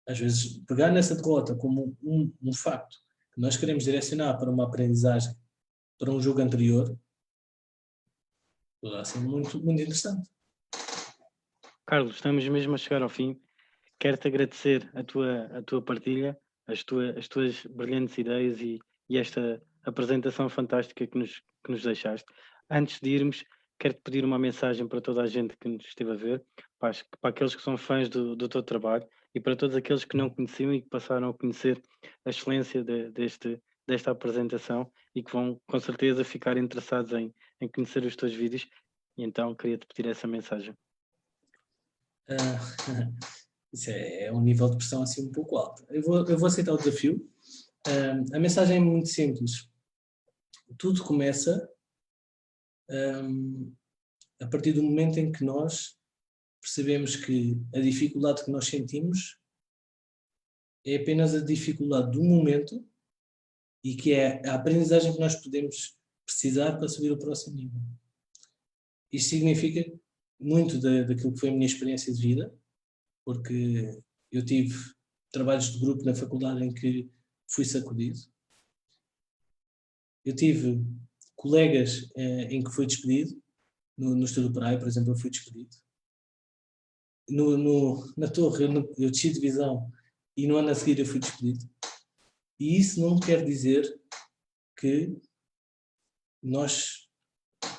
Às vezes, pegar nessa derrota como um facto que nós queremos direcionar para uma aprendizagem, para um jogo anterior, vai ser muito, muito interessante. Carlos, estamos mesmo a chegar ao fim. Quero-te agradecer a tua partilha, as tuas brilhantes ideias e esta apresentação fantástica que nos deixaste. Antes de irmos, quero-te pedir uma mensagem para toda a gente que nos esteve a ver, para aqueles que são fãs do teu trabalho e para todos aqueles que não conheciam e que passaram a conhecer a excelência desta apresentação e que vão com certeza ficar interessados em conhecer os teus vídeos. E então queria-te pedir essa mensagem. Isso é um nível de pressão assim um pouco alto. Eu vou aceitar o desafio. A mensagem é muito simples. Tudo começa a partir do momento em que nós percebemos que a dificuldade que nós sentimos é apenas a dificuldade do momento e que é a aprendizagem que nós podemos precisar para subir ao próximo nível. Isto significa muito daquilo que foi a minha experiência de vida, porque eu tive trabalhos de grupo na faculdade em que fui sacudido. Eu tive colegas em que fui despedido. No estudo praia, por exemplo, eu fui despedido. Na torre, eu desci de divisão e no ano a seguir eu fui despedido. E isso não quer dizer que nós,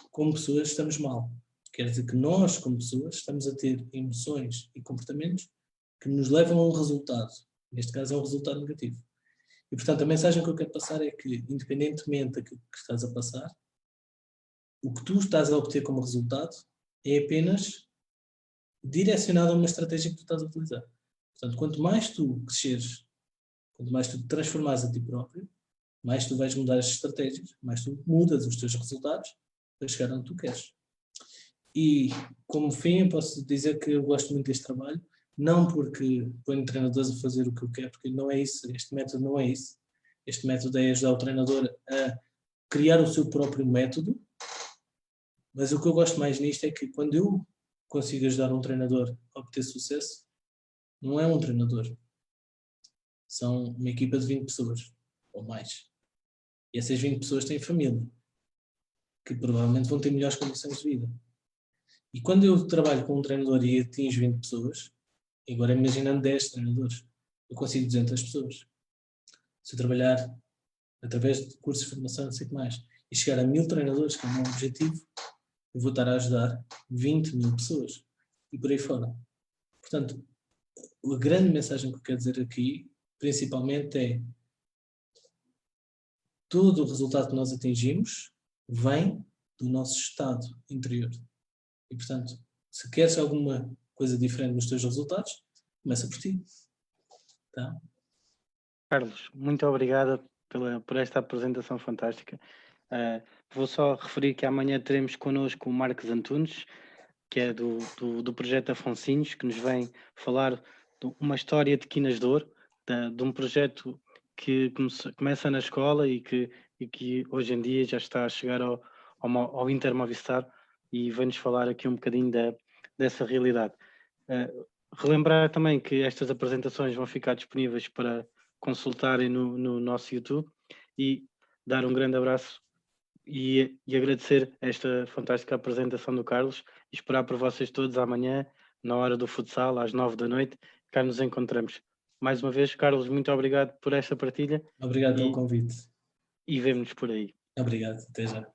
como pessoas, estamos mal. Quer dizer que nós, como pessoas, estamos a ter emoções e comportamentos que nos levam a um resultado. Neste caso é um resultado negativo. E, portanto, a mensagem que eu quero passar é que, independentemente daquilo que estás a passar, o que tu estás a obter como resultado é apenas direcionado a uma estratégia que tu estás a utilizar. Portanto, quanto mais tu cresceres, quanto mais tu te transformares a ti próprio, mais tu vais mudar as estratégias, mais tu mudas os teus resultados para chegar onde tu queres. E, como fim, eu posso dizer que eu gosto muito deste trabalho, não porque ponho treinadores a fazer o que eu quero, porque não é isso, este método não é isso. Este método é ajudar o treinador a criar o seu próprio método, mas o que eu gosto mais nisto é que quando eu consigo ajudar um treinador a obter sucesso, não é um treinador, são uma equipa de 20 pessoas, ou mais. E essas 20 pessoas têm família, que provavelmente vão ter melhores condições de vida. E quando eu trabalho com um treinador e atingo 20 pessoas, agora imaginando 10 treinadores, eu consigo 200 pessoas. Se eu trabalhar através de cursos de formação, não sei o que mais, e chegar a 1000 treinadores, que é o meu objetivo, eu vou estar a ajudar 20.000 pessoas. E por aí fora. Portanto, a grande mensagem que eu quero dizer aqui, principalmente, é todo o resultado que nós atingimos vem do nosso estado interior. E, portanto, se queres alguma coisa diferente nos teus resultados, começa por ti. Tá? Carlos, muito obrigado por esta apresentação fantástica. Vou só referir que amanhã teremos connosco o Marcos Antunes, que é do projeto Afonsinhos, que nos vem falar de uma história de Quinas de Ouro, de um projeto que começa na escola e que hoje em dia já está a chegar ao Inter Movistar, e vem-nos falar aqui um bocadinho dessa realidade. Relembrar também que estas apresentações vão ficar disponíveis para consultarem no nosso YouTube, e dar um grande abraço e agradecer esta fantástica apresentação do Carlos, e esperar por vocês todos amanhã, na hora do futsal, às 9 da noite. Cá nos encontramos. Mais uma vez, Carlos, muito obrigado por esta partilha. Obrigado pelo convite. E vemo-nos por aí. Obrigado, até já.